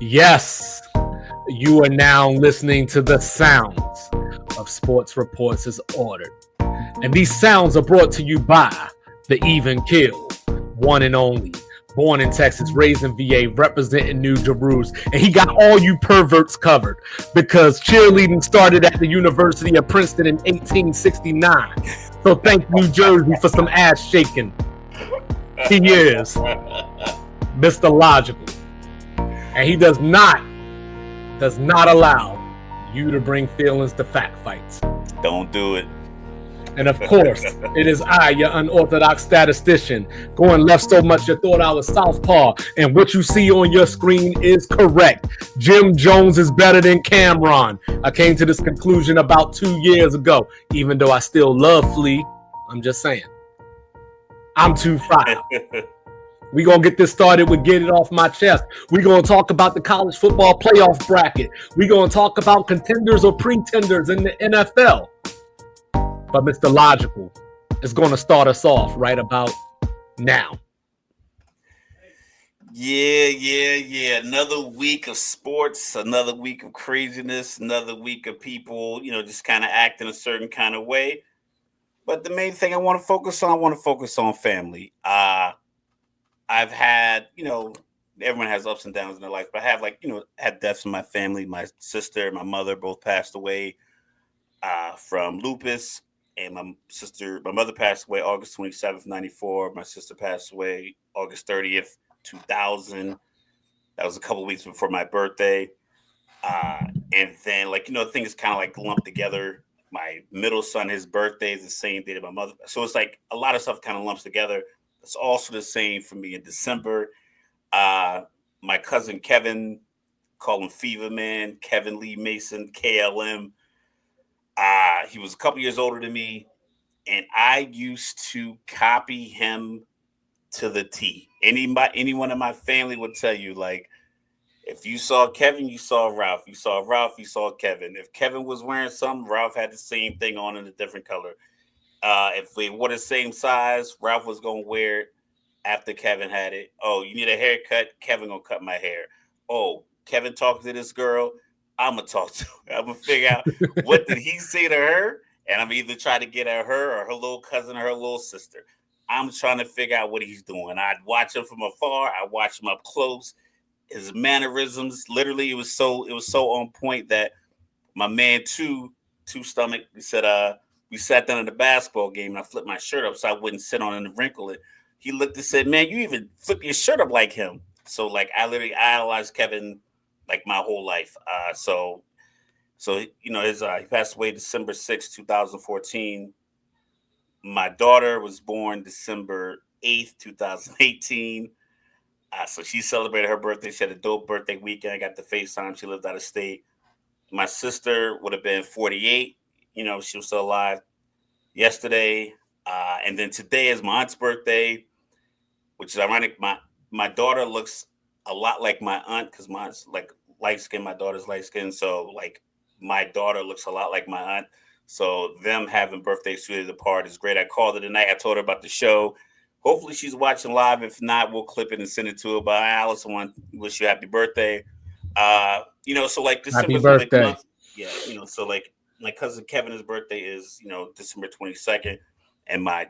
Yes, you are now listening to the sounds of Sports Reports as Ordered. And these sounds are brought to you by the Even Kill, one and only. Born in Texas, raised in VA, representing New Jerusalem. And he got all you perverts covered because cheerleading started at the University of Princeton in 1869. So thank New Jersey for some ass shaking. He is Mr. Logical. And he does not allow you to bring feelings to fact fights. Don't do it. And of course, it is I, your unorthodox statistician, going left so much you thought I was southpaw. And what you see on your screen is correct. Jim Jones is better than Cameron. I came to this conclusion about 2 years ago, even though I still love Flea. I'm just saying. I'm too foul. We're going to get this started with Get It Off My Chest. We're going to talk about the college football playoff bracket. We're going to talk about contenders or pretenders in the NFL. But Mr. Logical is going to start us off right about now. Yeah. Another week of sports, another week of craziness, another week of people, just kind of acting a certain kind of way. But the main thing I want to focus on family. I've had, everyone has ups and downs in their life, but I have had deaths in my family. My sister, my mother both passed away from lupus. And my mother passed away August 27th, 94. My sister passed away August 30th, 2000. That was a couple of weeks before my birthday. And then, things kind of lumped together. My middle son, his birthday is the same day that my mother. So it's like a lot of stuff kind of lumps together. It's also the same for me in December. My cousin Kevin, call him Fever Man, Kevin Lee Mason, KLM. He was a couple years older than me, and I used to copy him to the T. Anyone in my family would tell you, if you saw Kevin, you saw Ralph. You saw Ralph, you saw Kevin. If Kevin was wearing something, Ralph had the same thing on in a different color. If we wore the same size, Ralph was going to wear it after Kevin had it. Oh, you need a haircut? Kevin going to cut my hair. Oh, Kevin talked to this girl. I'm going to talk to her. I'm going to figure out what did he say to her, and I'm either trying to get at her or her little cousin or her little sister. I'm trying to figure out what he's doing. I'd watch him from afar. I watch him up close. His mannerisms, literally, it was so on point that my man, Two Stomach, he said, we sat down at the basketball game, and I flipped my shirt up so I wouldn't sit on it and wrinkle it. He looked and said, man, you even flip your shirt up like him. So, I literally idolized Kevin my whole life. So he passed away December 6, 2014. My daughter was born December 8th, 2018. So she celebrated her birthday. She had a dope birthday weekend. I got the FaceTime. She lived out of state. My sister would have been 48. She was still alive yesterday. And then today is my aunt's birthday, which is ironic. My daughter looks a lot like my aunt because my aunt's light skin. My daughter's light skin. So my daughter looks a lot like my aunt. So them having birthdays 2 days apart is great. I called her tonight. I told her about the show. Hopefully she's watching live. If not, we'll clip it and send it to her. But Alice, I want to wish you happy birthday. So December's happy birthday. Month. Yeah, so my cousin Kevin's birthday is, December 22nd. And my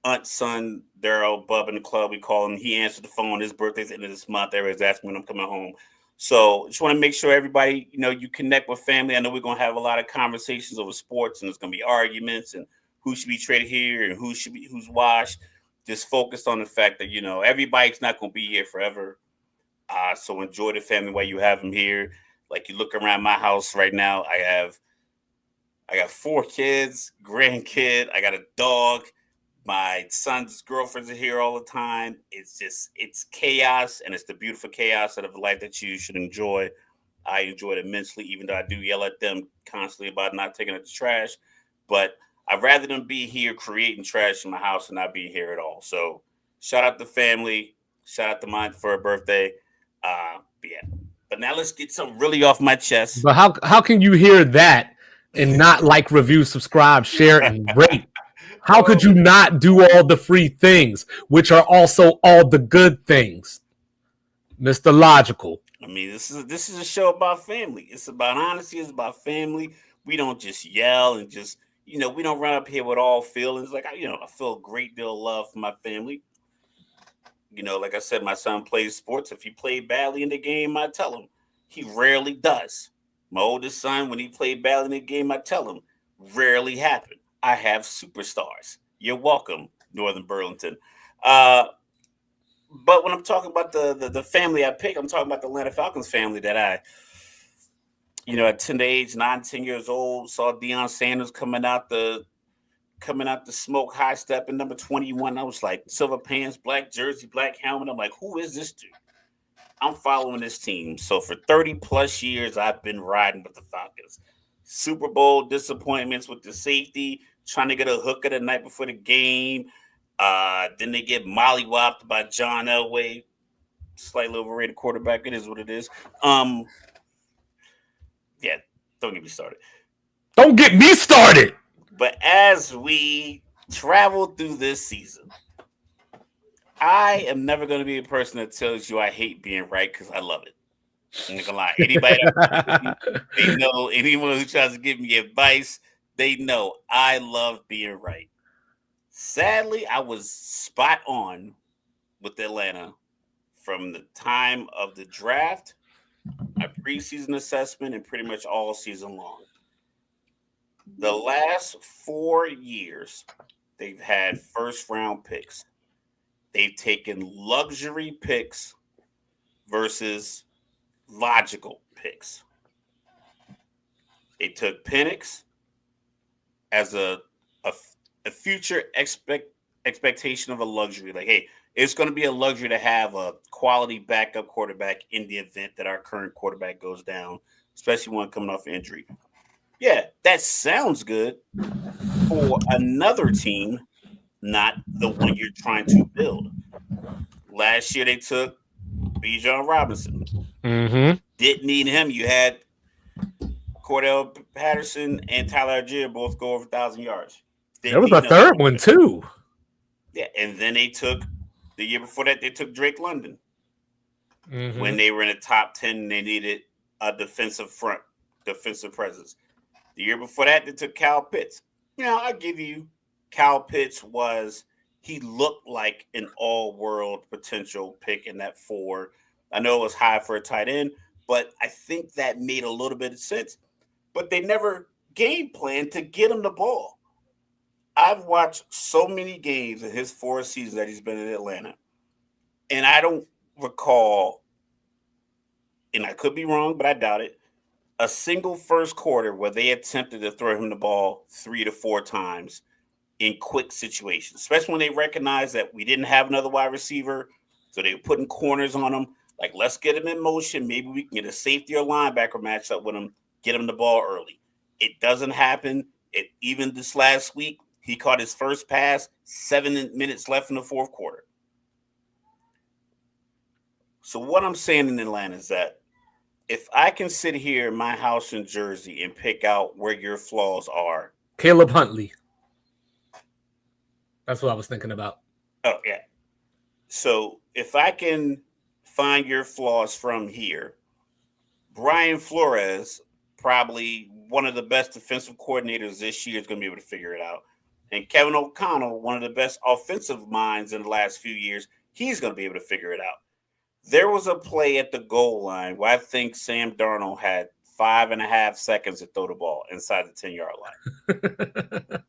aunt's son, Daryl, Bub in the club, we call him. He answered the phone. His birthday's the end of this month. Everybody's asking when I'm coming home. So just want to make sure everybody, you connect with family. I know we're going to have a lot of conversations over sports, and there's going to be arguments and who should be traded here and who's washed. Just focused on the fact that, everybody's not going to be here forever. So enjoy the family while you have them here. You look around my house right now, I got 4 kids, grandkid. I got a dog. My son's girlfriends are here all the time. It's chaos, and it's the beautiful chaos of the life that you should enjoy. I enjoy it immensely, even though I do yell at them constantly about not taking out the trash. But I'd rather them be here creating trash in my house than not being here at all. So shout out to family. Shout out to mine for her birthday. Yeah. But now let's get something really off my chest. But how can you hear that and not review, subscribe, share, and rate? How could you not do all the free things, which are also all the good things, Mr. Logical? I mean, this is a show about family. It's about honesty. It's about family. We don't just yell and just we don't run up here with all feelings. Like I feel a great deal of love for my family. Like I said, my son plays sports. If he played badly in the game, I tell him. He rarely does. My oldest son, when he played badly in the game, I tell him. Rarely happen. I have superstars. You're welcome, Northern Burlington. But when I'm talking about the family I pick, I'm talking about the Atlanta Falcons family that at tender age, 9, 10 years old, saw Deion Sanders coming out the smoke, high stepping number 21. I was like, silver pants, black jersey, black helmet. I'm like, who is this dude? I'm following this team. So for 30 plus years, I've been riding with the Falcons. Super Bowl disappointments with the safety, trying to get a hooker the night before the game. Then they get mollywopped by John Elway, slightly overrated quarterback. It is what it is. Yeah, don't get me started. Don't get me started. But as we travel through this season, I am never going to be a person that tells you I hate being right because I love it. I'm not gonna lie. Anybody they know, anyone who tries to give me advice, they know I love being right. Sadly, I was spot on with Atlanta from the time of the draft, my preseason assessment, and pretty much all season long. The last 4 years, they've had first round picks. They've taken luxury picks versus logical picks. They took Penix as a future expectation of a luxury. Like, hey, it's going to be a luxury to have a quality backup quarterback in the event that our current quarterback goes down, especially one coming off injury. Yeah, that sounds good for another team, not the one you're trying to build. Last year they took Bijan Robinson. Mm-hmm. Didn't need him. You had Cordell Patterson and Tyler Algier both go over 1,000 yards. There was a third one too. Yeah, and then they took the year before that they took Drake London when they were in the top 10 and they needed a defensive presence. The year before that they took Kyle Pitts. I give you Kyle Pitts he looked like an all-world potential pick in that 4. I know it was high for a tight end, but I think that made a little bit of sense. But they never game planned to get him the ball. I've watched so many games in his 4 seasons that he's been in Atlanta, and I don't recall, and I could be wrong, but I doubt it, a single first quarter where they attempted to throw him the ball 3 to 4 times in quick situations, especially when they recognized that we didn't have another wide receiver, so they were putting corners on him. Like, let's get him in motion. Maybe we can get a safety or linebacker matchup with him, get him the ball early. It doesn't happen. Even this last week, he caught his first pass, 7 minutes left in the fourth quarter. So what I'm saying in Atlanta is that if I can sit here in my house in Jersey and pick out where your flaws are. Caleb Huntley. That's what I was thinking about. Oh, yeah. So if I can find your flaws from here, Brian Flores, probably one of the best defensive coordinators this year, is going to be able to figure it out. And Kevin O'Connell, one of the best offensive minds in the last few years, he's going to be able to figure it out. There was a play at the goal line where I think Sam Darnold had 5.5 seconds to throw the ball inside the 10-yard line.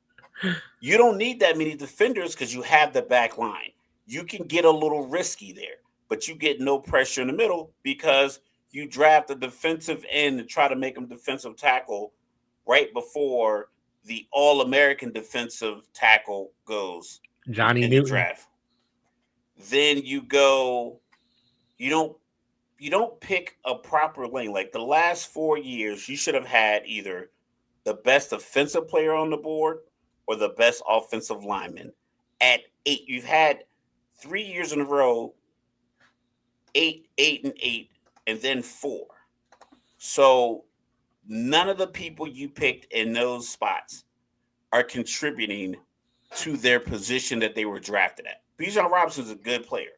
You don't need that many defenders because you have the back line. You can get a little risky there, but you get no pressure in the middle because you draft a defensive end and try to make him defensive tackle right before the All-American defensive tackle goes Johnny in Newton. the draft. Then you go, you don't pick a proper lane. Like the last 4 years, you should have had either the best offensive player on the board or the best offensive lineman. At 8, you've had 3 years in a row, 8, 8, and 8, and then 4. So none of the people you picked in those spots are contributing to their position that they were drafted at. Bijan Robinson's a good player,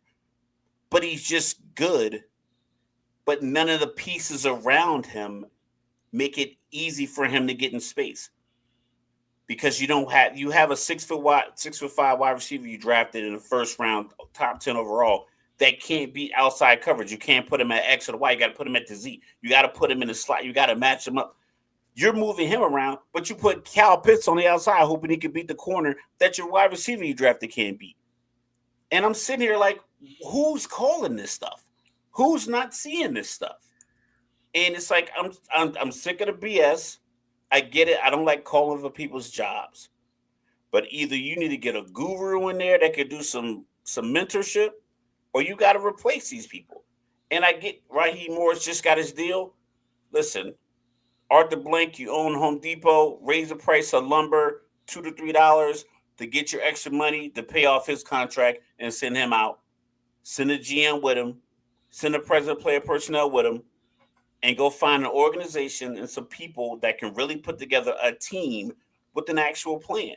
but he's just good. But none of the pieces around him make it easy for him to get in space because you have a 6'5" wide receiver you drafted in the first round, top 10 overall. That can't beat outside coverage. You can't put him at X or the Y. You got to put him at the Z. You got to put him in the slot. You got to match him up. You're moving him around, but you put Cal Pitts on the outside, hoping he can beat the corner that your wide receiver you drafted can't beat. And I'm sitting here like, who's calling this stuff? Who's not seeing this stuff? And it's like I'm sick of the BS. I get it. I don't like calling for people's jobs, but either you need to get a guru in there that could do some mentorship, or you got to replace these people. And I get Raheem Morris just got his deal. Listen, Arthur Blank, you own Home Depot, raise the price of lumber $2 to $3 to get your extra money to pay off his contract and send him out. Send a GM with him, send a president player personnel with him, and go find an organization and some people that can really put together a team with an actual plan.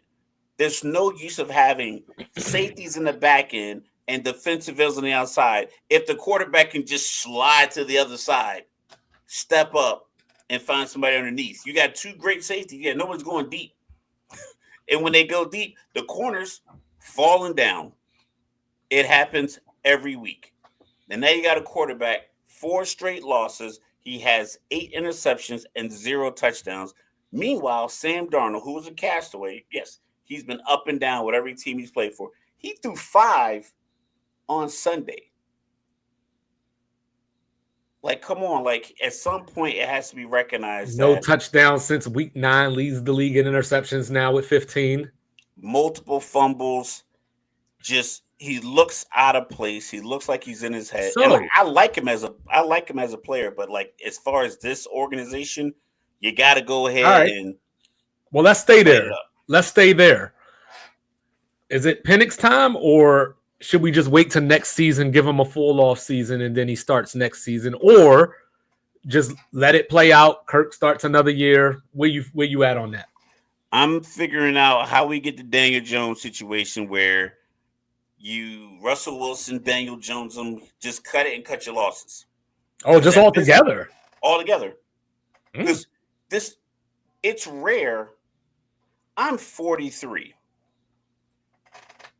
There's no use of having safeties in the back end and defensive ends on the outside if the quarterback can just slide to the other side, step up, and find somebody underneath. You got two great safeties. Yeah, no one's going deep. And when they go deep, the corners falling down. It happens every week. And now you got a quarterback, 4 straight losses. He has 8 interceptions and 0 touchdowns. Meanwhile, Sam Darnold, who was a castaway, yes, he's been up and down with every team he's played for. He threw 5 on Sunday. Like, come on. Like, at some point, it has to be recognized. No touchdowns since week 9, leads the league in interceptions now with 15. Multiple fumbles. Just, he looks out of place. He looks like he's in his head. So, and I like him as a player, but like, as far as this organization, you got to go ahead and. Well, let's stay there. Let's stay there. Is it Penix time, or should we just wait till next season, give him a full off season, and then he starts next season, or just let it play out? Kirk starts another year. Where you at on that? I'm figuring out how we get the Daniel Jones situation where you Russell Wilson, Daniel Jones, just cut it and cut your losses. Oh, just all together. All together. Because it's rare. I'm 43.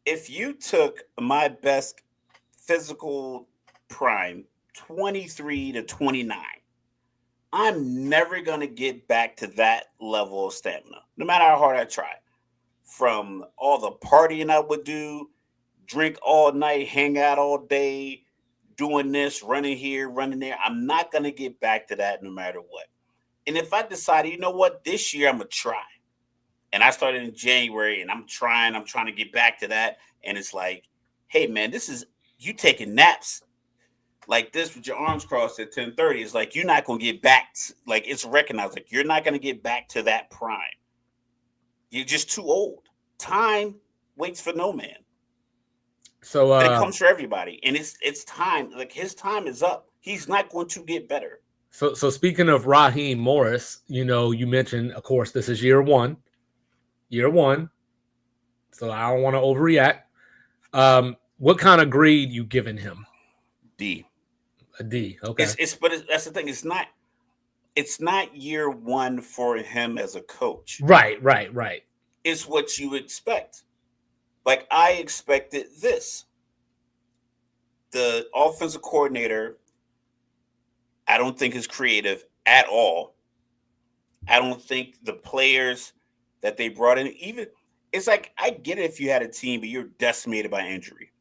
If you took my best physical prime, 23 to 29, I'm never going to get back to that level of stamina, no matter how hard I try. From all the partying I would do, drink all night, hang out all day, doing this, running here, running there, I'm not going to get back to that no matter what. And if I decided, you know what, this year I'm going to try. And I started in January, and I'm trying to get back to that. And it's like, hey, man, this is you taking naps like this with your arms crossed at 10:30. It's like you're not going to get back. Like, it's recognized. Like, you're not going to get back to that prime. You're just too old. Time waits for no man. So it comes for everybody. And it's time. Like, his time is up. He's not going to get better. So speaking of Raheem Morris, you mentioned, of course, this is year one. So I don't want to overreact. What kind of grade you giving him? D. A D. Okay. But that's the thing. It's not year one for him as a coach. Right. It's what you expect. Like, I expected this. The offensive coordinator, I don't think is creative at all. I don't think the players that they brought in, even it's like, I get it if you had a team, but you're decimated by injury.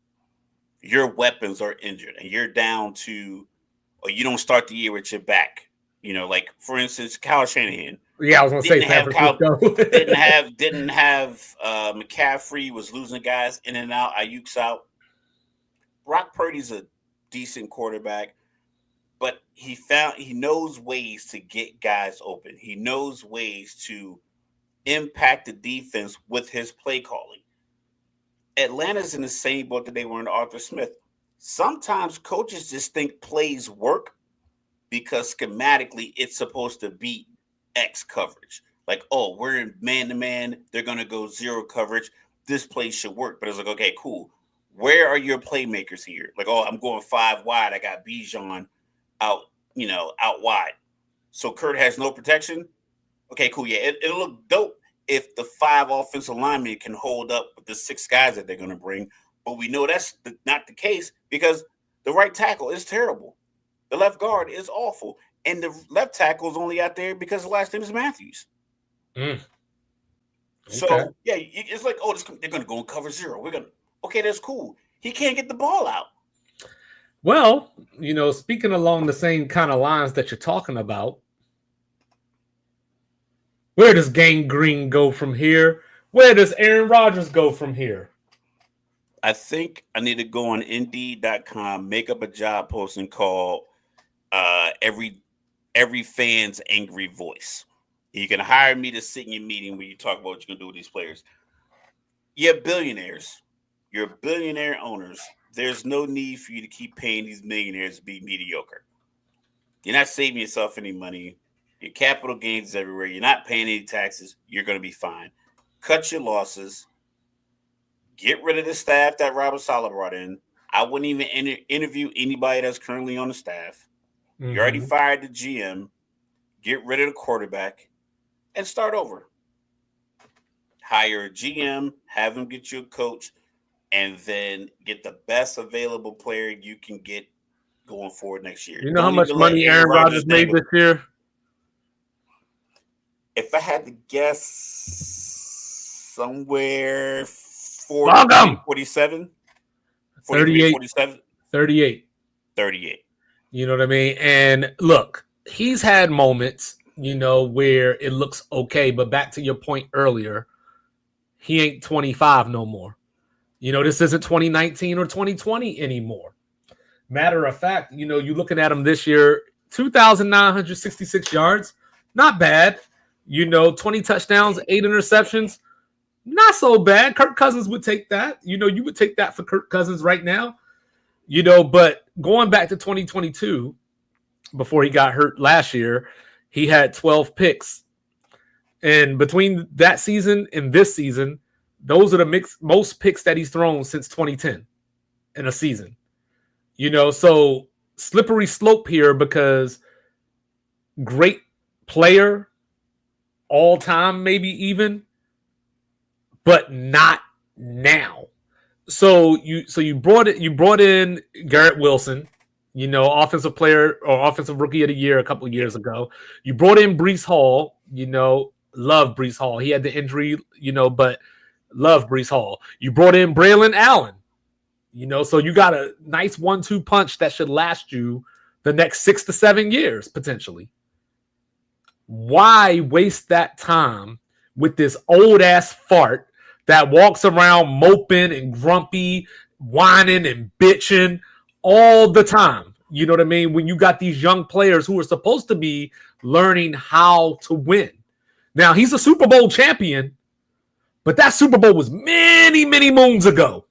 Your weapons are injured, and you're down to, or you don't start the year with your back. Like, for instance, Kyle Shanahan. Yeah, I was going to say didn't have McCaffrey, was losing guys in and out. Ayuk's out. Brock Purdy's a decent quarterback, but he knows ways to get guys open. He knows ways to impact the defense with his play calling. Atlanta's in the same boat that they were in Arthur Smith. Sometimes coaches just think plays work because schematically it's supposed to beat X coverage. Like, oh, we're in man-to-man. They're going to go zero coverage. this play should work. But it's like, okay, cool. Where are your playmakers here? Like, oh, I'm going 5 wide. I got Bijan out, out wide. So Kurt has no protection. Okay, cool. Yeah, it'll look dope if the 5 offensive linemen can hold up with the 6 guys that they're going to bring. But we know that's not the case because the right tackle is terrible. The left guard is awful. And the left tackle is only out there because the last name is Matthews. Okay. So, yeah, it's like, oh, they're going to go and cover 0. Okay, that's cool. He can't get the ball out. Well, speaking along the same kind of lines that you're talking about, where does Gang Green go from here? Where does Aaron Rodgers go from here? I think I need to go on Indeed.com, make up a job posting called every fan's angry voice. You can hire me to sit in your meeting where you talk about what you're going to do with these players. You're billionaires. You're billionaire owners. There's no need for you to keep paying these millionaires to be mediocre. You're not saving yourself any money. Your capital gains is everywhere. You're not paying any taxes. You're going to be fine. Cut your losses. Get rid of the staff that Robert Saleh brought in. I wouldn't even interview anybody that's currently on the staff. Mm-hmm. You already fired the GM. Get rid of the quarterback and start over. Hire a GM, have him get you a coach, and then get the best available player you can get going forward next year. You know how much money Aaron Rodgers made this year? If I had to guess, somewhere 47? 38. 47? 38. 38. You know what I mean? And look, he's had moments, where it looks okay. But back to your point earlier, he ain't 25 no more. This isn't 2019 or 2020 anymore. Matter of fact, you're looking at him this year, 2,966 yards. Not bad. 20 touchdowns, 8 interceptions. Not so bad. Kirk Cousins would take that. You would take that for Kirk Cousins right now. But going back to 2022, before he got hurt last year, he had 12 picks. And between that season and this season, those are the most picks that he's thrown since 2010 in a season. So slippery slope here because great player, all time maybe even, but not now. So you brought in Garrett Wilson, offensive player or offensive rookie of the year a couple of years ago. You brought in Breece Hall, love Breece Hall. He had the injury, but love Breece Hall. You brought in Braylon Allen, so you got a nice 1-2 punch that should last you the next 6 to 7 years potentially. Why waste that time with this old ass fart that walks around moping and grumpy, whining and bitching all the time? You know what I mean? When you got these young players who are supposed to be learning how to win. Now, he's a Super Bowl champion, but that Super Bowl was many, many moons ago.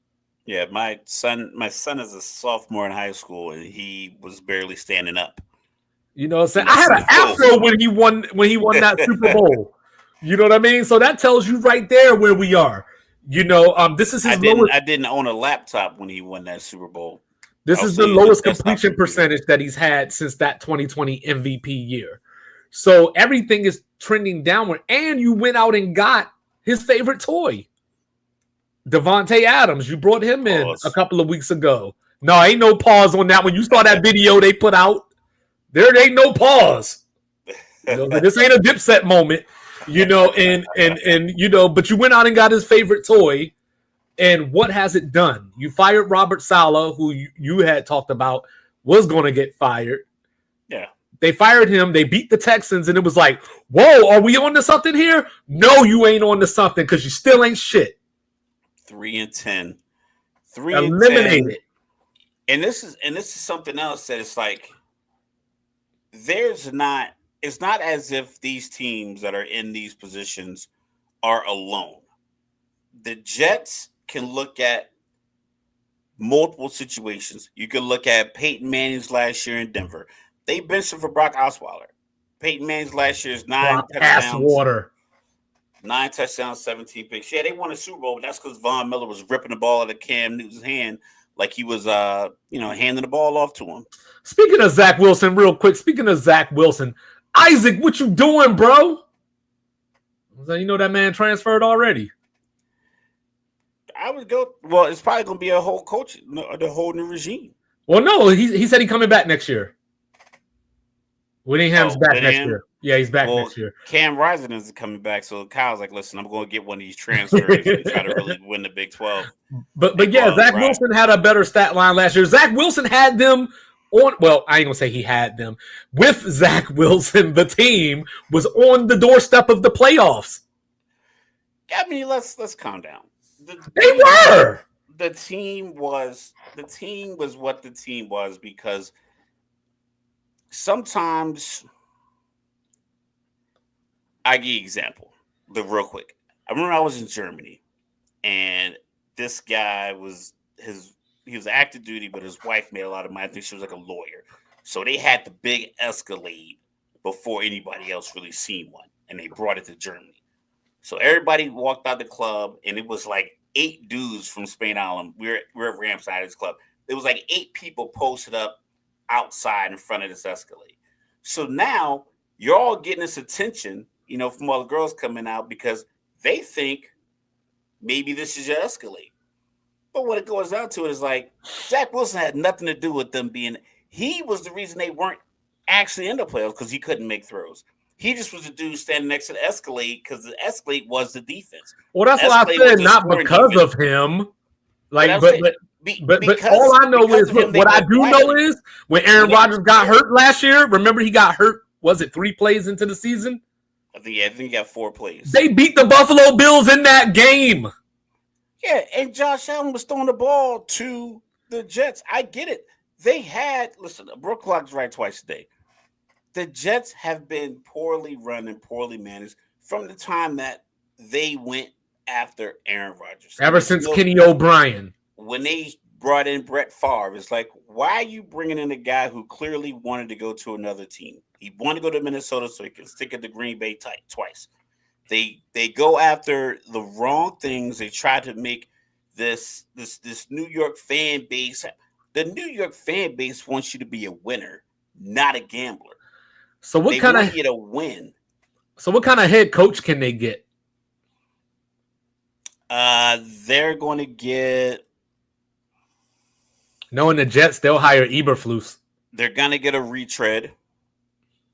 Yeah, my son is a sophomore in high school, and he was barely standing up. I had an afro when he won that Super Bowl. You know what I mean? So that tells you right there where we are. This is his lowest. I didn't own a laptop when he won that Super Bowl. This is the lowest completion percentage that he's had since that 2020 MVP year. So everything is trending downward. And you went out and got his favorite toy, Devontae Adams. You brought him in a couple of weeks ago. No, ain't no pause on that. When you saw that video they put out, there ain't no pause. This ain't a Dipset moment, but you went out and got his favorite toy. And what has it done? You fired Robert Saleh, who you had talked about was going to get fired. Yeah. They fired him. They beat the Texans, and it was like, whoa, are we on to something here? No, you ain't on to something because you still ain't shit. 3-10. Eliminated. And this is something else that it's like, it's not as if these teams that are in these positions are alone. The Jets can look at multiple situations. You can look at Peyton Manning's last year in Denver. They benched him for Brock Osweiler. Peyton Manning's last year's 9 touchdowns. 9 touchdowns, 17 picks. Yeah, they won a Super Bowl, but that's because Von Miller was ripping the ball out of Cam Newton's hand like he was, handing the ball off to him. Speaking of Zach Wilson, real quick. Speaking of Zach Wilson, Isaac, what you doing, bro? You know that man transferred already. I would go. Well, it's probably going to be a whole coach, the whole new regime. Well, no, he said he's coming back next year. Whittingham's back next year. Yeah, he's back next year. Cam Rising is coming back, so Kyle's like, listen, I'm going to get one of these transfers and try to really win the Big 12. But yeah, Zach Wilson had a better stat line last year. Zach Wilson had them on. Well, I ain't gonna say he had them. With Zach Wilson, the team was on the doorstep of the playoffs. I mean, let's calm down. They were. The team was what the team was because sometimes I give you an example, but real quick. I remember I was in Germany and this guy he was active duty, but his wife made a lot of money. I think she was like a lawyer. So they had the big Escalade before anybody else really seen one. And they brought it to Germany. So everybody walked out the club and it was like 8 dudes from Spain Island. We're at Ramside's club. There was like 8 people posted up outside in front of this Escalade. So now you're all getting this attention, from all the girls coming out because they think maybe this is your Escalade. But what it goes down to is like Zach Wilson had nothing to do with them being. He was the reason they weren't actually in the playoffs because he couldn't make throws. He just was the dude standing next to the Escalade because the Escalade was the defense. Well, that's what I said, not because defense. Of him. Like, but all I know is what I do know is when Aaron Rodgers got hurt last year. Remember, he got hurt. Was it 3 plays into the season? I think he got 4 plays. They beat the Buffalo Bills in that game. Yeah, and Josh Allen was throwing the ball to the Jets. I get it. Brooke Clock's right twice a day. The Jets have been poorly run and poorly managed from the time that they went after Aaron Rodgers. Ever since Kenny O'Brien. When they brought in Brett Favre, it's like, why are you bringing in a guy who clearly wanted to go to another team? He wanted to go to Minnesota so he could stick at the Green Bay twice. They go after the wrong things. They try to make this New York fan base. The New York fan base wants you to be a winner, not a gambler. So what kind of get a win? So what kind of head coach can they get? They're going to get. Knowing the Jets, they'll hire Eberflus. They're going to get a retread.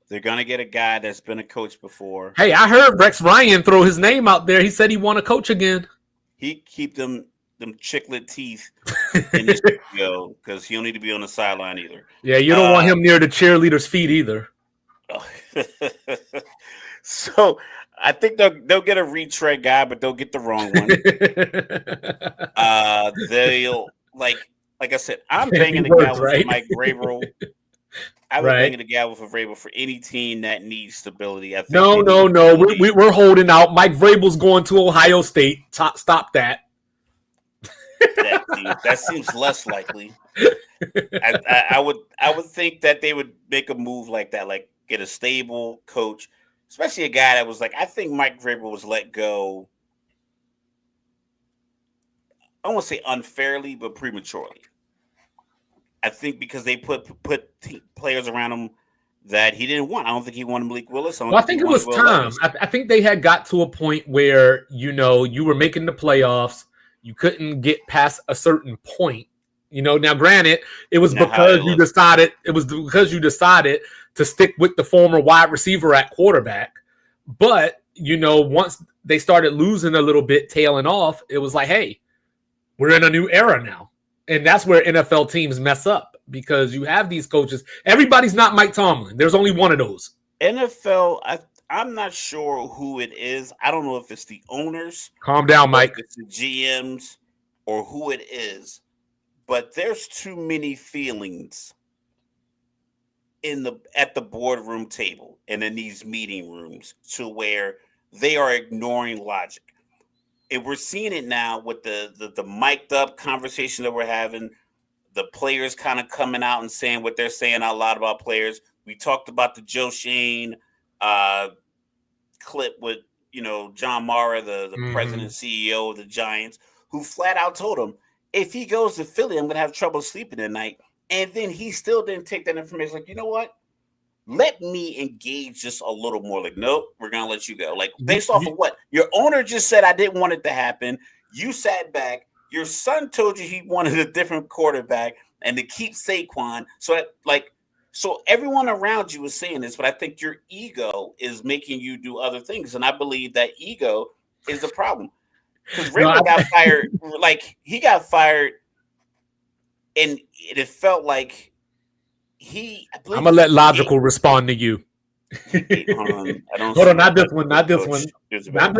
They're going to get a guy that's been a coach before. Hey, I heard Rex Ryan throw his name out there. He said he want to coach again. He keep them chiclet teeth in the studio because he don't need to be on the sideline either. Yeah, you don't want him near the cheerleader's feet either. So I think they'll get a retread guy, but they'll get the wrong one. They'll like I said, I'm banging the guy with Mike Vrabel. I would bang the gavel for Vrabel for any team that needs stability. I think no. We're holding out. Mike Vrabel's going to Ohio State. Stop that. That seems less likely. I would think that they would make a move like that, like get a stable coach, especially a guy that was like, I think Mike Vrabel was let go. I don't want to say unfairly, but prematurely. I think because they put players around him that he didn't want. I don't think he wanted Malik Willis. I think it was time. I think they had got to a point where, you were making the playoffs. You couldn't get past a certain point. Now granted, it was because you decided to stick with the former wide receiver at quarterback. But, once they started losing a little bit, tailing off, it was like, hey, we're in a new era now. And that's where NFL teams mess up because you have these coaches. Everybody's not Mike Tomlin. There's only one of those. NFL, I'm not sure who it is. I don't know if it's the owners. Calm down, Mike. If it's the GMs or who it is. But there's too many feelings at the boardroom table and in these meeting rooms to where they are ignoring logic. And we're seeing it now with the mic'd up conversation that we're having, the players kind of coming out and saying what they're saying out loud about players. We talked about the Joe Shane clip with John Mara, the president and CEO of the Giants, who flat out told him, if he goes to Philly, I'm going to have trouble sleeping at night. And then he still didn't take that information. Like, you know what? Let me engage just a little more. Like, nope, we're going to let you go. Like, based off of what? Your owner just said, I didn't want it to happen. You sat back. Your son told you he wanted a different quarterback and to keep Saquon. So everyone around you is saying this, but I think your ego is making you do other things. And I believe that ego is the problem. Because Vrabel got fired. Like, he got fired, and it felt like I'm going to let Logical respond to you. Hold on, not this one. Not this one. Not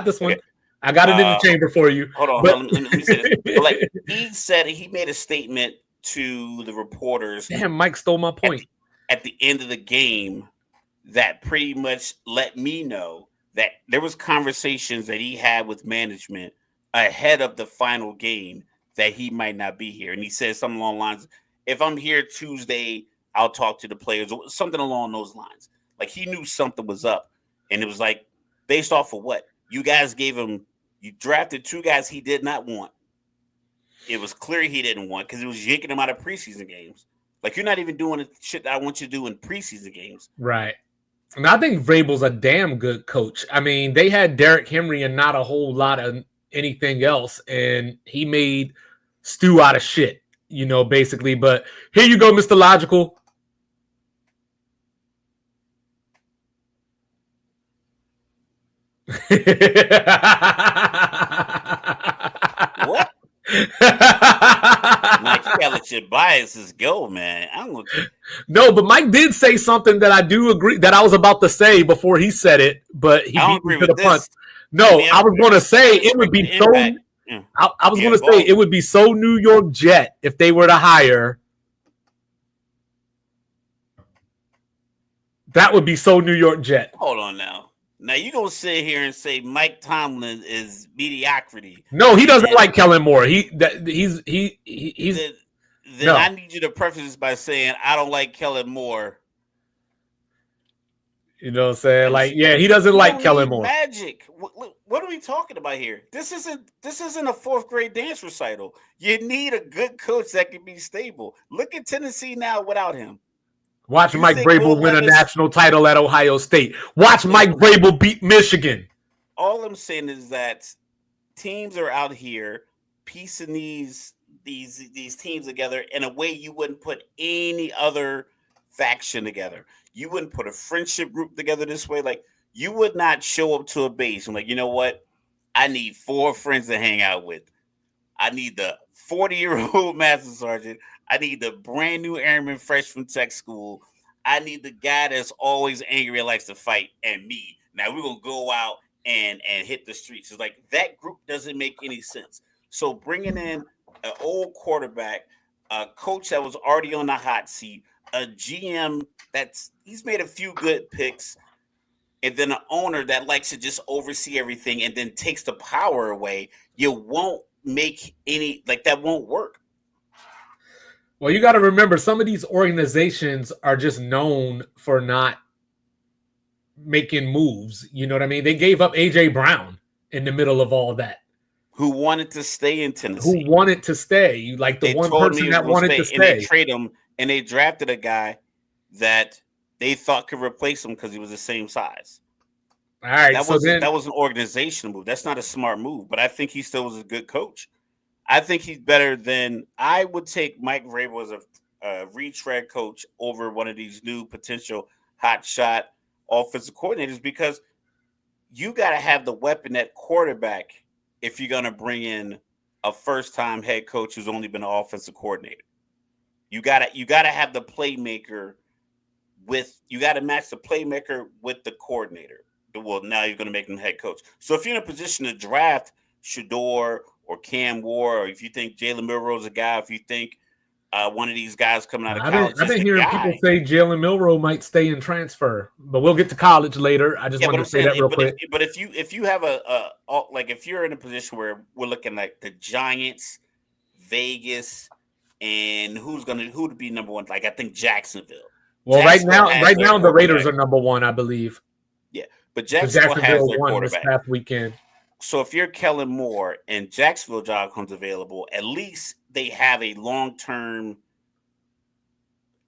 this one. I got it in the chamber for you. Hold on. Let me say this. But like, he made a statement to the reporters. Damn, Mike stole my point. At the end of the game, that pretty much let me know that there was conversations that he had with management ahead of the final game that he might not be here. And he said something along the lines, if I'm here Tuesday, I'll talk to the players, or something along those lines. Like, he knew something was up. And it was like, based off of what? You guys you drafted two guys he did not want. It was clear he didn't want because it was yanking him out of preseason games. Like, you're not even doing the shit that I want you to do in preseason games. Right. And I think Vrabel's a damn good coach. I mean, they had Derrick Henry and not a whole lot of anything else, and he made stew out of shit, basically. But here you go, Mr. Logical. What? Mike, you gotta let your biases go, man. No, but Mike did say something that I do agree that I was about to say before he said it, but he beat me to the punch. No, I was going to say it would be so. I was going to say it would be so New York Jet if they were to hire. That would be so New York Jet. Hold on now. Now you're gonna sit here and say Mike Tomlin is mediocrity. No, he doesn't like Kellen Moore. He's. Then no. I need you to preface this by saying I don't like Kellen Moore. You know what I'm saying? Like, yeah, he doesn't like Kellen Moore. Magic. What are we talking about here? This isn't a fourth grade dance recital. You need a good coach that can be stable. Look at Tennessee now without him. Watch Mike Vrabel win a national title at Ohio State. Watch Mike Vrabel beat Michigan. All I'm saying is that teams are out here piecing these teams together in a way you wouldn't put any other faction together. You wouldn't put a friendship group together this way. Like, you would not show up to a base and like, you know what? I need 4 friends to hang out with. I need the 40-year-old master sergeant. I need the brand new airman fresh from tech school. I need the guy that's always angry and likes to fight, and me. Now we're going to go out and hit the streets. It's like, that group doesn't make any sense. So bringing in an old quarterback, a coach that was already on the hot seat, a GM he's made a few good picks, and then an owner that likes to just oversee everything and then takes the power away, you won't make any, like, that won't work. Well, you got to remember, some of these organizations are just known for not making moves. You know what I mean? They gave up A.J. Brown in the middle of all that. Who wanted to stay in Tennessee. Who wanted to stay. Like, the one person that wanted to stay. And they trade him, and they drafted a guy that they thought could replace him because he was the same size. All right, that was an organizational move. That's not a smart move, but I think he still was a good coach. I think he's better than – I would take Mike Vrabel as a retread coach over one of these new potential hotshot offensive coordinators, because you got to have the weapon at quarterback if you're going to bring in a first-time head coach who's only been an offensive coordinator. You got to have the playmaker you got to match the playmaker with the coordinator. Well, now you're going to make him head coach. So if you're in a position to draft Shador or Cam Ward, or if you think Jalen Milroe is a guy, if you think one of these guys coming out of college, I've been hearing people say Jalen Milroe might stay and transfer, but we'll get to college later. I just wanted to say that real quick. But if you have if you're in a position where we're looking like the Giants, Vegas, and who to be number one? Like, I think Jacksonville. Well, right now the Raiders are number one, I believe. Yeah, But Jacksonville has their won this quarterback. past weekend. So if you're Kellen Moore and Jacksonville job comes available, at least they have a long-term,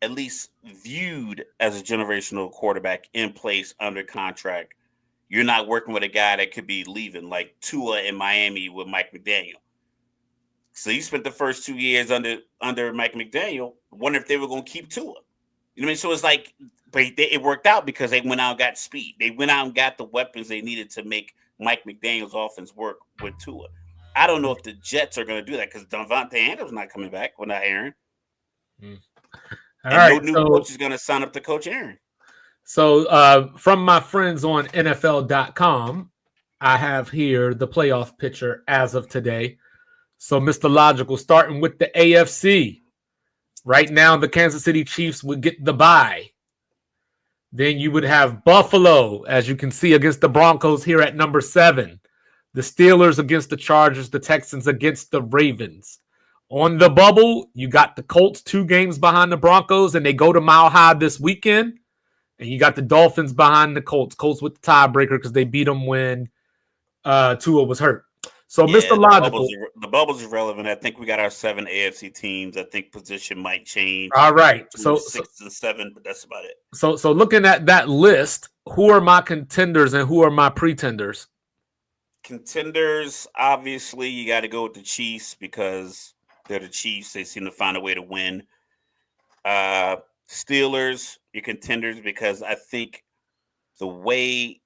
at least viewed as a generational quarterback in place under contract. You're not working with a guy that could be leaving like Tua in Miami with Mike McDaniel. So you spent the first 2 years under Mike McDaniel. Wonder if they were going to keep Tua. You know what I mean? So it's like, but it worked out because they went out and got speed. They went out and got the weapons they needed to make Mike McDaniel's offense work with Tua. I don't know if the Jets are going to do that because Devontae Adams not coming back. We're not Aaron. And no new coach is going to sign up to coach Aaron. So from my friends on NFL.com, I have here the playoff picture as of today. So Mr. Logical, starting with the AFC. Right now, the Kansas City Chiefs would get the bye. Then you would have Buffalo, as you can see, against the Broncos here at number 7. The Steelers against the Chargers, the Texans against the Ravens. On the bubble, you got the Colts 2 games behind the Broncos, and they go to Mile High this weekend. And you got the Dolphins behind the Colts. Colts with the tiebreaker because they beat them when Tua was hurt. So, yeah, Mr. Logical. The bubble's irrelevant. I think we got our 7 AFC teams. I think position might change. All right. So 6 and 7, but that's about it. So looking at that list, who are my contenders and who are my pretenders? Contenders, obviously, you got to go with the Chiefs because they're the Chiefs. They seem to find a way to win. Steelers, your contenders, because I think the way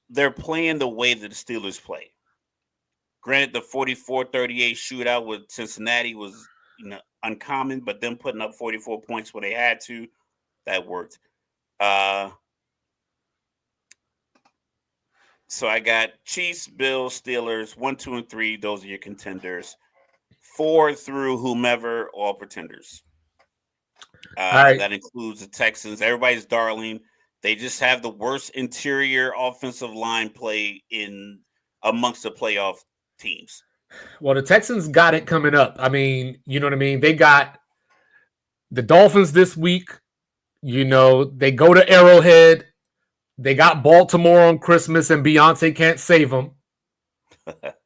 they're playing the way that the Steelers play. Granted, the 44-38 shootout with Cincinnati was uncommon, but them putting up 44 points when they had to, that worked. So I got Chiefs, Bills, Steelers, 1, 2, and 3. Those are your contenders. 4 through whomever, all pretenders. Right. That includes the Texans. Everybody's darling. They just have the worst interior offensive line play amongst the playoff teams. Well, the Texans got it coming up. I mean, you know what I mean? They got the Dolphins this week. You know, they go to Arrowhead. They got Baltimore on Christmas, and Beyonce can't save them.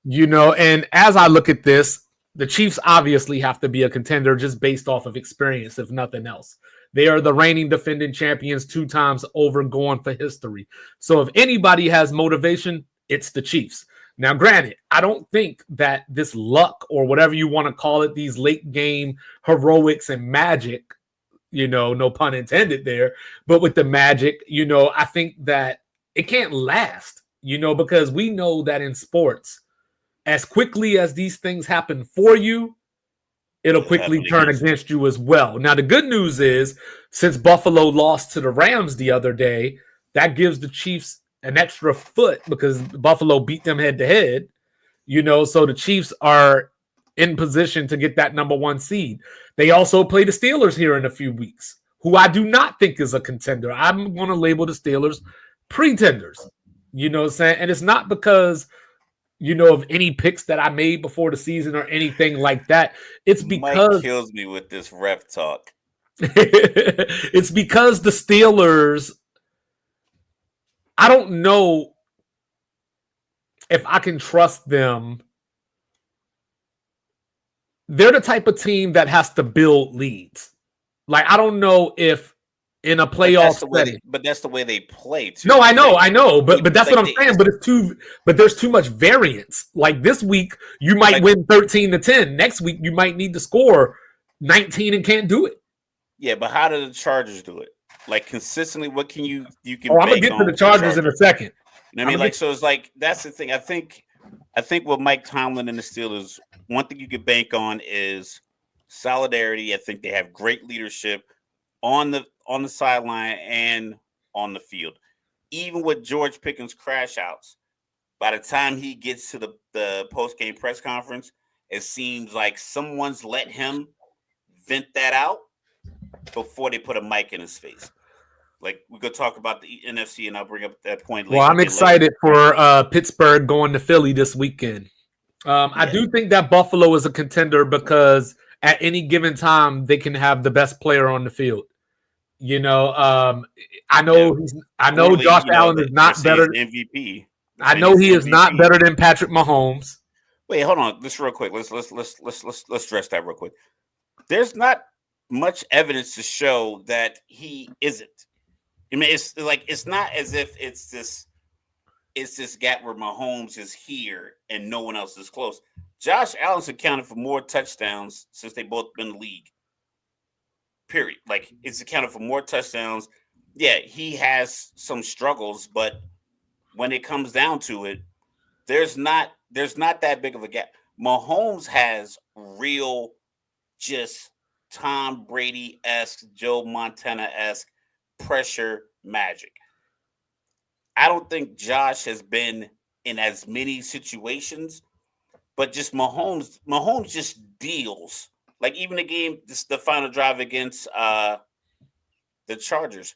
You know, and as I look at this, the Chiefs obviously have to be a contender just based off of experience, if nothing else. They are the reigning defending champions 2 times over, going for history. So if anybody has motivation, it's the Chiefs. Now, granted, I don't think that this luck or whatever you want to call it, these late game heroics and magic, you know, no pun intended there, but with the magic, you know, I think that it can't last, you know, because we know that in sports, as quickly as these things happen for you, it'll quickly turn against you as well. Now, the good news is, since Buffalo lost to the Rams the other day, that gives the Chiefs an extra foot because Buffalo beat them head-to-head, you know, so the Chiefs are in position to get that number 1 seed. They also play the Steelers here in a few weeks, who I do not think is a contender. I'm going to label the Steelers pretenders, you know what I'm saying? And it's not because, you know, of any picks that I made before the season or anything like that. It's because Mike kills me with this ref talk. It's because the Steelers, I don't know if I can trust them. They're the type of team that has to build leads. Like, I don't know if in a playoff setting. But that's the way they play too. No, I know. But that's what I'm saying. But there's too much variance. Like this week, you might win 13-10. Next week, you might need to score 19 and can't do it. Yeah, but how do the Chargers do it? Like consistently, what can you can? Oh, I'm gonna get to the Chargers in a second. You know what I mean? Like, so it's like that's the thing. I think with Mike Tomlin and the Steelers, one thing you can bank on is solidarity. I think they have great leadership on the sideline and on the field. Even with George Pickens' crash outs, by the time he gets to the post-game press conference, it seems like someone's let him vent that out before they put a mic in his face. Like, we could talk about the NFC, and I'll bring up that point later. Well, I'm excited for Pittsburgh going to Philly this weekend. I do think that Buffalo is a contender because at any given time, they can have the best player on the field. You know, I know Clearly, Josh Allen is they're not saying he's better. the MVP. They're I saying know he's the he is not MVP. better than Patrick Mahomes. Wait, hold on. Just real quick. Let's address that real quick. There's not much evidence to show that he isn't. I mean, it's not as if it's this gap where Mahomes is here and no one else is close. Josh Allen's accounted for more touchdowns since they both been in the league. Period. Like it's accounted for more touchdowns. Yeah, he has some struggles, but when it comes down to it, there's not that big of a gap. Mahomes has real just Tom Brady esque, Joe Montana esque pressure magic. I don't think Josh has been in as many situations, but just Mahomes just deals. Like even the game, the final drive against the Chargers,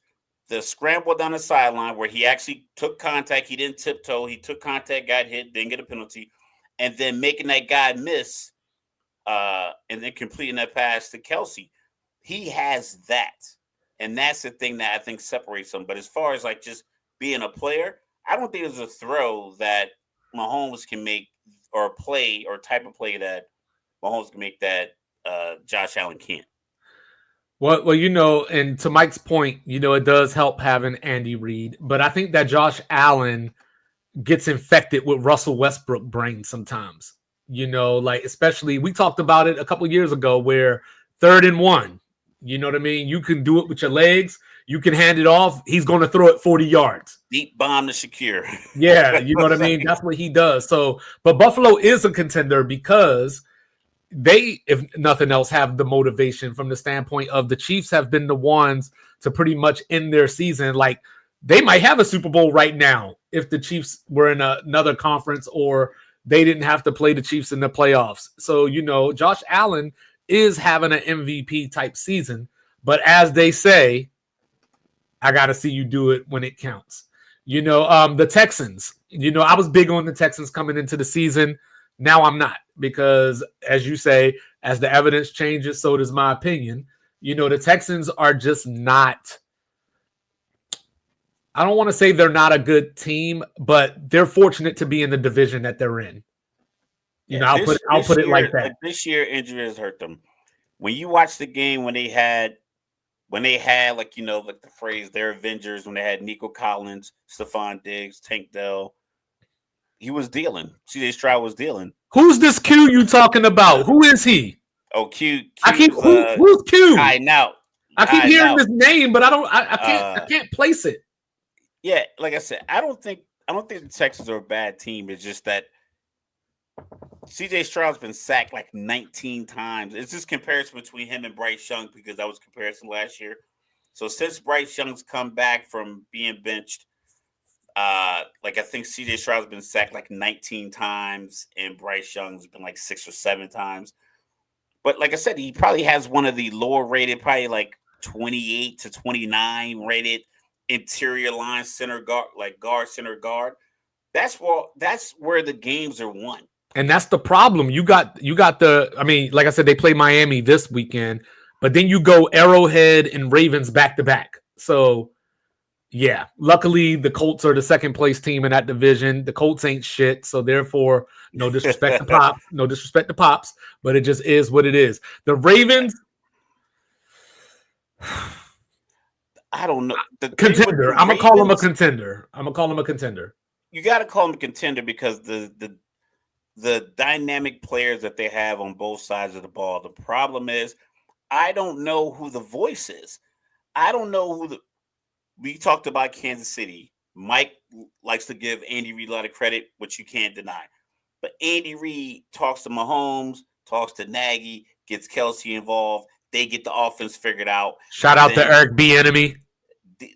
the scramble down the sideline where he actually took contact, he didn't tiptoe, he took contact, got hit, didn't get a penalty, and then making that guy miss, and then completing that pass to Kelsey. He has that. And that's the thing that I think separates him. But as far as like just being a player, I don't think there's a throw that Mahomes can make or a play or type of play that Mahomes can make that Josh Allen can't. Well, and to Mike's point, it does help having Andy Reid, but I think that Josh Allen gets infected with Russell Westbrook brain sometimes. Like especially we talked about it a couple of years ago where 3rd and 1, you know what I mean? You can do it with your legs. You can hand it off. He's going to throw it 40 yards. Deep bomb to Shakir. Yeah, you know what I mean? That's what he does. So, but Buffalo is a contender because they, if nothing else, have the motivation from the standpoint of the Chiefs have been the ones to pretty much end their season. Like they might have a Super Bowl right now if the Chiefs were in another conference or they didn't have to play the Chiefs in the playoffs. So, Josh Allen is having an MVP type season, but as they say, I got to see you do it when it counts. The Texans, I was big on the Texans coming into the season. Now I'm not because, as you say, as the evidence changes, so does my opinion. The Texans are just not. I don't want to say they're not a good team, but they're fortunate to be in the division that they're in. I'll put it like that. Like this year, injuries hurt them. When you watch the game when they had like like the phrase "they're Avengers" when they had Nico Collins, Stephon Diggs, Tank Dell, he was dealing. CJ Stroud was dealing. Who's this Q you talking about? Who is he? Oh, Q. Who's Q? Now. I keep hearing this name, but I can't place it. Yeah, like I said, I don't think the Texans are a bad team. It's just that CJ Stroud's been sacked like 19 times. It's just comparison between him and Bryce Young because that was comparison last year. So since Bryce Young's come back from being benched, like I think CJ Stroud's been sacked like 19 times and Bryce Young's been like 6 or 7 times. But like I said, he probably has one of the lower rated, probably like 28 to 29 rated interior line center guard, like guard center guard. That's where the games are won. And that's the problem. You got like I said, they play Miami this weekend, but then you go Arrowhead and Ravens back to back. So yeah, luckily the Colts are the second place team in that division. The Colts ain't shit, so therefore, no disrespect to Pops, but it just is what it is. The Ravens, I don't know. Contender. I'm gonna call them a contender. You got to call them a contender because the dynamic players that they have on both sides of the ball. The problem is, I don't know who the voice is. I don't know who we talked about Kansas City. Mike likes to give Andy Reid a lot of credit, which you can't deny. But Andy Reid talks to Mahomes, talks to Nagy, gets Kelsey involved. They get the offense figured out. Shout out to Eric Bieniemy.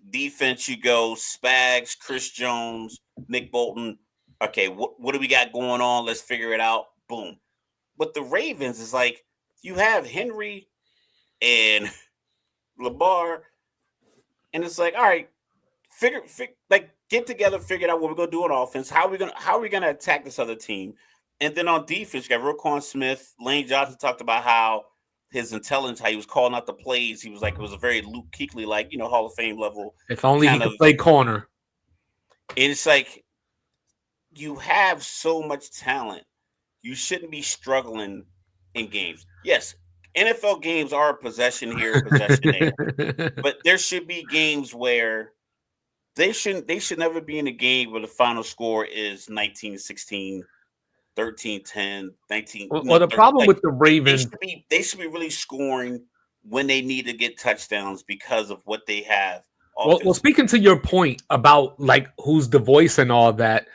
Defense, you go Spags, Chris Jones, Nick Bolton. Okay, what do we got going on? Let's figure it out. Boom. But the Ravens is like you have Henry and Lamar, and it's like, all right, get together, figure out what we're gonna do on offense. How are we gonna attack this other team? And then on defense, you got Roquan Smith. Lane Johnson talked about how his intelligence, how he was calling out the plays. He was like, it was a very Luke Kuechly, like, Hall of Fame level. If only he kind could of. play corner. And it's like, you have so much talent. You shouldn't be struggling in games. Yes, NFL games are a possession here, possession there. But there should be games where they should never be in a game where the final score is 19-16, 13-10, 19. Well, the problem with the Ravens, they should be really scoring when they need to get touchdowns because of what they have. Well, speaking to your point about like who's the voice and all that,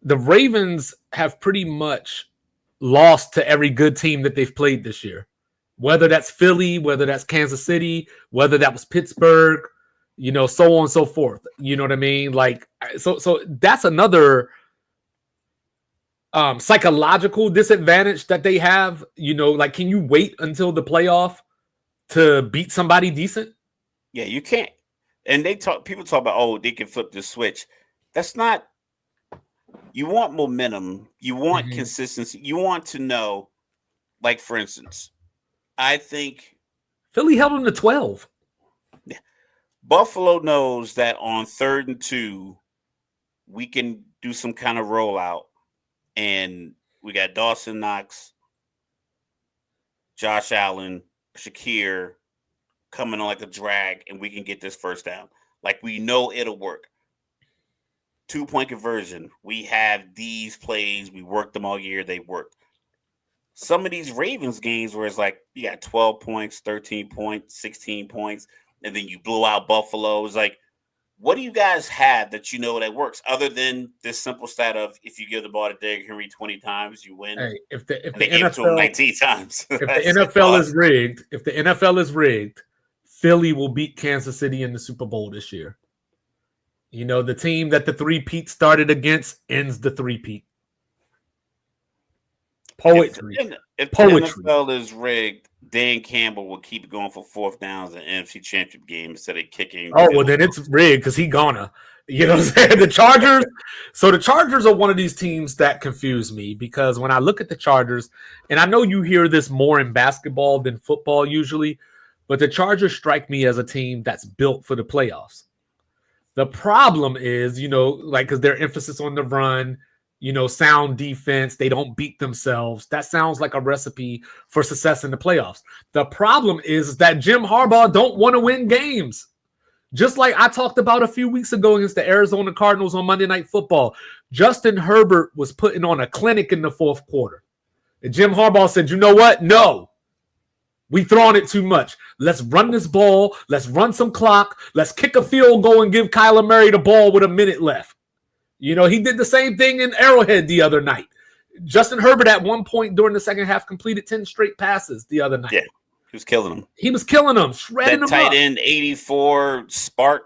the Ravens have pretty much lost to every good team that they've played this year. Whether that's Philly, whether that's Kansas City, whether that was Pittsburgh, so on and so forth. You know what I mean? Like, so that's another psychological disadvantage that they have. Like, can you wait until the playoff to beat somebody decent? Yeah, you can't. And people talk about, oh, they can flip the switch. That's not. You want momentum. You want consistency. You want to know, like, for instance, I think Philly held them to 12. Yeah. Buffalo knows that on 3rd and 2, we can do some kind of rollout. And we got Dawson Knox, Josh Allen, Shakir coming on like a drag, and we can get this first down. Like, we know it'll work. 2-point conversion. We have these plays. We worked them all year. They worked. Some of these Ravens games where it's like you got 12 points, 13 points, 16 points, and then you blew out Buffalo. It's like, what do you guys have that that works other than this simple stat of if you give the ball to Derrick Henry 20 times, you win? Hey, if the gave it to him 19 times. If the NFL is rigged, Philly will beat Kansas City in the Super Bowl this year. The team that the three-peat started against ends the three-peat. Poetry. If the NFL is rigged, Dan Campbell will keep going for 4th downs in NFC Championship game instead of kicking. Oh, well, then it's rigged because he gonna. You know what I'm saying? The Chargers. So the Chargers are one of these teams that confuse me because when I look at the Chargers, and I know you hear this more in basketball than football usually, but the Chargers strike me as a team that's built for the playoffs. The problem is, because their emphasis on the run, sound defense, they don't beat themselves. That sounds like a recipe for success in the playoffs. The problem is that Jim Harbaugh don't want to win games. Just like I talked about a few weeks ago against the Arizona Cardinals on Monday Night Football, Justin Herbert was putting on a clinic in the 4th quarter. And Jim Harbaugh said, you know what? No. We throwing it too much. Let's run this ball. Let's run some clock. Let's kick a field goal and give Kyler Murray the ball with a minute left. He did the same thing in Arrowhead the other night. Justin Herbert at one point during the second half completed 10 straight passes the other night. Yeah, he was killing them. Shredding them tight up. end 84 Smart.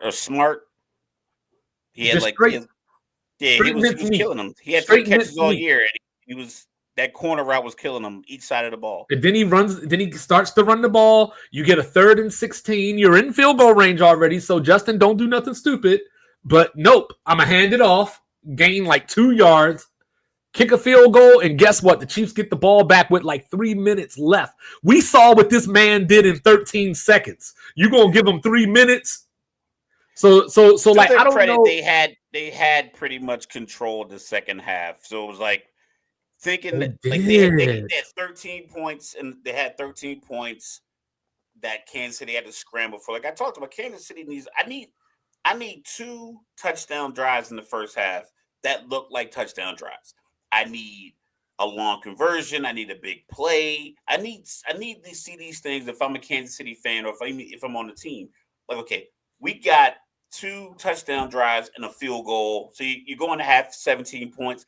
He had he was killing them. He had 3 catches all year, and he was that corner route was killing him each side of the ball. And then he starts to run the ball. You get a 3rd and 16. You're in field goal range already. So Justin, don't do nothing stupid. But nope, I'm going to hand it off, gain like 2 yards, kick a field goal, and guess what? The Chiefs get the ball back with like 3 minutes left. We saw what this man did in 13 seconds. You going to give him 3 minutes? So like, I don't know. They had pretty much controlled the second half. So it was like thinking they had 13 points, and they had 13 points that Kansas City had to scramble for. Like I talked about, Kansas City needs. I need 2 touchdown drives in the first half that look like touchdown drives. I need a long conversion. I need a big play. I need to see these things if I'm a Kansas City fan or if I'm on the team. Like, okay, we got 2 touchdown drives and a field goal. So you're going to have 17 points.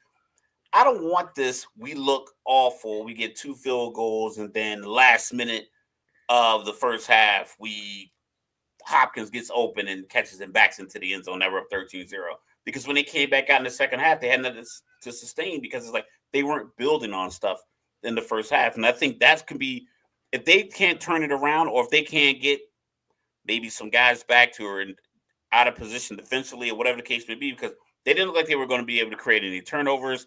I don't want this. We look awful. We get 2 field goals, and then the last minute of the first half, Hopkins gets open and catches and backs into the end zone. Now we're up 13-0. Because when they came back out in the second half, they had nothing to sustain because it's like they weren't building on stuff in the first half. And I think that can be, if they can't turn it around, or if they can't get maybe some guys back to her and out of position defensively or whatever the case may be, because they didn't look like they were going to be able to create any turnovers.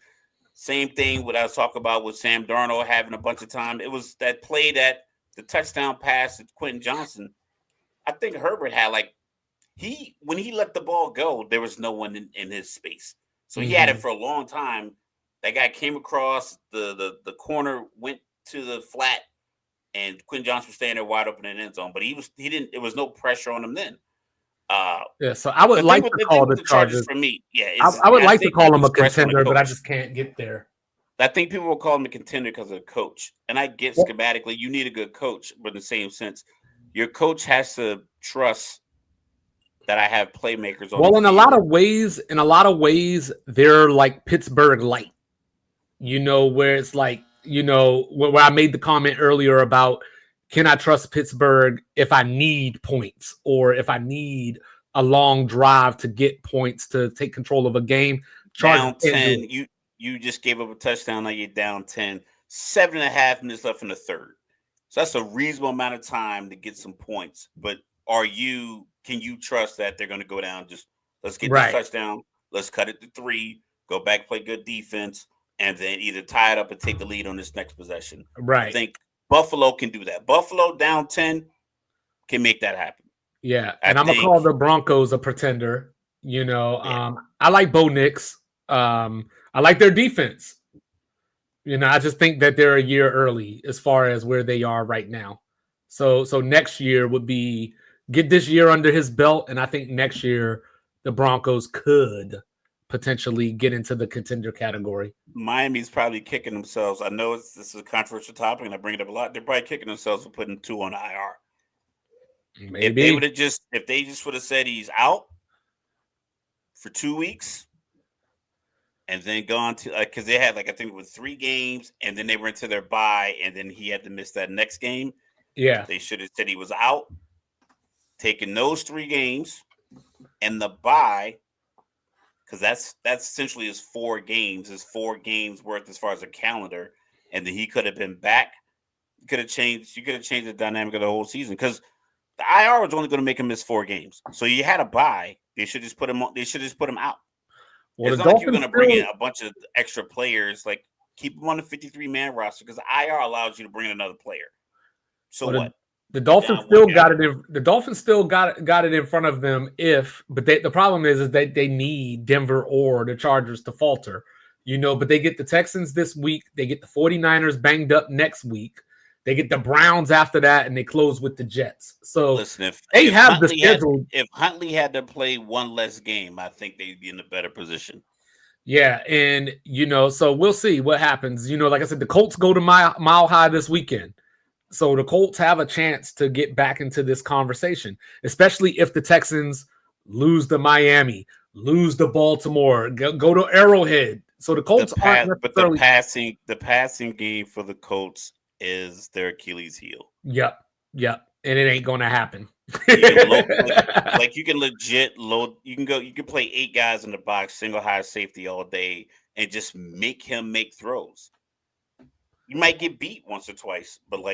Same thing what I was talking about with Sam Darnold having a bunch of time. It was that play that the touchdown pass to Quentin Johnson, I think Herbert had when he let the ball go, there was no one in his space. So he had it for a long time. That guy came across the corner, went to the flat, and Quentin Johnson was standing there wide open in the end zone. But he didn't. There was no pressure on him then. So I would like to call the Chargers for me. Yeah, I would like to call them a contender, but I just can't get there. I think people will call him a contender because of the coach. And I get schematically, you need a good coach, but in the same sense, your coach has to trust that I have playmakers on. Well, in a lot of ways, they're like Pittsburgh light. Where it's like, where I made the comment earlier about, can I trust Pittsburgh if I need points or if I need a long drive to get points to take control of a game? Down 10, you just gave up a touchdown. Now you're down 10. 7.5 minutes left in the third. So that's a reasonable amount of time to get some points. But can you trust that they're going to go down? Just let's get this touchdown. Let's cut it to 3. Go back, play good defense, and then either tie it up and take the lead on this next possession. Right. I think Buffalo can do that. Buffalo down 10 can make that happen. Yeah, and I'm going to call the Broncos a pretender. I like Bo Nix. I like their defense. I just think that they're a year early as far as where they are right now. So next year would be get this year under his belt, and I think next year the Broncos could potentially get into the contender category. Miami's probably kicking themselves. I know this is a controversial topic, and I bring it up a lot. They're probably kicking themselves for putting 2 on IR. Maybe if they just would have said he's out for 2 weeks. And then gone to because they had I think it was 3 games, and then they went to their bye, and then he had to miss that next game. Yeah, they should have said he was out, taking those 3 games and the bye, because that's essentially his 4 games, worth as far as a calendar, and then he could have been back. You could have changed the dynamic of the whole season because the IR was only going to make him miss 4 games. So you had a bye. They should just put him out. Well, it's not like you're going to bring in a bunch of extra players, keep them on the 53-man roster because the IR allows you to bring in another player. So what? The Dolphins still got it. The Dolphins still got it in front of them. But the problem is that they need Denver or the Chargers to falter. But they get the Texans this week. They get the 49ers banged up next week. They get the Browns after that, and they close with the Jets. So listen, if Huntley had to play one less game, I think they'd be in a better position. Yeah, and so we'll see what happens. Like I said, the Colts go to Mile High this weekend. So the Colts have a chance to get back into this conversation, especially if the Texans lose to Miami, lose to Baltimore, go to Arrowhead. So the Colts the passing game for the Colts is their Achilles heel. Yep. And it ain't going to happen. You can legit load. You can play 8 guys in the box, single high safety all day, and just make him make throws. You might get beat once or twice, but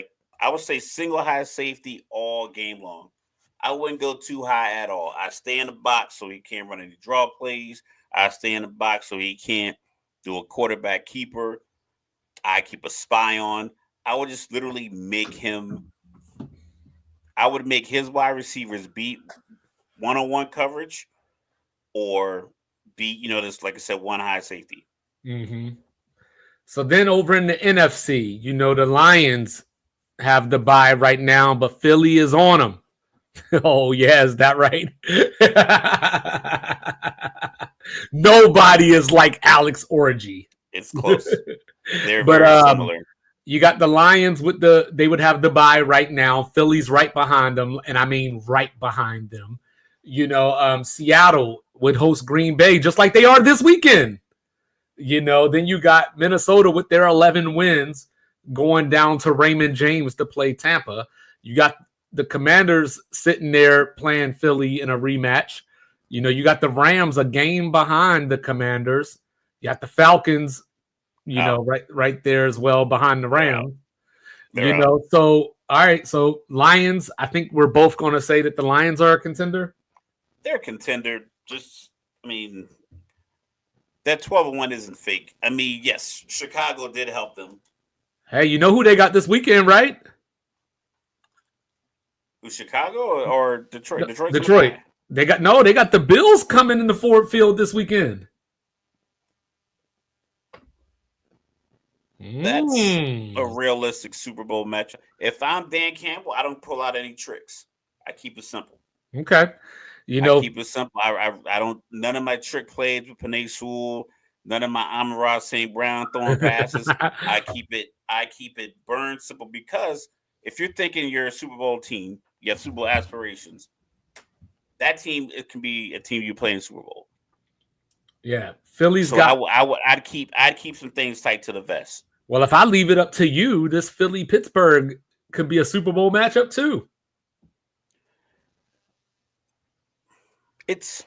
I would say single high safety all game long. I wouldn't go too high at all. I stay in the box so he can't run any draw plays. I stay in the box so he can't do a quarterback keeper. I keep a spy on. I would just literally make him. I would make his wide receivers beat one-on-one coverage, or beat this, like I said, one high safety. Mm-hmm. So then over in the NFC, the Lions have the bye right now, but Philly is on them. Oh yeah, is that right? Nobody is like Alex Orgy. It's close. They're very similar. You got the Lions they would have the bye right now. Philly's right behind them, and I mean right behind them. Seattle would host Green Bay just like they are this weekend. Then you got Minnesota with their 11 wins going down to Raymond James to play Tampa. You got the Commanders sitting there playing Philly in a rematch. You got the Rams a game behind the Commanders. You got the Falcons right there as well behind the Rams. So all right, so Lions, I think we're both going to say that the Lions are a contender. They're a contender. That 12-1 isn't fake. Yes, Chicago did help them. Hey, you know who they got this weekend, right? Who's Chicago or Detroit? Detroit's on the Detroit. bye. They got the Bills coming in the Ford Field this weekend. That's a realistic Super Bowl matchup. If I'm Dan Campbell, I don't pull out any tricks. I keep it simple. Okay. I keep it simple. I don't none of my trick plays with Penei Sewell, none of my Amon-Ra St. Brown throwing passes. I keep it burned simple because if you're thinking you're a Super Bowl team, you have Super Bowl aspirations. That team, it can be a team you play in Super Bowl. Yeah, Philly's so got. I'd keep some things tight to the vest. Well, if I leave it up to you, this Philly Pittsburgh could be a Super Bowl matchup too. It's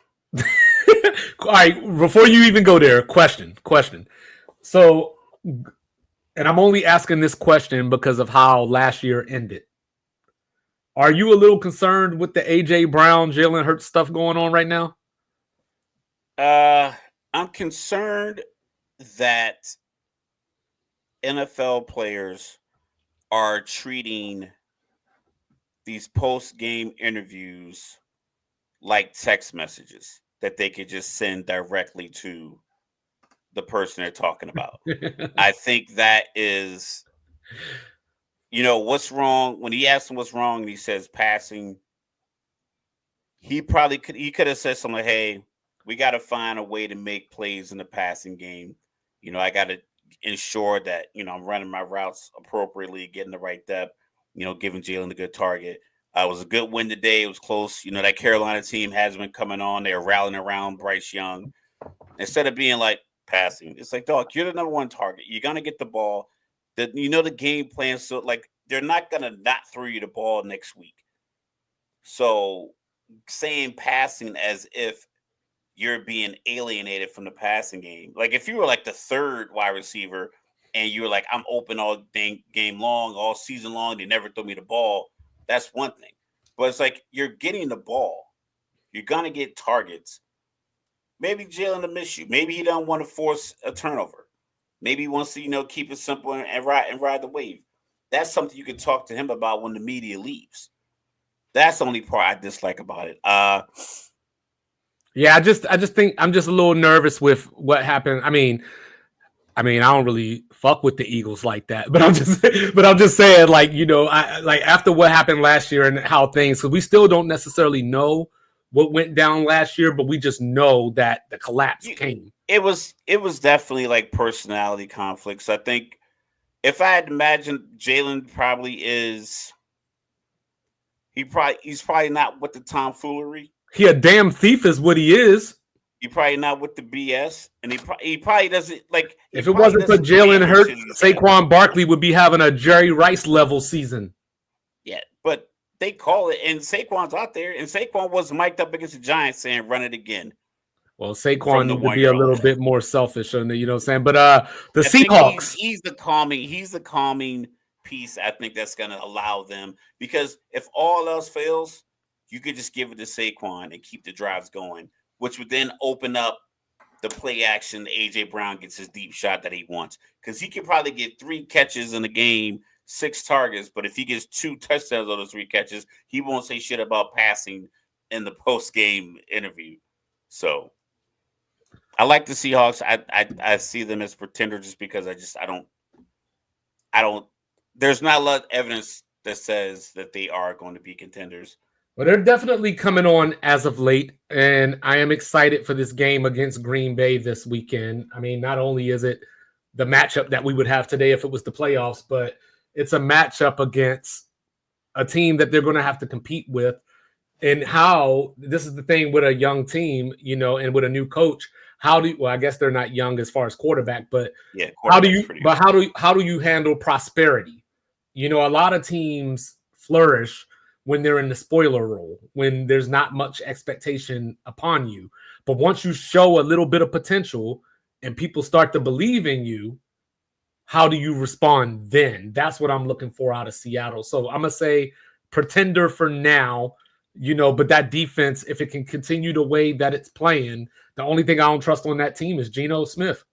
all right. Before you even go there, question. So, and I'm only asking this question because of how last year ended. Are you a little concerned with the AJ Brown, Jalen Hurts stuff going on right now? I'm concerned that NFL players are treating these post-game interviews like text messages that they could just send directly to the person they're talking about. I think that is, what's wrong. When he asked him what's wrong and he says passing, he could have said something like, hey, we got to find a way to make plays in the passing game. I got to ensure that, I'm running my routes appropriately, getting the right depth, giving Jalen a good target. It was a good win today. It was close. That Carolina team has been coming on. They're rallying around Bryce Young. Instead of being like passing, it's like, dog, you're the number one target. You're going to get the ball. The game plan. So, like, they're not going to not throw you the ball next week. So saying passing as if you're being alienated from the passing game. Like if you were like the third wide receiver and you were like, I'm open all game long, all season long, they never throw me the ball. That's one thing. But it's like you're getting the ball. You're going to get targets. Maybe Jalen will miss you. Maybe he don't want to force a turnover. Maybe he wants to, keep it simple and ride the wave. That's something you can talk to him about when the media leaves. That's the only part I dislike about it. Yeah, I just think I'm just a little nervous with what happened. I mean, I don't really fuck with the Eagles like that, but I'm just saying, like, after what happened last year and how things, because we still don't necessarily know what went down last year, but we just know that the collapse came. It was definitely like personality conflicts. I think if I had imagined, Jalen he's probably not with the tomfoolery. He a damn thief is what he is. He probably not with the BS, and he probably doesn't like. If it wasn't for Jalen Hurts, Saquon Barkley would be having a Jerry Rice level season. Yeah, but they call it, and Saquon's out there, and Saquon was mic'd up against the Giants saying, "Run it again." Well, Saquon needs to be a little bit more selfish, you know what I'm saying? But the Seahawks, he's the calming piece. I think that's going to allow them, because if all else fails, you could just give it to Saquon and keep the drives going, which would then open up the play action. AJ Brown gets his deep shot that he wants, because he could probably get 3 catches in a game, 6 targets. But if he gets 2 touchdowns on those 3 catches, he won't say shit about passing in the post-game interview. So I like the Seahawks. I see them as pretender just because I don't. There's not a lot of evidence that says that they are going to be contenders. Well, they're definitely coming on as of late, and I am excited for this game against Green Bay this weekend. I mean, not only is it the matchup that we would have today if it was the playoffs, but it's a matchup against a team that they're going to have to compete with. And how this is the thing with a young team, and with a new coach. I guess they're not young as far as quarterback, but yeah, how do you handle prosperity? A lot of teams flourish when they're in the spoiler role, when there's not much expectation upon you. But once you show a little bit of potential and people start to believe in you, how do you respond then? That's what I'm looking for out of Seattle. So I'm going to say pretender for now, but that defense, if it can continue the way that it's playing, the only thing I don't trust on that team is Geno Smith.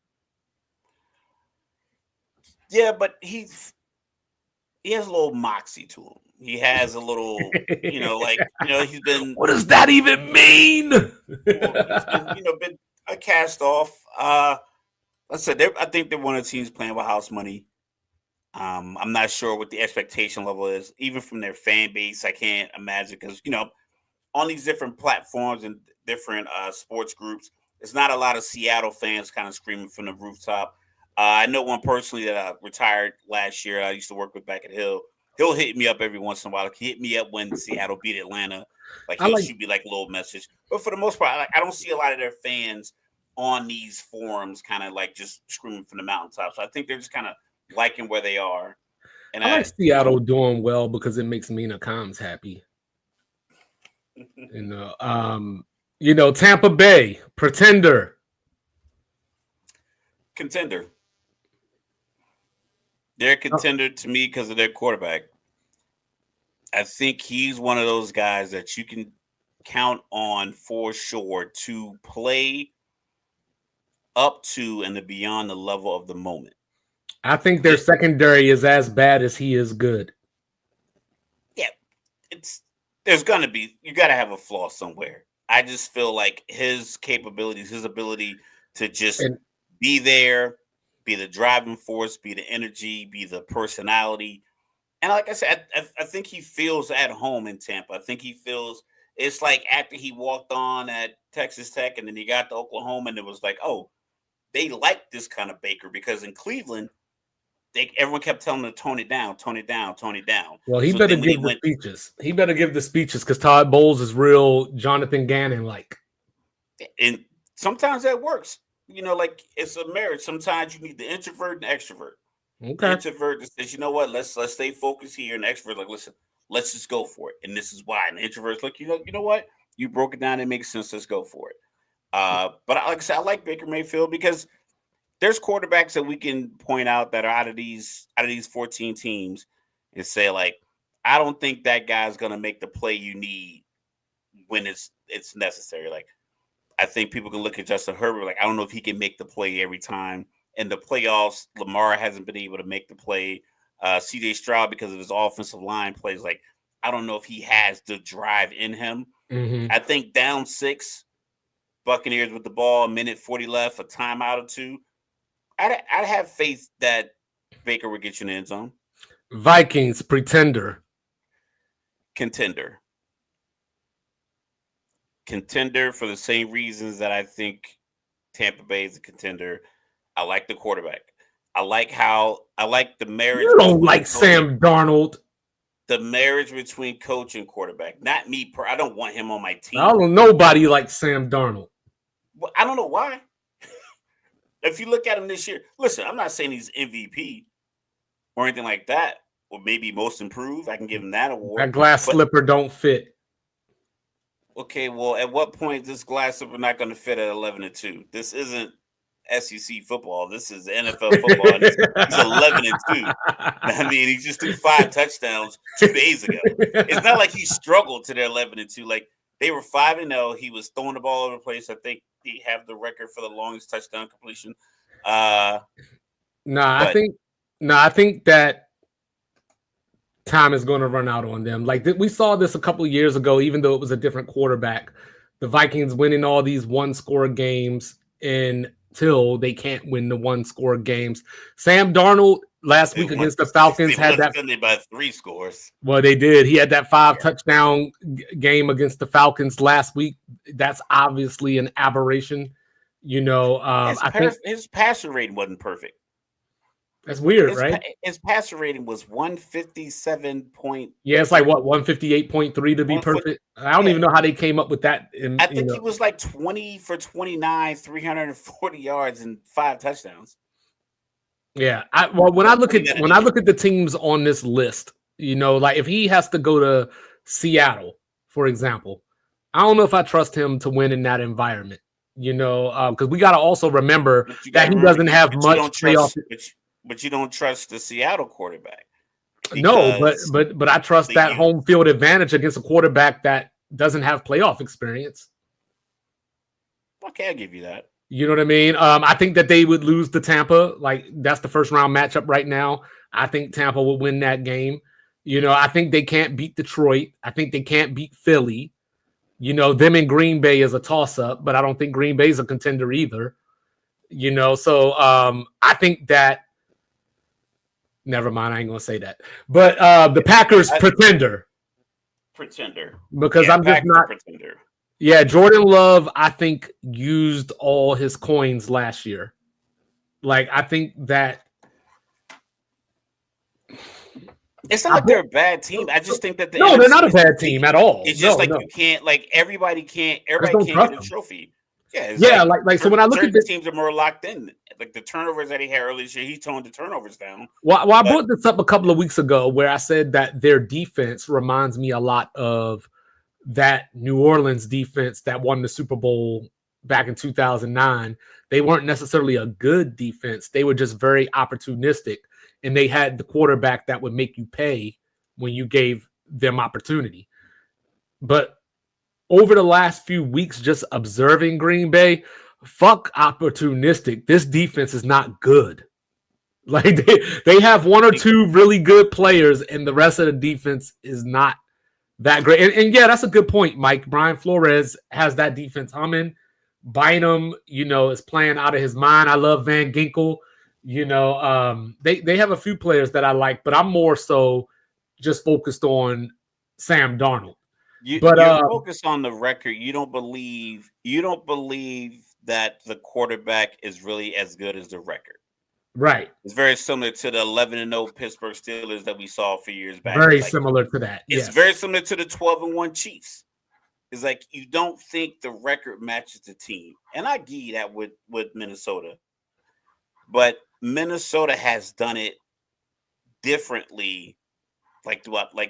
Yeah, but he has a little moxie to him. He has a little, he's been. What does that even mean? Well, he's been a cast off. Like I said, I think they're one of the teams playing with house money. I'm not sure what the expectation level is, even from their fan base. I can't imagine because on these different platforms and different sports groups, there's not a lot of Seattle fans kind of screaming from the rooftop. I know one personally that retired last year. I used to work with back at Hill. He'll hit me up every once in a while. Like, he hit me up when Seattle beat Atlanta. Like, he'll shoot me like a little message. But for the most part, I don't see a lot of their fans on these forums kind of like just screaming from the mountaintops. So I think they're just kind of liking where they are. And I like Seattle doing well because it makes Mina Kimes happy. Tampa Bay, pretender. Contender. They're a contender to me because of their quarterback. I think he's one of those guys that you can count on for sure to play up to and beyond the level of the moment. I think their secondary is as bad as he is good. Yeah, you got to have a flaw somewhere. I just feel like his capabilities, his ability to just be there, be the driving force, be the energy, be the personality. And like I said, I think he feels at home in Tampa. I think he feels it's like after he walked on at Texas Tech and then he got to Oklahoma and it was like, oh, they like this kind of Baker because in Cleveland, everyone kept telling him to tone it down, tone it down, tone it down. Well, he better give the speeches. He better give the speeches because Todd Bowles is real Jonathan Gannon-like. And sometimes that works. Like it's a marriage. Sometimes you need the introvert and the extrovert. Okay. The introvert that says, you know what, let's stay focused here. And the extrovert, like, listen, let's just go for it. And this is why. And the introvert's like, you know what? You broke it down. It makes sense. Let's go for it. But like I said, I like Baker Mayfield because there's quarterbacks that we can point out that are out of these 14 teams and say, like, I don't think that guy's gonna make the play you need when it's necessary. Like, I think people can look at Justin Herbert, like, I don't know if he can make the play every time. In the playoffs, Lamar hasn't been able to make the play. CJ Stroud, because of his offensive line plays, like, I don't know if he has the drive in him. Mm-hmm. I think down 6, Buccaneers with the ball, a minute 40 left, a timeout or two. I'd have faith that Baker would get you in the end zone. Vikings, pretender. Contender for the same reasons that I think Tampa Bay is a contender. I like the quarterback. I like the marriage. You don't like Sam Darnold. The marriage between coach and quarterback. Not me. I don't want him on my team. I don't. Nobody likes Sam Darnold. Well, I don't know why. If you look at him this year, listen, I'm not saying he's MVP or anything like that, or maybe most improved. I can give him that award. That glass slipper don't fit. Okay, well, at what point is this glass slipper not going to fit at 11-2? This isn't SEC football. This is NFL football. And he's 11-2. I mean, he just threw 5 touchdowns 2 days ago. It's not like he struggled to their 11-2. Like, they were 5-0. He was throwing the ball over the place. I think he have the record for the longest touchdown completion. I think that time is going to run out on them. Like, we saw this a couple of years ago, even though it was a different quarterback. The Vikings winning all these one-score games until they can't win the one-score games. Sam Darnold last week against the Falcons had that by 3 scores. Well, they did. He had that 5 touchdown game against the Falcons last week. That's obviously an aberration. I think his passer rating wasn't perfect. That's weird, right? His passer rating was 157 point. Yeah, it's like what 158.3 to be perfect. I don't even know how they came up with that. I think he was like 20 for 29, 340 yards and 5 touchdowns. Yeah, when I look at the teams on this list, like if he has to go to Seattle, for example, I don't know if I trust him to win in that environment. Because we got to also remember that he doesn't have much playoff. But you don't trust the Seattle quarterback. No, but I trust that home field advantage against a quarterback that doesn't have playoff experience. Okay, I'll give you that. You know what I mean? I think that they would lose to Tampa. Like, that's the first round matchup right now. I think Tampa will win that game. I think they can't beat Detroit. I think they can't beat Philly. Them in Green Bay is a toss-up, but I don't think Green Bay is a contender either. So I think that. Never mind, I ain't gonna say that. But the Packers pretender. Because I'm just not pretender. Yeah, Jordan Love, I think, used all his coins last year. Like, I think that it's not like they're a bad team. I just think that they're not a bad team at all. It's just you can't, everybody can't get a trophy. Yeah, so when I look at the teams are more locked in. Like the turnovers that he had earlier this year, he toned the turnovers down. Well, I brought this up a couple of weeks ago where I said that their defense reminds me a lot of that New Orleans defense that won the Super Bowl back in 2009. They weren't necessarily a good defense. They were just very opportunistic, and they had the quarterback that would make you pay when you gave them opportunity. But over the last few weeks, just observing Green Bay, fuck opportunistic. This defense is not good. Like they have one or two really good players, and the rest of the defense is not that great. And yeah, that's a good point, Mike. Brian Flores has that defense humming. Bynum, is playing out of his mind. I love Van Ginkel. They have a few players that I like, but I'm more so just focused on Sam Darnold. You're focused on the record. You don't believe that the quarterback is really as good as the record. Right. It's very similar to the 11-0 Pittsburgh Steelers that we saw a few years back. Very similar to that. It's very similar to the 12-1 Chiefs. It's like you don't think the record matches the team. And I give you that with Minnesota. But Minnesota has done it differently. Like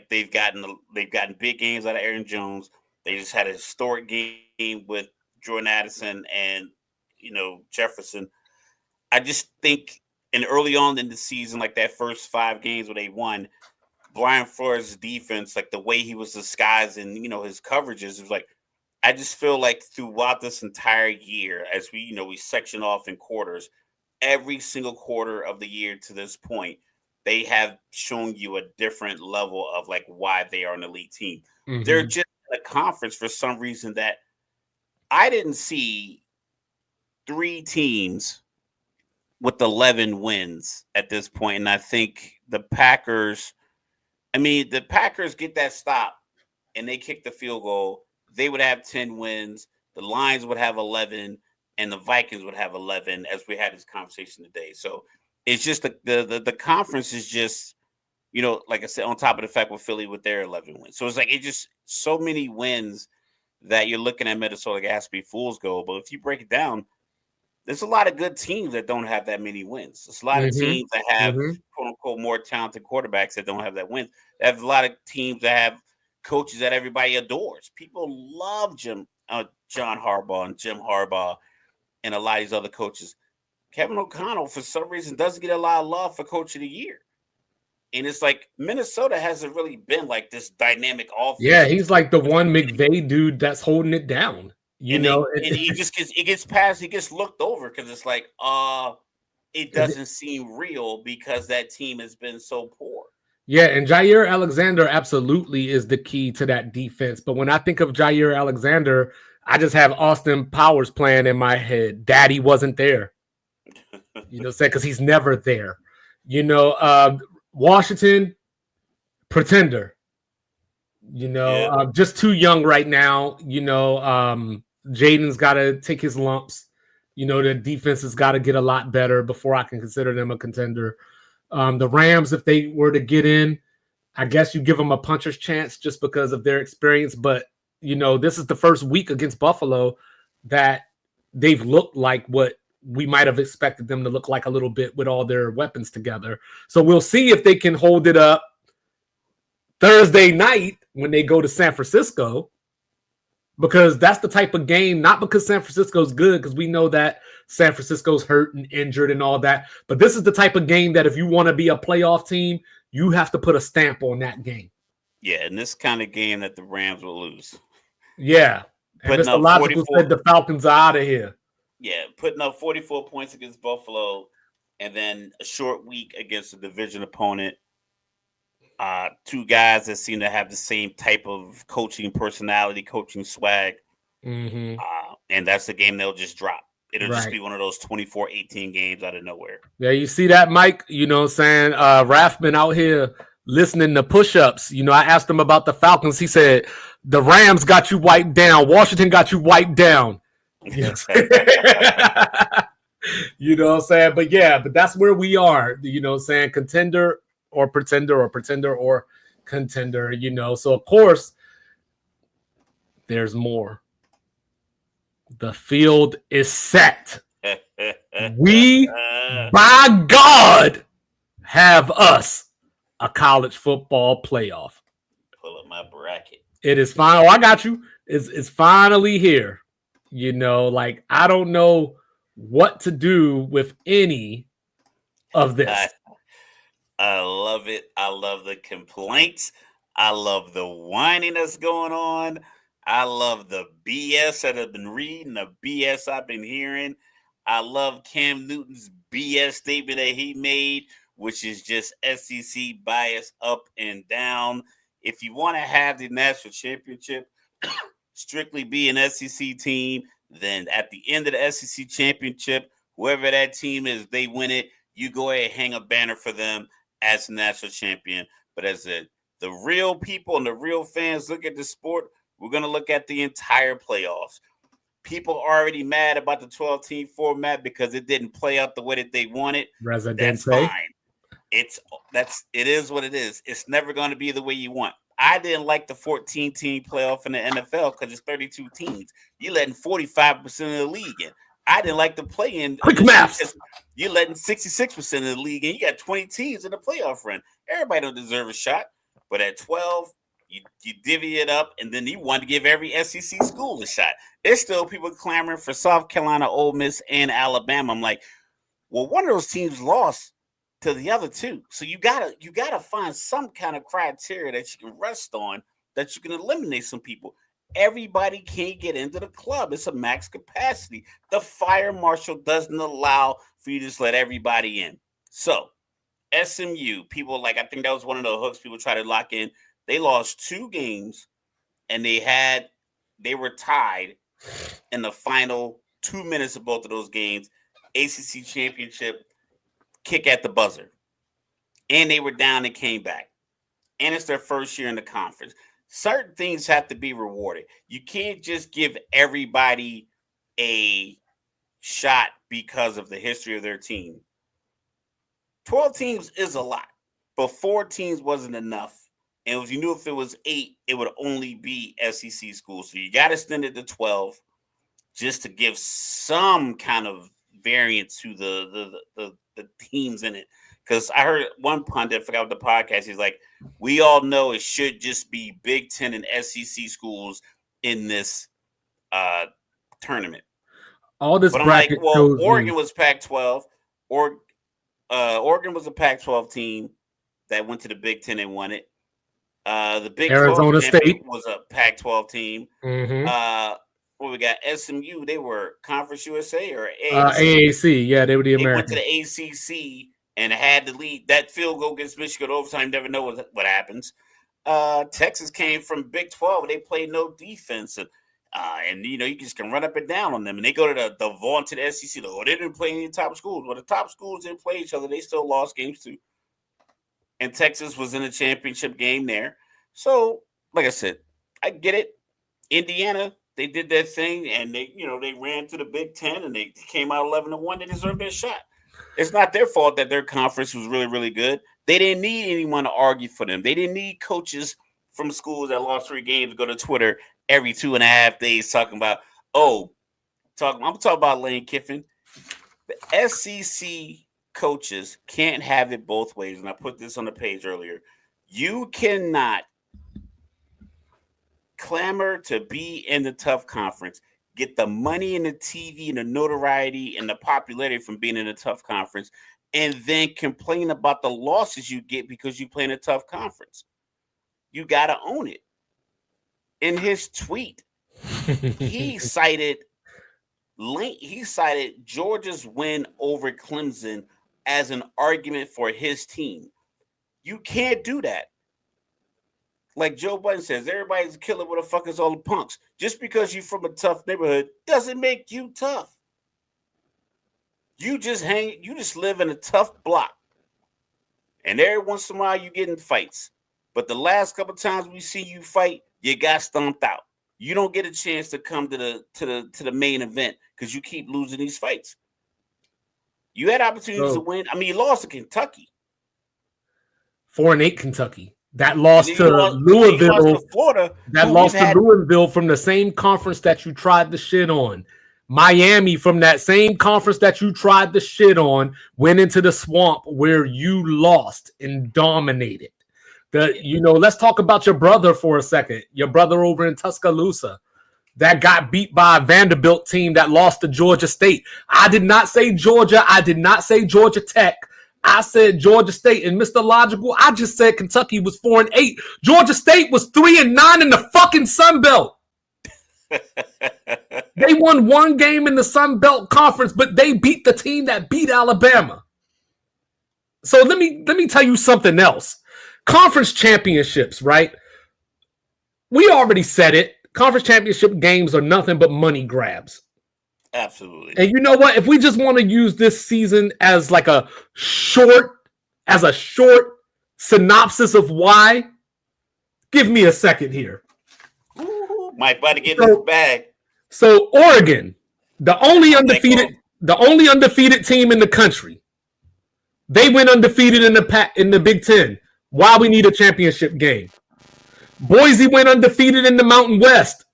they've gotten big games out of Aaron Jones. They just had a historic game with Jordan Addison and Jefferson. I just think, and early on in the season, like that first 5 games where they won, Brian Flores' defense, like the way he was disguising, his coverages, it was like, I just feel like throughout this entire year, as we section off in quarters, every single quarter of the year to this point, they have shown you a different level of like why they are an elite team. Mm-hmm. They're just in a conference for some reason that I didn't see 3 teams with 11 wins at this point. And I think the Packers get that stop and they kick the field goal. They would have 10 wins. The Lions would have 11 and the Vikings would have 11 as we had this conversation today. So it's just the conference is just, like I said, on top of the fact with Philly with their 11 wins. So it's like, it's just so many wins that you're looking at Minnesota like it has to be fool's gold. But if you break it down, there's a lot of good teams that don't have that many wins. There's a lot of teams that have quote unquote more talented quarterbacks that don't have that wins. They have a lot of teams that have coaches that everybody adores. People love John Harbaugh and Jim Harbaugh and a lot of these other coaches. Kevin O'Connell, for some reason, doesn't get a lot of love for Coach of the Year. And it's like Minnesota hasn't really been like this dynamic offense. Yeah, he's like the one McVay dude that's holding it down. And he just gets looked over because it's like, it doesn't seem real because that team has been so poor. Yeah, and Jair Alexander absolutely is the key to that defense. But when I think of Jair Alexander, I just have Austin Powers playing in my head. Daddy wasn't there. Because he's never there. Washington, pretender. Just too young right now. Jaden's got to take his lumps. The defense has got to get a lot better before I can consider them a contender. The Rams, if they were to get in, I guess you give them a puncher's chance just because of their experience. But, this is the first week against Buffalo that they've looked like what we might have expected them to look like a little bit with all their weapons together. So we'll see if they can hold it up Thursday night when they go to San Francisco, because that's the type of game, not because San Francisco's good, because we know that San Francisco's hurt and injured and all that. But this is the type of game that if you want to be a playoff team, you have to put a stamp on that game. Yeah, and this kind of game that the Rams will lose. Yeah. And Mr. Logical said the Falcons are out of here. Yeah, putting up 44 points against Buffalo and then a short week against a division opponent. Two guys that seem to have the same type of coaching personality, coaching swag. Mm-hmm. And that's the game they'll just drop. It'll just Right. be one of those 24-18 games out of nowhere. Yeah, you see that, Mike? You know what I'm saying? Rathman out here listening to push-ups. You know, I asked him about the Falcons. He said, the Rams got you wiped down. Washington got you wiped down. Yes. You know what I'm saying? But yeah, but that's where we are. You know what I'm saying? Contender or pretender or pretender or contender, you know. So, of course, there's more. The field is set. We, by God, have us a college football playoff. Pull up my bracket. It is final. Oh, I got you. It's finally here. You know, like I don't know what to do with any of this. I love it. I love the complaints. I love the whining that's going on. I love the BS that I've been reading, the BS I've been hearing. I love Cam Newton's BS statement that he made, which is just SEC bias up and down. If you want to have the national championship strictly be an SEC team, then at the end of the SEC championship, whoever that team is, they win it. You go ahead and hang a banner for them as national champion. But as the real people and the real fans look at the sport, we're going to look at the entire playoffs. People are already mad about the 12-team format because it didn't play out the way that they wanted. That's fine. It is what it is. It's never going to be the way you want. I didn't like the 14-team playoff in the NFL because it's 32 teams. You're letting 45% of the league in. I didn't like the play-in. Quick math. You're letting 66% of the league in. You got 20 teams in the playoff run. Everybody don't deserve a shot. But at 12, you divvy it up, and then you want to give every SEC school a shot. There's still people clamoring for South Carolina, Ole Miss, and Alabama. I'm like, well, one of those teams lost to the other two. So you gotta find some kind of criteria that you can rest on, that you can eliminate some people. Everybody can't get into the club. It's a max capacity. The fire marshal doesn't allow for you to just let everybody in. So SMU, people I think that was one of the hooks people try to lock in. They lost 2 games and they were tied in the final 2 minutes of both of those games. ACC championship kick at the buzzer. And they were down and came back. And it's their first year in the conference. Certain things have to be rewarded. You can't just give everybody a shot because of the history of their team. 12 teams is a lot, but 4 teams wasn't enough. And if you knew if it was 8, it would only be SEC schools. So you got to extend it to 12 just to give some kind of variance to the teams in it. Because I heard one pundit, I forgot what the podcast, he's like, we all know it should just be Big Ten and SEC schools in this tournament. All this but I'm like, well, Oregon was Pac-12. Oregon was a Pac-12 team that went to the Big Ten and won it. The Big Arizona 12 State was a Pac-12 team. Mm-hmm. We got SMU. They were Conference USA or AAC. AAC. Yeah, they were the American. They went to the ACC and had the lead. That field goal against Michigan overtime. Never know what happens. Texas came from Big 12. They played no defense. And you just can run up and down on them. And they go to the vaunted SEC. They didn't play any top schools. Well, the top schools didn't play each other. They still lost games too. And Texas was in a championship game there. So, like I said, I get it. Indiana, they did their thing, and they ran to the Big Ten, and they came out 11-1. They deserved their shot. It's not their fault that their conference was really, really good. They didn't need anyone to argue for them. They didn't need coaches from schools that lost 3 games to go to Twitter every 2.5 days talking about, I'm talking about Lane Kiffin. The SEC coaches can't have it both ways, and I put this on the page earlier. You cannot clamor to be in the tough conference, get the money and the TV and the notoriety and the popularity from being in a tough conference, and then complain about the losses you get because you play in a tough conference. You got to own it. In his tweet, he cited Georgia's win over Clemson as an argument for his team. You can't do that. like Joe Budden says, everybody's a killer. What the fuck is all the punks? Just because you're from a tough neighborhood doesn't make you tough. You just live in a tough block. And every once in a while you get in fights. But the last couple times we see you fight, you got stomped out. You don't get a chance to come to the main event because you keep losing these fights. You had opportunities to win. I mean, you lost to Kentucky. 4-8 Kentucky. That lost to Louisville. Lost to Florida. That lost to Louisville from the same conference that you tried to shit on. Miami, from that same conference that you tried to shit on, went into the swamp where you lost and dominated. Let's talk about your brother for a second. Your brother over in Tuscaloosa that got beat by a Vanderbilt team that lost to Georgia State. I did not say Georgia. I did not say Georgia Tech. I said Georgia State. And Mr. Logical, I just said Kentucky was 4-8. Georgia State was 3-9 in the fucking Sun Belt. They won one game in the Sun Belt Conference, but they beat the team that beat Alabama. So let me tell you something else. Conference championships, right? We already said it. Conference championship games are nothing but money grabs. Absolutely. And you know what? If we just want to use this season as like a short synopsis of why, give me a second here. Ooh, Mike about to get in his bag. So Oregon, the only undefeated team in the country, they went undefeated in the Big Ten. Why we need a championship game? Boise went undefeated in the Mountain West.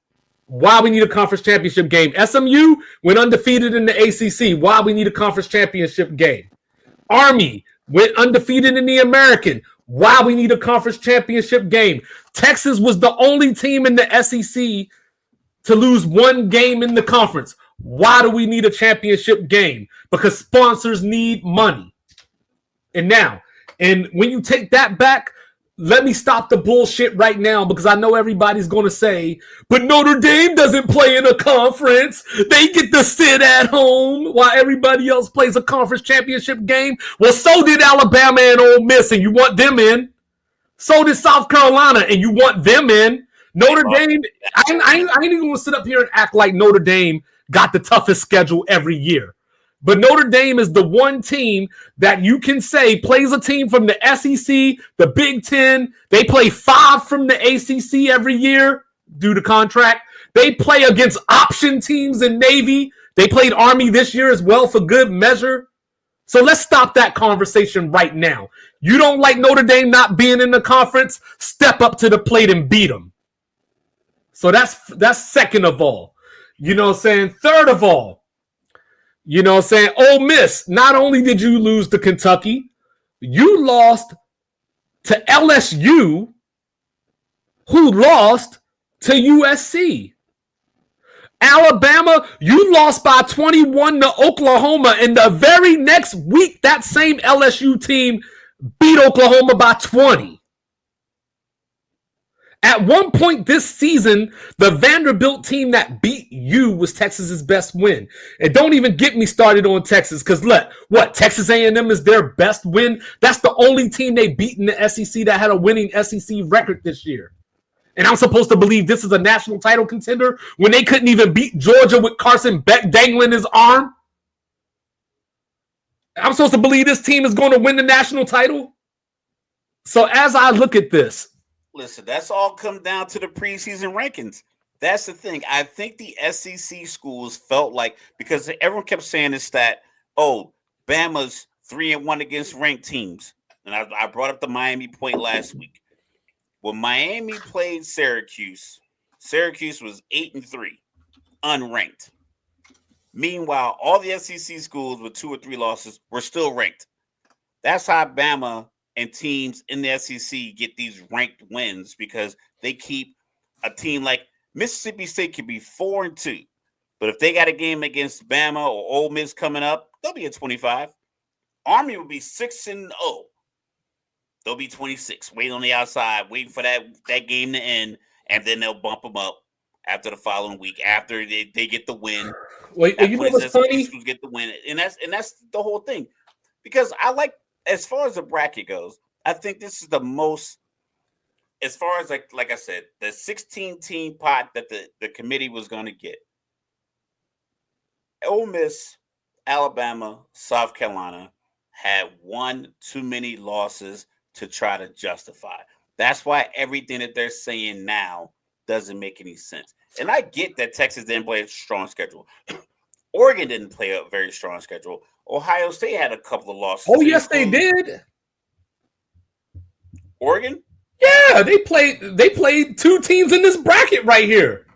Why we need a conference championship game? SMU went undefeated in the ACC. Why we need a conference championship game? Army went undefeated in the American. Why we need a conference championship game? Texas was the only team in the SEC to lose one game in the conference. Why do we need a championship game? Because sponsors need money. And when you take that back, let me stop the bullshit right now because I know everybody's going to say, but Notre Dame doesn't play in a conference. They get to sit at home while everybody else plays a conference championship game. Well, so did Alabama and Ole Miss, and you want them in. So did South Carolina, and you want them in. Notre Dame, I ain't even going to sit up here and act like Notre Dame got the toughest schedule every year. But Notre Dame is the one team that you can say plays a team from the SEC, the Big Ten. They play 5 from the ACC every year due to contract. They play against option teams in Navy. They played Army this year as well for good measure. So let's stop that conversation right now. You don't like Notre Dame not being in the conference? Step up to the plate and beat them. So that's second of all. You know what I'm saying? Third of all, you know what I'm saying? Ole Miss, not only did you lose to Kentucky, you lost to LSU, who lost to USC. Alabama, you lost by 21 to Oklahoma. And the very next week, that same LSU team beat Oklahoma by 20. At one point this season, the Vanderbilt team that beat you was Texas's best win. And don't even get me started on Texas, because what, Texas A&M is their best win? That's the only team they beat in the SEC that had a winning SEC record this year. And I'm supposed to believe this is a national title contender when they couldn't even beat Georgia with Carson Beck dangling his arm? I'm supposed to believe this team is going to win the national title? So as I look at this, listen, that's all come down to the preseason rankings. That's the thing. I think the SEC schools felt like, because everyone kept saying this stat, Bama's 3-1 against ranked teams. And I brought up the Miami point last week. When Miami played Syracuse was 8-3, unranked. Meanwhile, all the SEC schools with 2 or 3 losses were still ranked. That's how Bama and teams in the SEC get these ranked wins, because they keep a team like Mississippi State could be 4-2. But if they got a game against Bama or Ole Miss coming up, they'll be at 25. Army will be 6-0. They'll be 26, waiting on the outside, waiting for that game to end, and then they'll bump them up after the following week, after they get the win. Wait, you know what's funny? Get the win, and that's the whole thing. Because I like, as far as the bracket goes, I think this is the most as far as like I said, the 16-team pot that the committee was going to get, Ole Miss, Alabama, South Carolina had one too many losses to try to justify. That's why everything that they're saying now doesn't make any sense. And I get that Texas didn't play a strong schedule. Oregon didn't play a very strong schedule. Ohio State had a couple of losses. Oh, yes, they did. Oregon? Yeah, they played two teams in this bracket right here.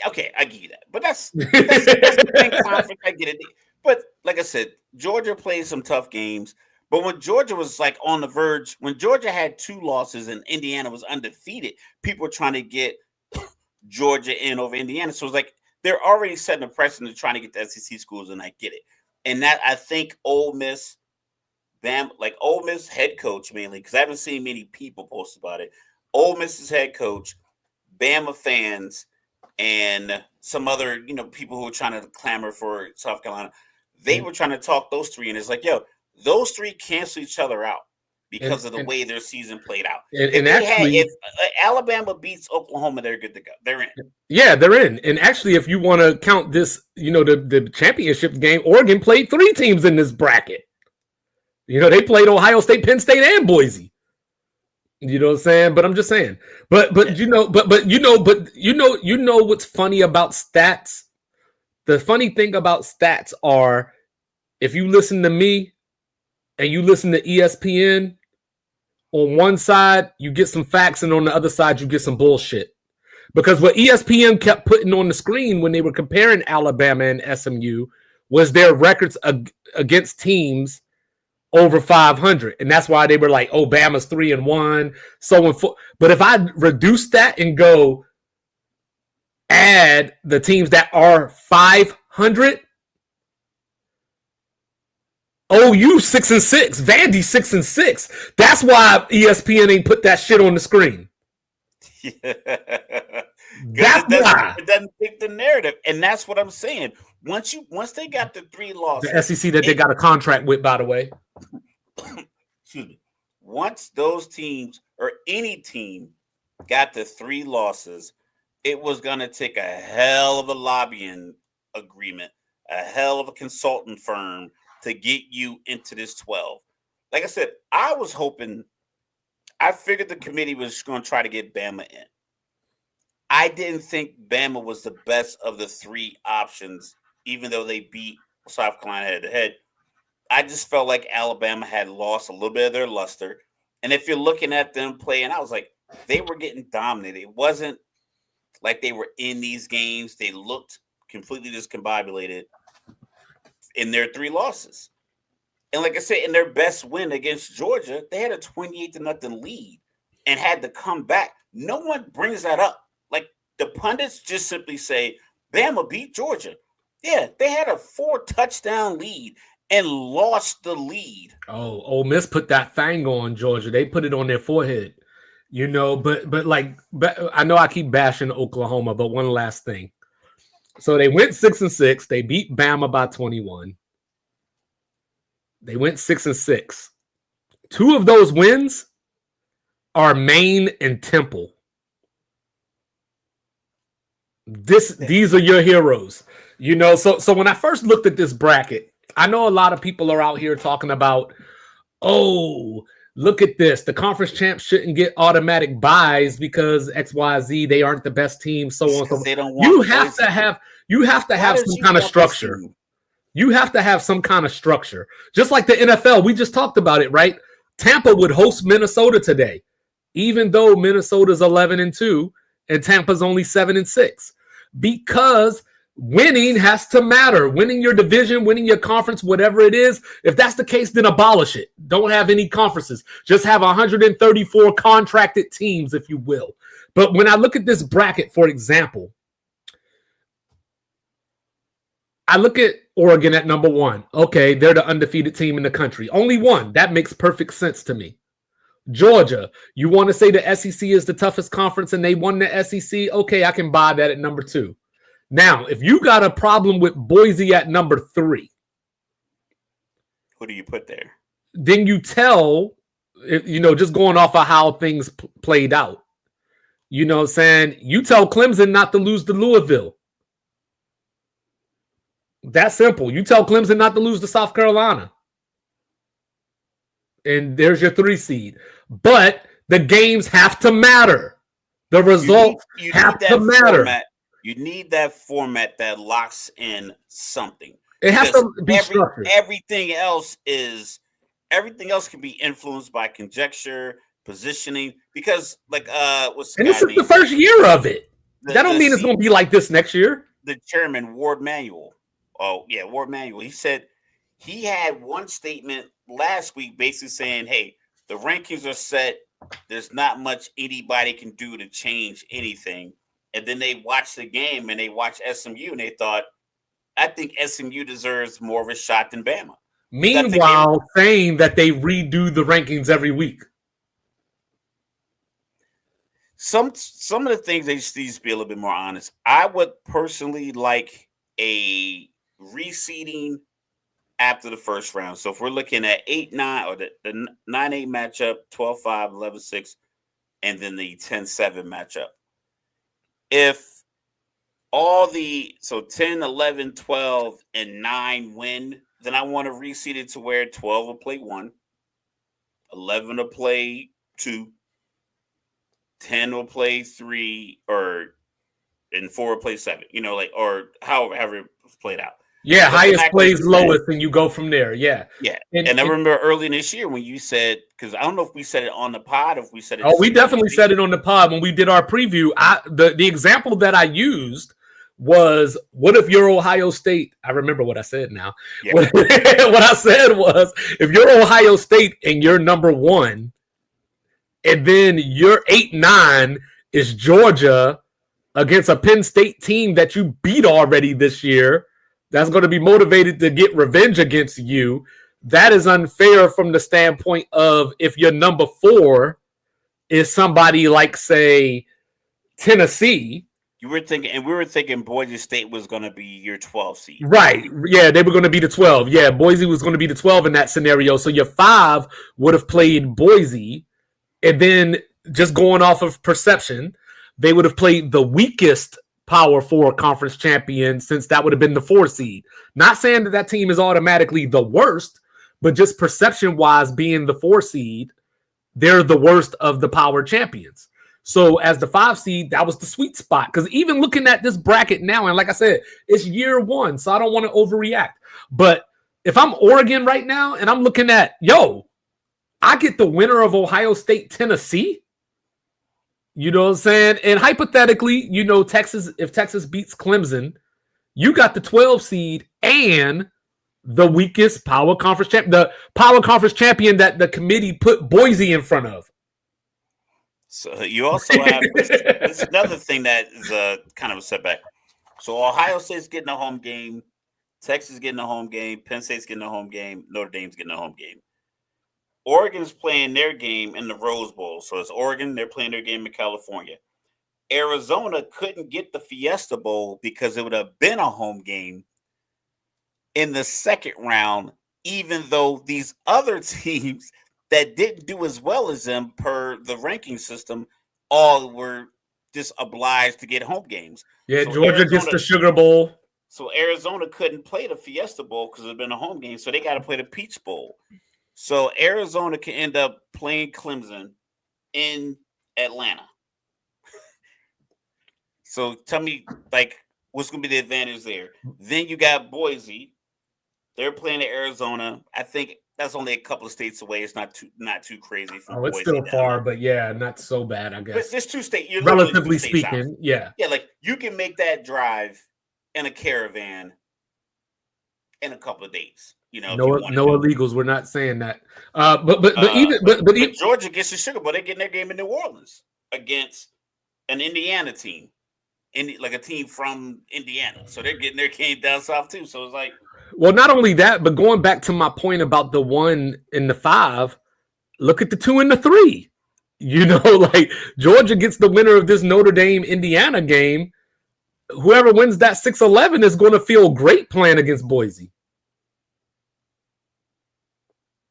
Okay, I get you that. But that's the main conference. I get it. But like I said, Georgia played some tough games. But when Georgia was like on the verge, when Georgia had 2 losses and Indiana was undefeated, people were trying to get Georgia in over Indiana. So it's like they're already setting a precedent trying to get the SEC schools, and I get it. And that I think Ole Miss, Ole Miss head coach mainly, because I haven't seen many people post about it. Ole Miss's head coach, Bama fans, and some other people who were trying to clamor for South Carolina, they were trying to talk those 3, and it's like, yo, those 3 cancel each other out because of the way their season played out. If Alabama beats Oklahoma, they're good to go. They're in. Yeah, they're in. And actually, if you want to count this, the championship game, Oregon played 3 teams in this bracket. They played Ohio State, Penn State, and Boise. You know what I'm saying? But I'm just saying. But what's funny about stats? The funny thing about stats are, if you listen to me and you listen to ESPN, on one side you get some facts, and on the other side you get some bullshit. Because what ESPN kept putting on the screen when they were comparing Alabama and SMU was their records against teams over 500, and that's why they were like, "Oh, Bama's 3-1." So on. But if I reduce that and go add the teams that are 500, OU 6-6, Vandy 6-6. That's why ESPN ain't put that shit on the screen. It doesn't fit the narrative, and that's what I'm saying. Once they got the 3 losses, the SEC that they got a contract with, by the way. Excuse me. Once those teams or any team got the 3 losses, it was going to take a hell of a lobbying agreement, a hell of a consultant firm to get you into this 12. Like I said, I figured the committee was going to try to get Bama in. I didn't think Bama was the best of the 3 options, even though they beat South Carolina head to head. I just felt like Alabama had lost a little bit of their luster. And if you're looking at them playing, I was like, they were getting dominated. It wasn't like they were in these games. They looked completely discombobulated in their 3 losses. And like I said, in their best win against Georgia, they had a 28-0 lead and had to come back. No one brings that up. Like, the pundits just simply say, Bama beat Georgia. Yeah, they had a 4-touchdown lead and lost the lead. Oh, Ole Miss put that thing on Georgia. They put it on their forehead. But I know I keep bashing Oklahoma, but one last thing. So they went 6-6. They beat Bama by 21. They went 6-6. 2 of those wins are Maine and Temple. These are your heroes. So when I first looked at this bracket, I know a lot of people are out here talking about, oh, look at this. The conference champs shouldn't get automatic buys because XYZ, they aren't the best team, so on. So you have to have some kind of structure. You have to have some kind of structure. Just like the NFL, we just talked about it, right? Tampa would host Minnesota today, even though Minnesota's 11-2 and Tampa's only 7-6, because winning has to matter. Winning your division, winning your conference, whatever it is. If that's the case, then abolish it. Don't have any conferences. Just have 134 contracted teams, if you will. But when I look at this bracket, for example, I look at Oregon at number 1. Okay, they're the undefeated team in the country. Only one. That makes perfect sense to me. Georgia, you want to say the SEC is the toughest conference and they won the SEC? Okay, I can buy that at number 2. Now, if you got a problem with Boise at number 3, who do you put there? Then you tell just going off of how things played out. You know what I'm saying? You tell Clemson not to lose to Louisville. That's simple. You tell Clemson not to lose to South Carolina. And there's your 3 seed. But the games have to matter. The results have to matter. You need that format that locks in something. It has to be structured. Everything else can be influenced by conjecture, positioning, because and this is the first year of it. That don't mean it's going to be like this next year. The chairman, Ward Manuel. Oh yeah, Ward Manuel. He said he had one statement last week basically saying, hey, the rankings are set. There's not much anybody can do to change anything. And then they watched the game and they watched SMU and they thought, I think SMU deserves more of a shot than Bama. Meanwhile, saying that they redo the rankings every week. Some of the things they just need to be a little bit more honest. I would personally like a reseeding after the first round. So if we're looking at 8-9 or the 9-8 matchup, 12-5, 11-6, and then the 10-7 matchup. If all 10, 11, 12, and 9 win, then I want to reseed it to where 12 will play 1, 11 will play 2, 10 will play 3, and 4 will play 7. Or however it's played out. Yeah, highest plays lowest, and you go from there. Yeah. Yeah. And I remember early in this year when you said, because I don't know if we said it on the pod, if we said it. Oh, we definitely said it on the pod when we did our preview. The example that I used was, what if you're Ohio State? I remember what I said now. Yeah. What I said was, if you're Ohio State and you're number 1, and then your 8-9 is Georgia against a Penn State team that you beat already this year, that's going to be motivated to get revenge against you. That is unfair from the standpoint of if your number 4 is somebody like, say, Tennessee. We were thinking Boise State was going to be your 12 seed. Right. Yeah, they were going to be the 12. Yeah, Boise was going to be the 12 in that scenario. So your 5 would have played Boise. And then just going off of perception, they would have played the weakest Power 4 conference champion, since that would have been the 4 seed. Not saying that team is automatically the worst, but just perception-wise, being the 4 seed, they're the worst of the Power champions. So as the 5 seed, that was the sweet spot. Because even looking at this bracket now, and like I said, it's year 1, so I don't want to overreact. But if I'm Oregon right now and I'm looking at, I get the winner of Ohio State, Tennessee. You know what I'm saying? And hypothetically, Texas, if Texas beats Clemson, you got the 12 seed and the weakest Power Conference champion, the Power Conference champion that the committee put Boise in front of. So you also have this is another thing that is a kind of a setback. So Ohio State's getting a home game, Texas getting a home game, Penn State's getting a home game, Notre Dame's getting a home game. Oregon's playing their game in the Rose Bowl. So it's Oregon. They're playing their game in California. Arizona couldn't get the Fiesta Bowl because it would have been a home game in the second round, even though these other teams that didn't do as well as them per the ranking system all were just obliged to get home games. Yeah, so Georgia gets the Sugar Bowl. So Arizona couldn't play the Fiesta Bowl because it had been a home game, so they got to play the Peach Bowl. So Arizona can end up playing Clemson in Atlanta. So tell me, what's going to be the advantage there? Then you got Boise. They're playing at Arizona. I think that's only a couple of states away. It's not too crazy. From Boise, it's still far, but yeah, not so bad, I guess. But there's 2 states. Relatively speaking, south. Yeah. Yeah, you can make that drive in a caravan in a couple of days. No illegals. We're not saying that. But Georgia gets the Sugar Bowl. They're getting their game in New Orleans against an Indiana team, a team from Indiana. So they're getting their game down south too. So it's like, well, not only that, but going back to my point about the 1 and the 5, look at the 2 and the 3. Georgia gets the winner of this Notre Dame Indiana game. Whoever wins that 6-11 is going to feel great playing against Boise.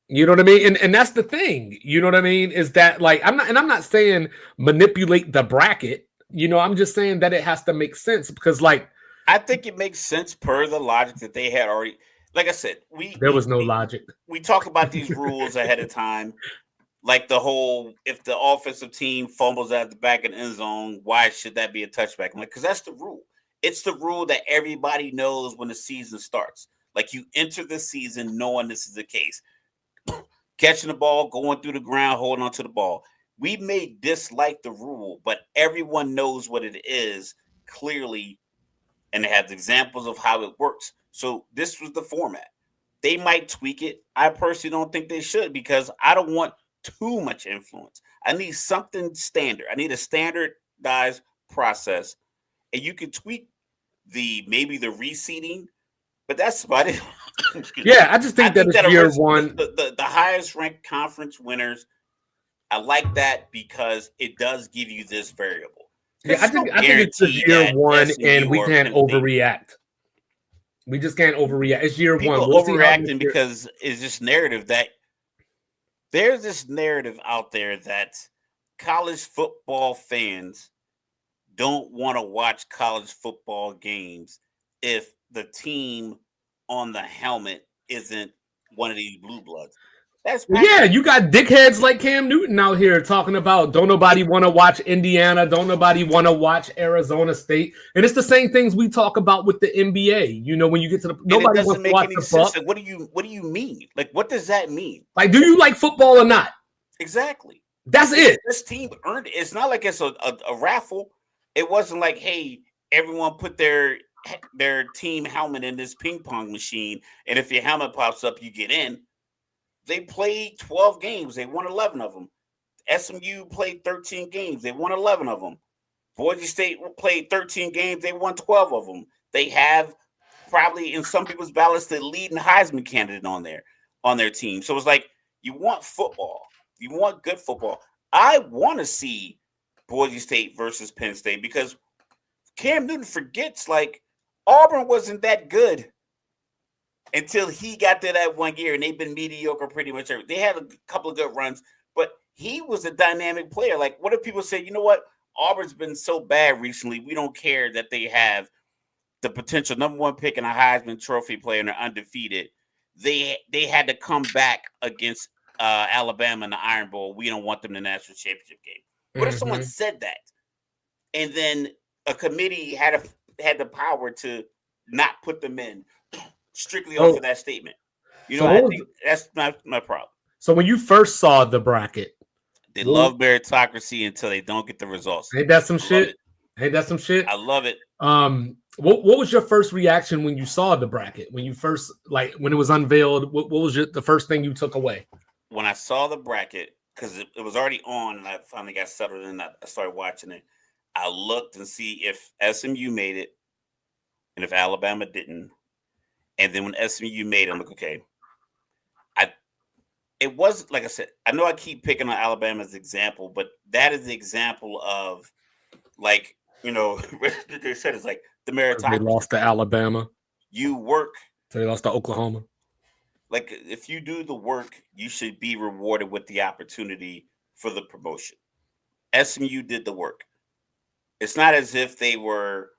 You know what I mean? And that's the thing. You know what I mean? Is that like I'm not saying manipulate the bracket. I'm just saying that it has to make sense because like I think it makes sense per the logic that they had already. Like I said, there was no logic. we talk about these rules ahead of time. Like the whole, if the offensive team fumbles at the back of the end zone, why should that be a touchback? I'm like, because that's the rule. It's the rule that everybody knows when the season starts. Like you enter the season knowing this is the case. Catching the ball, going through the ground, holding on to the ball. We may dislike the rule, but everyone knows what it is clearly, and it has examples of how it works. So this was the format. They might tweak it. I personally don't think they should because I don't want too much influence. I need something standard. I need a standardized process, and you can tweak maybe the reseeding, but that's about it. Yeah, I just think that it's year one. The highest ranked conference winners, I like that because it does give you this variable. Yeah, I think it's just year one, and we can't overreact. We just can't overreact. It's year one. People overreacting because it's just narrative that there's this narrative out there that college football fans don't want to watch college football games if the team on the helmet isn't one of these blue bloods. Yeah, you got dickheads like Cam Newton out here talking about don't nobody want to watch Indiana, don't nobody want to watch Arizona State, and it's the same things we talk about with the NBA. When you get to nobody wants to watch the Bucks. Like, what do you mean? Like, what does that mean? Like, do you like football or not? Exactly. That's it. This team earned it. It's not like it's a raffle. It wasn't like, hey, everyone put their team helmet in this ping pong machine, and if your helmet pops up, you get in. They played 12 games. They won 11 of them. SMU played 13 games. They won 11 of them. Boise State played 13 games. They won 12 of them. They have probably in some people's ballots the leading Heisman candidate on their team. So it's like you want football. You want good football. I want to see Boise State versus Penn State because Cam Newton forgets like Auburn wasn't that good until he got there that 1 year, and they've been mediocre pretty much. They had a couple of good runs, but he was a dynamic player. Like, what if people say, you know what? Auburn's been so bad recently, we don't care that they have the potential number 1 pick and a Heisman Trophy player and they're undefeated. They had to come back against Alabama in the Iron Bowl. We don't want them in the national championship game. What if someone said that, and then a committee had the power to not put them in strictly off of that statement? I think that's my problem. So when you first saw the bracket, they love meritocracy until they don't get the results. Ain't that some shit? I love it. What was your first reaction when you saw the bracket? When you first, when it was unveiled, what was the first thing you took away? When I saw the bracket, because it was already on and I finally got settled in, I started watching it. I looked and see if SMU made it and if Alabama didn't. And then when SMU made it, I'm like, okay. It was, like I said, I know I keep picking on Alabama as an example, but that is the example of, like, they said it's like the meritocracy. They lost to Alabama. You work. So they lost to Oklahoma. Like, if you do the work, you should be rewarded with the opportunity for the promotion. SMU did the work. It's not as if they were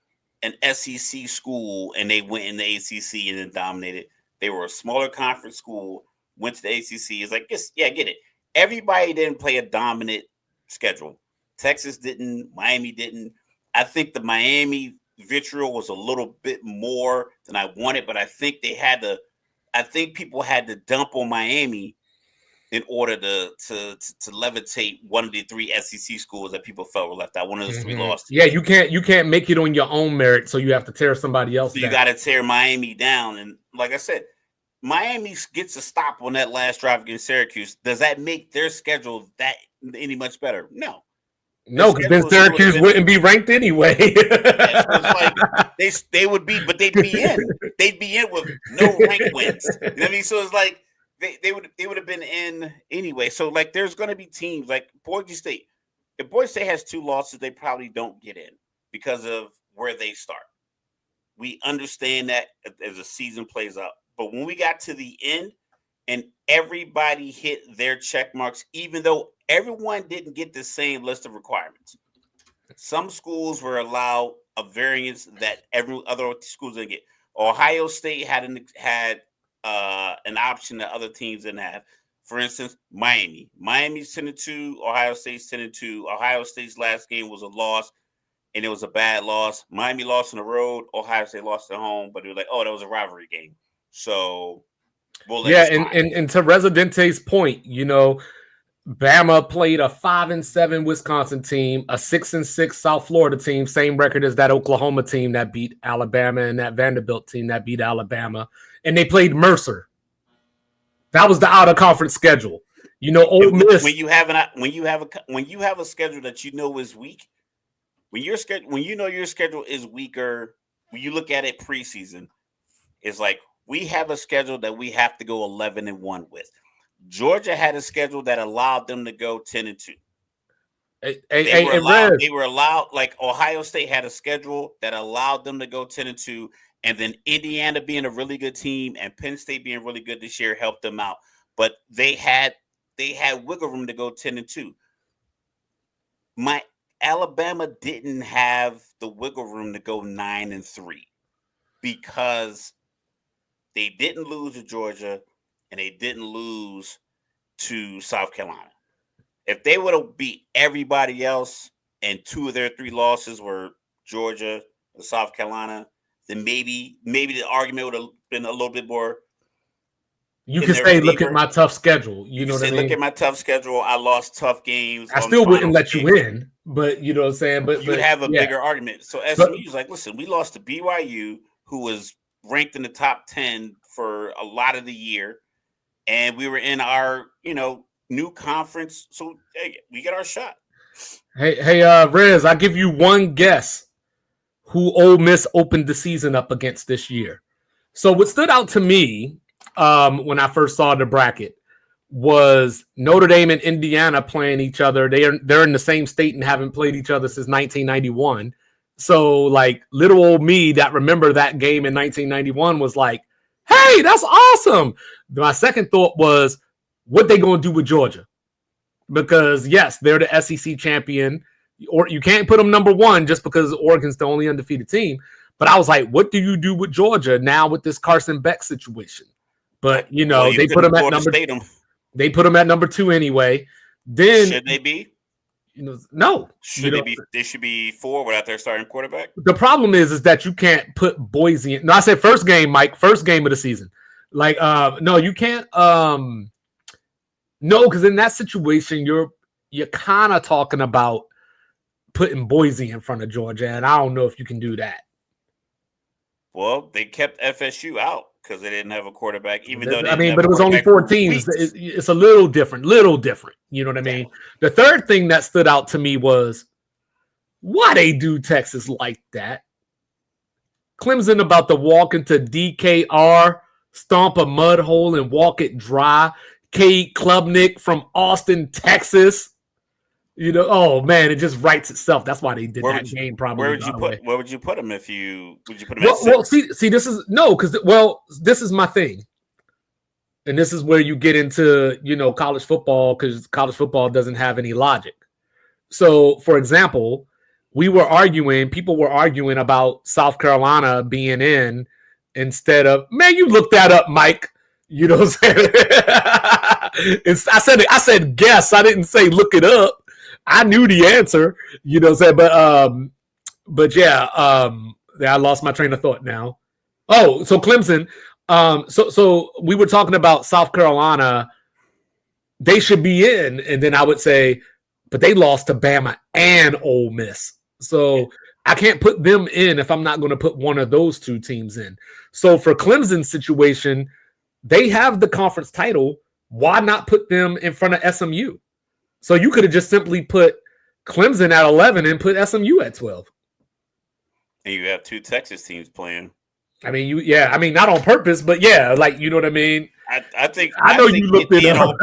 an SEC school and they went in the ACC and then dominated. They were a smaller conference school, went to the ACC. It's like, I get it. Everybody didn't play a dominant schedule. Texas didn't. Miami didn't. I think the Miami vitriol was a little bit more than I wanted, but I think people had to dump on Miami in order to levitate one of the 3 SEC schools that people felt were left out. One of those 3 lost. Yeah, you can't make it on your own merit, so you have to tear somebody else down. You got to tear Miami down, and like I said, Miami gets a stop on that last drive against Syracuse. Does that make their schedule that any much better? No. No, because then Syracuse wouldn't be ranked anyway. They would be, but they'd be in. They'd be in with no rank wins. You know what I mean? So it's like they would have been in anyway. So like, there's going to be teams like Boise State. If Boise State has 2 losses, they probably don't get in because of where they start. We understand that as the season plays out. But when we got to the end, and everybody hit their check marks, even though everyone didn't get the same list of requirements. Some schools were allowed a variance that every other schools didn't get. Ohio State had an option that other teams didn't have. For instance, Miami. Miami's 10-2, Ohio State's 10-2. Ohio State's last game was a loss, and it was a bad loss. Miami lost on the road. Ohio State lost at home, but it was like, oh, that was a rivalry game. So we'll let it slide. And to Residente's point, Bama played a 5-7 Wisconsin team, a 6-6 South Florida team, same record as that Oklahoma team that beat Alabama and that Vanderbilt team that beat Alabama, and they played Mercer. That was the out of conference schedule. Ole Miss. When you have a schedule that you know is weak, when your schedule is weaker, when you look at it preseason, it's like we have a schedule that we have to go 11-1 with. Georgia had a schedule that allowed them to go 10-2. They were allowed, like Ohio State had a schedule that allowed them to go 10-2, and then Indiana being a really good team and Penn State being really good this year helped them out. But they had wiggle room to go 10-2. My Alabama didn't have the wiggle room to go 9-3 because they didn't lose to Georgia and they didn't lose to South Carolina. If they would have beat everybody else and 2 of their 3 losses were Georgia and South Carolina, then maybe the argument would have been a little bit more. You can say, look at my tough schedule. You know what I mean? Look at my tough schedule. I lost tough games. I still wouldn't let you in, but you know what I'm saying? But you'd have a bigger argument. So SMU's like, listen, we lost to BYU, who was ranked in the top 10 for a lot of the year. And we were in our, new conference. So hey, we get our shot. Hey, Rez, I'll give you one guess who Ole Miss opened the season up against this year. So what stood out to me when I first saw the bracket was Notre Dame and Indiana playing each other. They're in the same state and haven't played each other since 1991. So like little old me that remember that game in 1991 was like, hey, that's awesome. My second thought was, what they going to do with Georgia? Because yes, they're the SEC champion, or you can't put them number 1 just because Oregon's the only undefeated team. But I was like, what do you do with Georgia now with this Carson Beck situation? But they put them at number. They put them at number 2 anyway. Then should they be? No. Should they be? They should be 4 without their starting quarterback. The problem is that you can't put Boise in. No, I said first game, Mike. First game of the season. Like, no, you can't. No, because in that situation, you're kind of talking about putting Boise in front of Georgia, and I don't know if you can do that. Well, they kept FSU out because they didn't have a quarterback, even though but it was only 4 teams. It's a little different. You know what I mean? Yeah. The third thing that stood out to me was why they do Texas like that. Clemson about to walk into DKR, stomp a mud hole and walk it dry. Cade Klubnik from Austin, Texas. Oh man, it just writes itself. That's why they did that game. Probably. Where would you put him if you would you put him? Well, see, this is this is my thing, and this is where you get into college football because college football doesn't have any logic. So, for example, people were arguing about South Carolina being in instead of you look that up, Mike. You know what I'm saying? I said guess. I didn't say look it up. I knew the answer. You know what I'm saying? But yeah, I lost my train of thought now. Oh, so Clemson. So we were talking about South Carolina. They should be in, and then I would say, but they lost to Bama and Ole Miss. So I can't put them in if I'm not going to put one of those 2 teams in. So for Clemson's situation, they have the conference title. Why not put them in front of SMU? So you could have just simply put Clemson at 11 and put SMU at 12. And you have 2 Texas teams playing. I mean, not on purpose, but yeah, like, you know what I mean? I think you looked it up.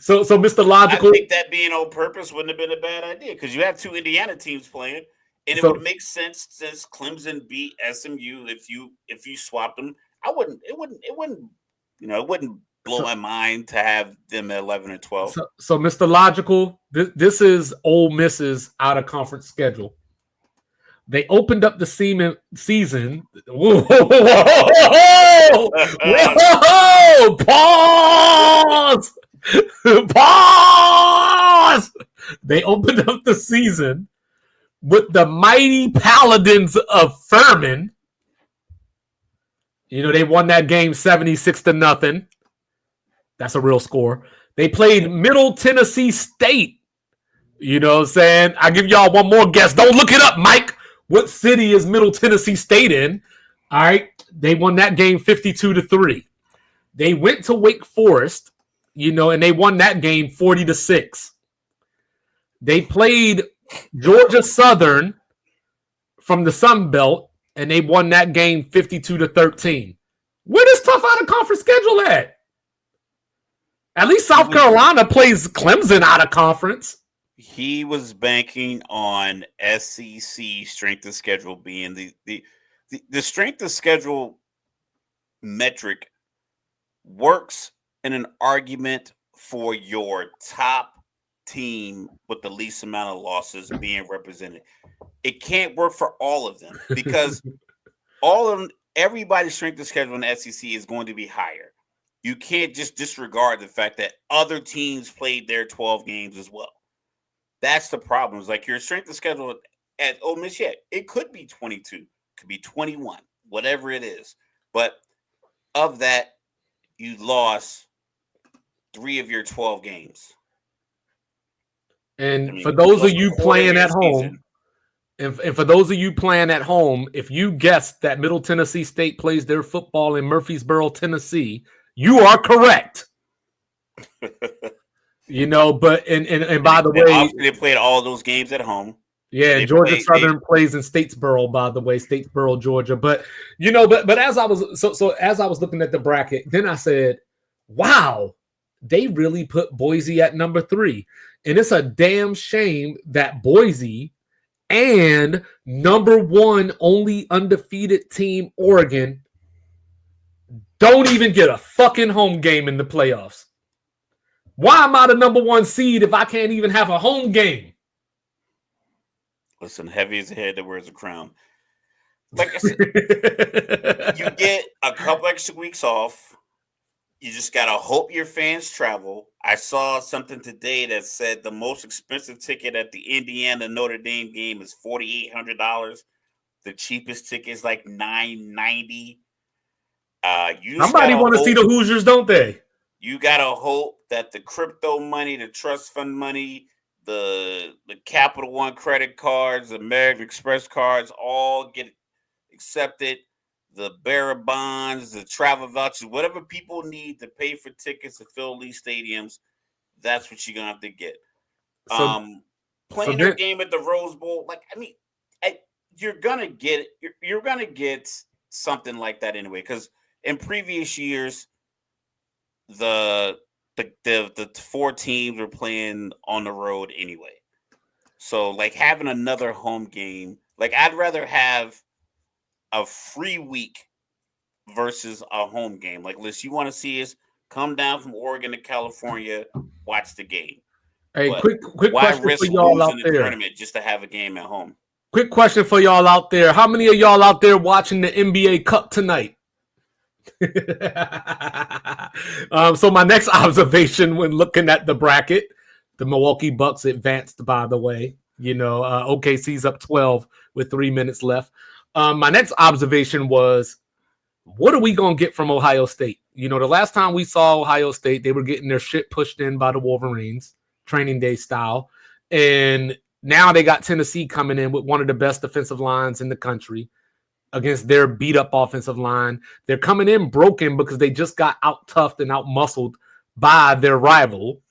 So Mr. Logical. I think that being on purpose wouldn't have been a bad idea because you have 2 Indiana teams playing, and it would make sense since Clemson beat SMU if you swapped them. It wouldn't blow my mind to have them at 11 and 12. So Mr. Logical, this is Ole Miss's out of conference schedule. They opened up the season. Whoa, whoa, pause, pause. They opened up the season with the mighty Paladins of Furman. You know, they won that game 76-0. That's a real score. They played Middle Tennessee State. You know what I'm saying? I'll give y'all one more guess. Don't look it up, Mike. What city is Middle Tennessee State in? All right. They won that game 52-3. They went to Wake Forest, you know, and they won that game 40-6. They played Georgia Southern from the Sun Belt, and they won that game 52-13. Where does tough out of conference schedule at? At least South Carolina plays Clemson out of conference. He was banking on SEC strength of schedule being the strength of schedule metric works in an argument for your top team with the least amount of losses being represented. It can't work for all of them because everybody's strength of schedule in the SEC is going to be higher. You can't just disregard the fact that other teams played their 12 games as well. That's the problem. It's like your strength of schedule at Ole Miss, yeah, it could be 22, could be 21, whatever it is. But of that, you lost 3 of your 12 games. And for those of you playing at home, and for those of you playing at home, if you guessed that Middle Tennessee State plays their football in Murfreesboro, Tennessee, you are correct. You know, but and by the way, they played all those games at home. Yeah, Georgia Southern plays in Statesboro, by the way, Statesboro, Georgia. But you know, but as I was as I was looking at the bracket, then I said, "Wow, they really put Boise at number 3," and it's a damn shame that Boise and number 1 only undefeated team Oregon don't even get a fucking home game in the playoffs. Why am I the number 1 seed if I can't even have a home game? Listen, heavy is the head that wears a crown. Like I said, you get a couple extra weeks off. You just got to hope your fans travel. I saw something today that said the most expensive ticket at the Indiana-Notre Dame game is $4,800. The cheapest ticket is like $990. Somebody want to see the Hoosiers, don't they? You got to hope that the crypto money, the trust fund money, the Capital One credit cards, the American Express cards all get accepted. The bearer bonds, the travel vouchers, whatever people need to pay for tickets to fill these stadiums, that's what you're going to have to get. Playing their game at the Rose Bowl, like, I mean, you're going to get you're going to get something like that anyway, because in previous years, the 4 teams were playing on the road anyway. So, like, having another home game, like, I'd rather have a free week versus a home game. Like, listen, you want to see us come down from Oregon to California, watch the game. Hey, but quick why question risk for y'all out losing there? the tournament just to have a game at home? Quick question for y'all out there. How many of y'all out there watching the NBA Cup tonight? So my next observation when looking at the bracket, the Milwaukee Bucks advanced, by the way. You know, OKC's up 12 with 3 minutes left. My next observation was, what are we going to get from Ohio State? You know, the last time we saw Ohio State, they were getting their shit pushed in by the Wolverines, training day style. And now they got Tennessee coming in with one of the best defensive lines in the country against their beat-up offensive line. They're coming in broken because they just got out-toughed and out-muscled by their rival.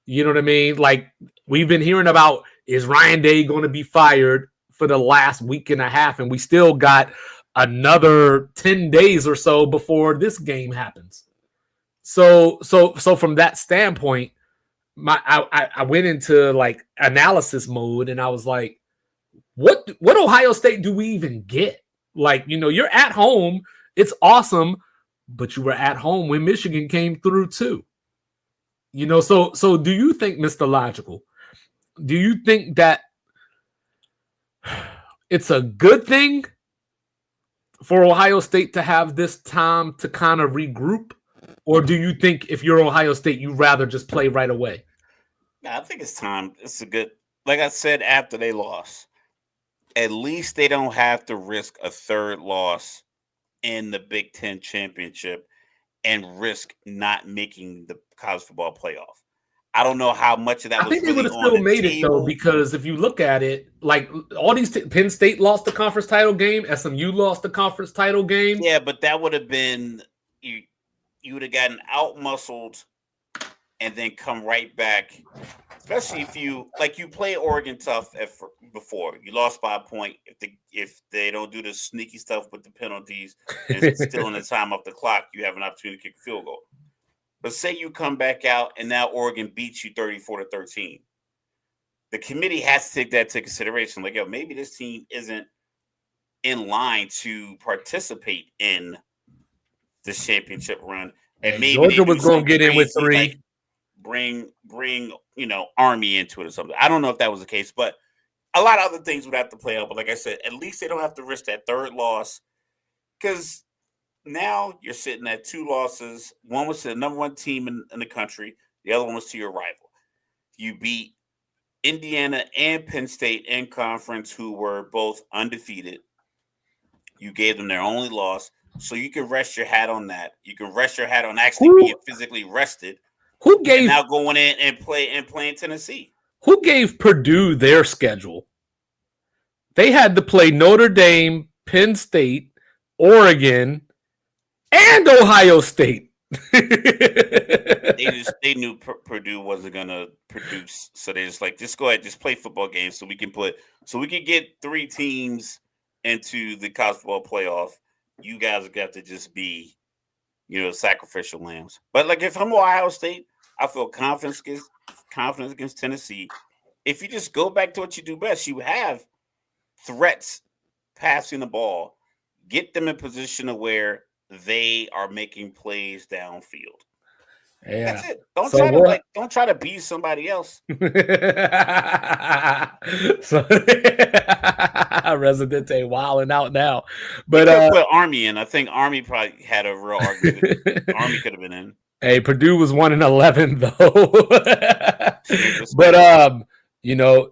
You know what I mean? Like, we've been hearing about, is Ryan Day going to be fired for the last week and a half, and we still got another 10 days or so before this game happens. So from that standpoint, I went into like analysis mode, and I was like, what Ohio State do we even get? Like, you know, you're at home, it's awesome, but you were at home when Michigan came through too. So do you think, Mr. Logical, do you think that it's a good thing for Ohio State to have this time to kind of regroup? Or do you think if you're Ohio State, you'd rather just play right away? I think it's time. It's a good, like I said, after they lost, at least they don't have to risk a third loss in the Big Ten championship and risk not making the college football playoff. I don't know how much of that I think they really would have on still the made it though, table. because if you look at it, like all these Penn State lost the conference title game, SMU lost the conference title game. Yeah, but that would have been you would have gotten out muscled and then come right back. Especially if you play Oregon tough before you lost by a point. If they don't do the sneaky stuff with the penalties and still in the time off the clock, you have an opportunity to kick a field goal. But say you come back out and now Oregon beats you 34-13. The committee has to take that into consideration. Like, yo, maybe this team isn't in line to participate in this championship run, and maybe Georgia was going to get in with 3. Like bring Army into it or something. I don't know if that was the case, but a lot of other things would have to play out. But like I said, at least they don't have to risk that third loss, because now you're sitting at 2 losses. One was to the number 1 team in the country. The other one was to your rival. You beat Indiana and Penn State in conference, who were both undefeated. You gave them their only loss. So you can rest your hat on that. You can rest your hat on actually being physically rested. Who gave now going in and playing Tennessee? Who gave Purdue their schedule? They had to play Notre Dame, Penn State, Oregon, and Ohio State. they knew Purdue wasn't gonna produce, so they just go ahead, just play football games so we can get 3 teams into the college football playoff. You guys have got to just be, sacrificial lambs. But like, if I'm Ohio State, I feel confidence against Tennessee. If you just go back to what you do best, you have threats passing the ball, get them in position of where they are making plays downfield. Yeah. That's it. Don't try to be somebody else. Residente wilding out now, but put Army in. I think Army probably had a real argument. Army could have been in. Hey, Purdue was 1-11 though. But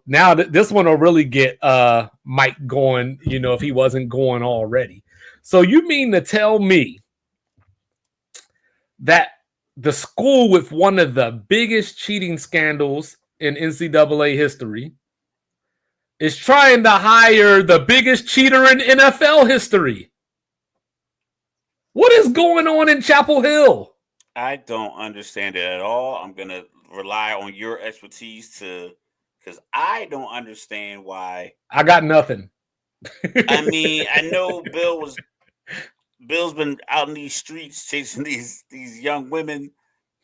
now this one will really get Mike going. If he wasn't going already. So you mean to tell me that the school with one of the biggest cheating scandals in NCAA history is trying to hire the biggest cheater in NFL history? What is going on in Chapel Hill? I don't understand it at all. I'm going to rely on your expertise because I don't understand why. I got nothing. I mean, I know Bill's been out in these streets chasing these young women.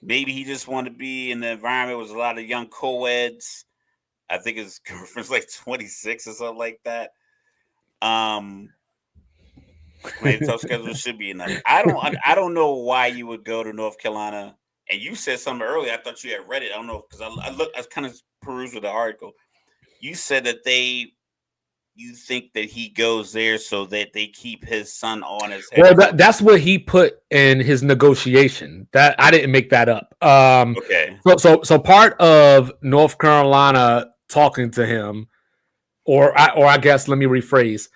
Maybe he just wanted to be in the environment with a lot of young co-eds. I think his girlfriend's like 26 or something like that. Playing tough schedule should be enough. I don't know why you would go to North Carolina. And you said something earlier. I thought you had read it. I don't know, because I kind of perused with the article. You said that you think that he goes there so that they keep his son on his head. Well, that's what he put in his negotiation. That I didn't make that up. Okay. So part of North Carolina talking to him, or I guess let me rephrase.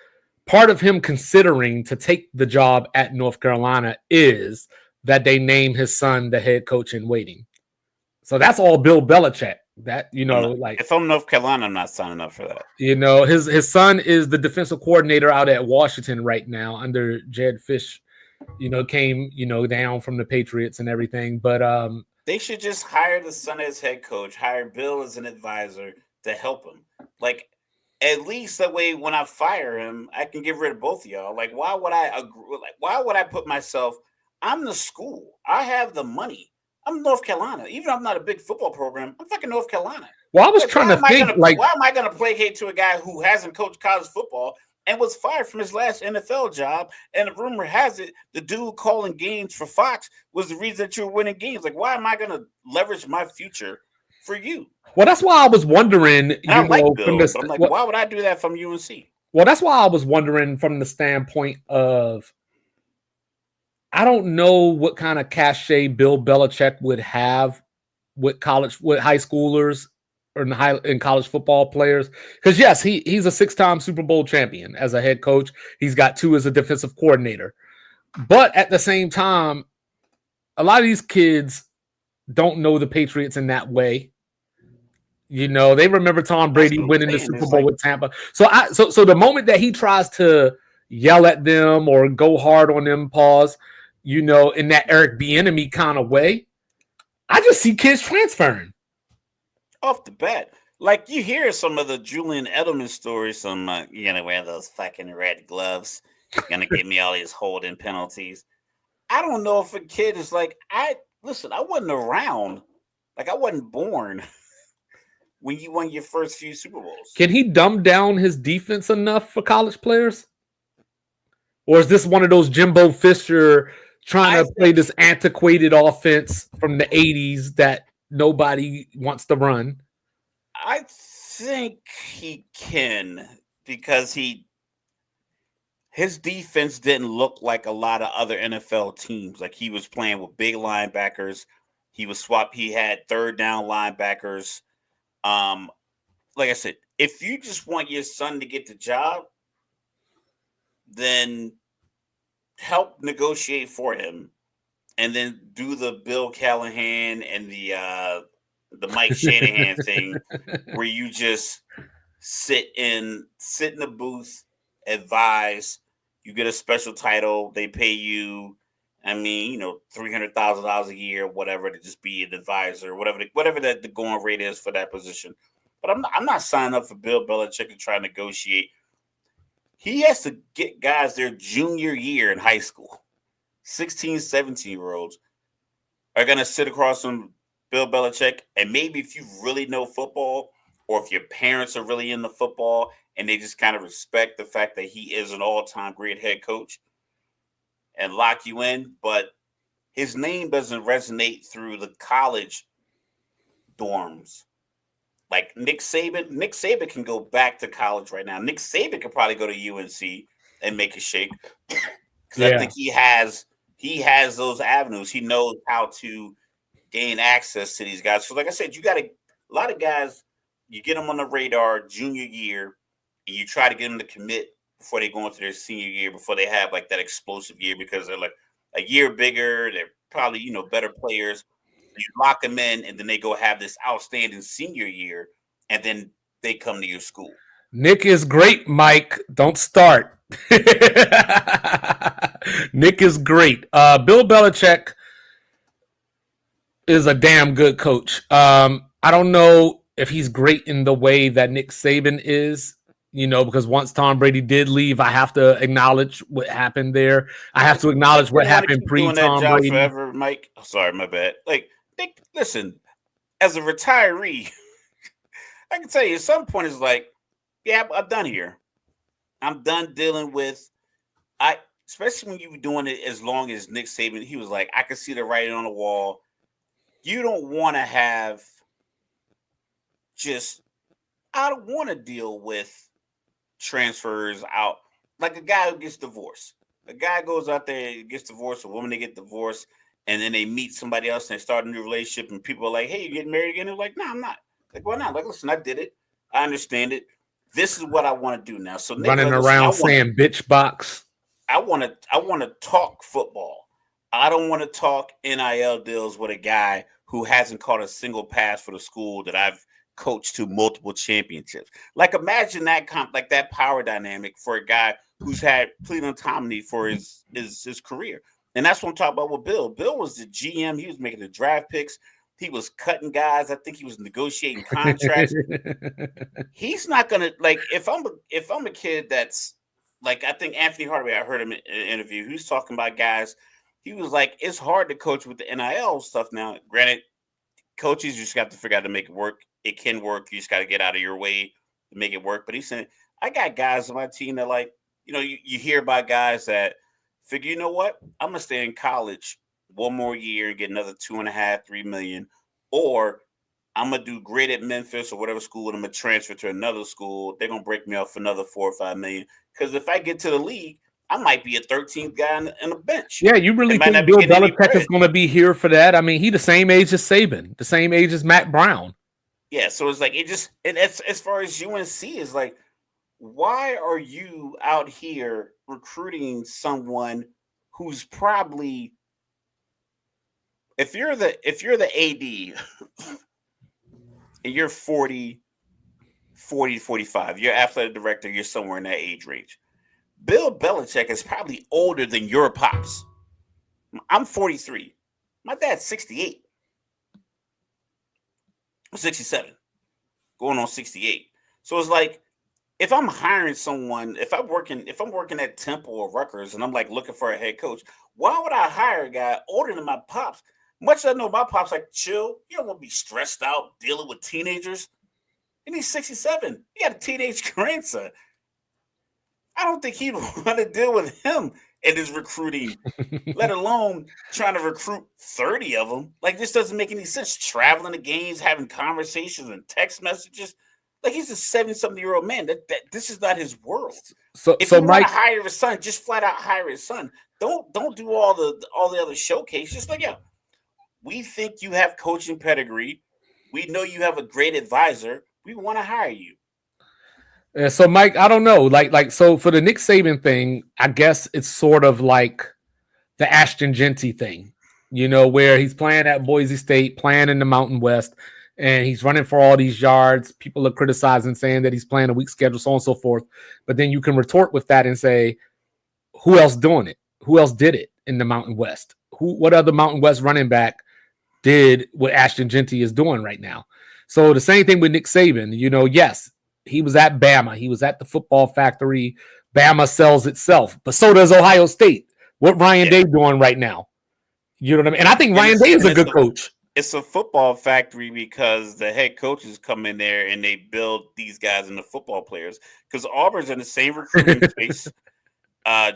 Part of him considering to take the job at North Carolina is that they name his son the head coach in waiting. So that's all Bill Belichick. That, if I'm North Carolina, I'm not signing up for that. His son is the defensive coordinator out at Washington right now under Jed Fish. Came down from the Patriots and everything, but they should just hire the son as head coach, hire Bill as an advisor to help him. Like, at least that way, when I fire him, I can get rid of both of y'all. Like, why would I agree? Like, why would I put myself? I'm the school. I have the money. I'm North Carolina. Even though I'm not a big football program, I'm fucking North Carolina. Well, I was trying to think, why am I going to placate to a guy who hasn't coached college football and was fired from his last NFL job. And the rumor has it, the dude calling games for Fox was the reason that you were winning games. Like, why am I going to leverage my future for you? Well, that's why I was wondering, and I like Bill, but I'm like, why would I do that from UNC? Well, that's why I was wondering from the standpoint of, I don't know what kind of cachet Bill Belichick would have with high schoolers or in college football players. Because yes, he's a 6-time Super Bowl champion as a head coach. He's got 2 as a defensive coordinator. But at the same time, a lot of these kids don't know the Patriots in that way. You know, they remember Tom Brady winning the Super Bowl with Tampa. So the moment that he tries to yell at them or go hard on them, pause, you know, in that Eric Bieniemy kind of way, I just see kids transferring. Off the bat. Like, you hear some of the Julian Edelman stories, you're going to wear those fucking red gloves. You're going to give me all these holding penalties. I don't know if a kid is like, I wasn't around. Like, I wasn't born when you won your first few Super Bowls. Can he dumb down his defense enough for college players? Or is this one of those Jimbo Fisher trying to play this antiquated offense from the 80s that nobody wants to run? I think he can, because his defense didn't look like a lot of other NFL teams. Like, he was playing with big linebackers. He had third down linebackers. Like I said, if you just want your son to get the job, then help negotiate for him, and then do the Bill Callahan and the Mike Shanahan thing, where you just sit in the booth, advise. You get a special title. They pay you, $300,000 a year, whatever, to just be an advisor, whatever the going rate is for that position. But I'm not signing up for Bill Belichick to try to negotiate. He has to get guys their junior year in high school. 16, 17-year-olds are going to sit across from Bill Belichick, and maybe if you really know football, or if your parents are really into football and they just kind of respect the fact that he is an all-time great head coach, and lock you in, but his name doesn't resonate through the college dorms. Like Nick Saban can go back to college right now. Nick Saban could probably go to UNC and make a shake, because I think he has those avenues. He knows how to gain access to these guys. So, like I said, you got a lot of guys. You get them on the radar junior year, and you try to get them to commit before they go into their senior year, before they have like that explosive year, because they're like a year bigger. They're probably better players. You lock them in, and then they go have this outstanding senior year, and then they come to your school. Nick is great, Mike. Don't start. Nick is great. Bill Belichick is a damn good coach. I don't know if he's great in the way that Nick Saban is, because once Tom Brady did leave, I have to acknowledge what happened there. I have to acknowledge what happened pre-Tom Brady. Forever, Mike. Oh, sorry, my bad. Like, Nick, listen, as a retiree, I can tell you at some point it's like, yeah, I'm done here. I'm done dealing with, especially when you were doing it as long as Nick Saban. He was like, I can see the writing on the wall. You don't want to have I don't want to deal with transfers out. Like a guy who gets divorced. A guy goes out there, gets divorced, a woman, they get divorced, and then they meet somebody else and they start a new relationship, and people are like, hey, you getting married again? They're like, no, I'm not. Like, why not? Like, listen, I did it. I understand it. This is what I want to do now. So Nick, running around saying bitch box. I want to talk football. I don't want to talk NIL deals with a guy who hasn't caught a single pass for the school that I've coached to multiple championships. Like, imagine that that power dynamic for a guy who's had plead autonomy for his career. And that's what I'm talking about with Bill. Bill was the GM. He was making the draft picks. He was cutting guys. I think he was negotiating contracts. He's not gonna, like, if I'm a kid that's like, I think Anthony Hardaway, I heard him in an interview. He was talking about guys. He was like, it's hard to coach with the NIL stuff now. Granted, coaches, you just got to figure out to make it work. It can work. You just got to get out of your way to make it work. But he said, I got guys on my team that like, you hear about guys that figure, you know what? I'm gonna stay in college one more year and get another 2.5, 3 million, or I'm gonna do great at Memphis or whatever school, and I'm gonna transfer to another school. They're gonna break me off for another 4 or 5 million. Because if I get to the league, I might be a 13th guy in the bench. Yeah, you really It might think not be Bill getting any Belichick is bread. going to be here for that? I mean, he the same age as Saban, the same age as Matt Brown. Yeah, so it's like as far as UNC is like, why are you out here recruiting someone who's probably, if you're the AD and you're 40 to 45, you're athletic director, you're somewhere in that age range. Bill Belichick is probably older than your pops. I'm 43. My dad's 68. 67. Going on 68. So it's like, if I'm hiring someone, if I'm working at Temple or Rutgers and I'm like looking for a head coach, why would I hire a guy older than my pops? Much as I know my pops like chill. You don't want to be stressed out dealing with teenagers. And he's 67. He got a teenage grandson. I don't think he'd want to deal with him in his recruiting, let alone trying to recruit 30 of them. Like, this doesn't make any sense. Traveling to games, having conversations and text messages. Like, he's a 70-something-year-old man. That this is not his world. If you want to hire his son, just flat out hire his son. Don't do all the other showcase. Just like, yeah, we think you have coaching pedigree. We know you have a great advisor. We want to hire you. So, Mike, I don't know. So for the Nick Saban thing, I guess it's sort of like the Ashton Genty thing, where he's playing at Boise State, playing in the Mountain West, and he's running for all these yards. People are criticizing, saying that he's playing a weak schedule, so on and so forth. But then you can retort with that and say, who else doing it? Who else did it in the Mountain West? What other Mountain West running back did what Ashton Genty is doing right now? So the same thing with Nick Saban. Yes, he was at Bama. He was at the football factory. Bama sells itself, but so does Ohio State. What Ryan Day doing right now? You know what I mean? And I think Ryan Day is a good coach. It's a football factory because the head coaches come in there and they build these guys into football players. Because Auburn's in the same recruiting space.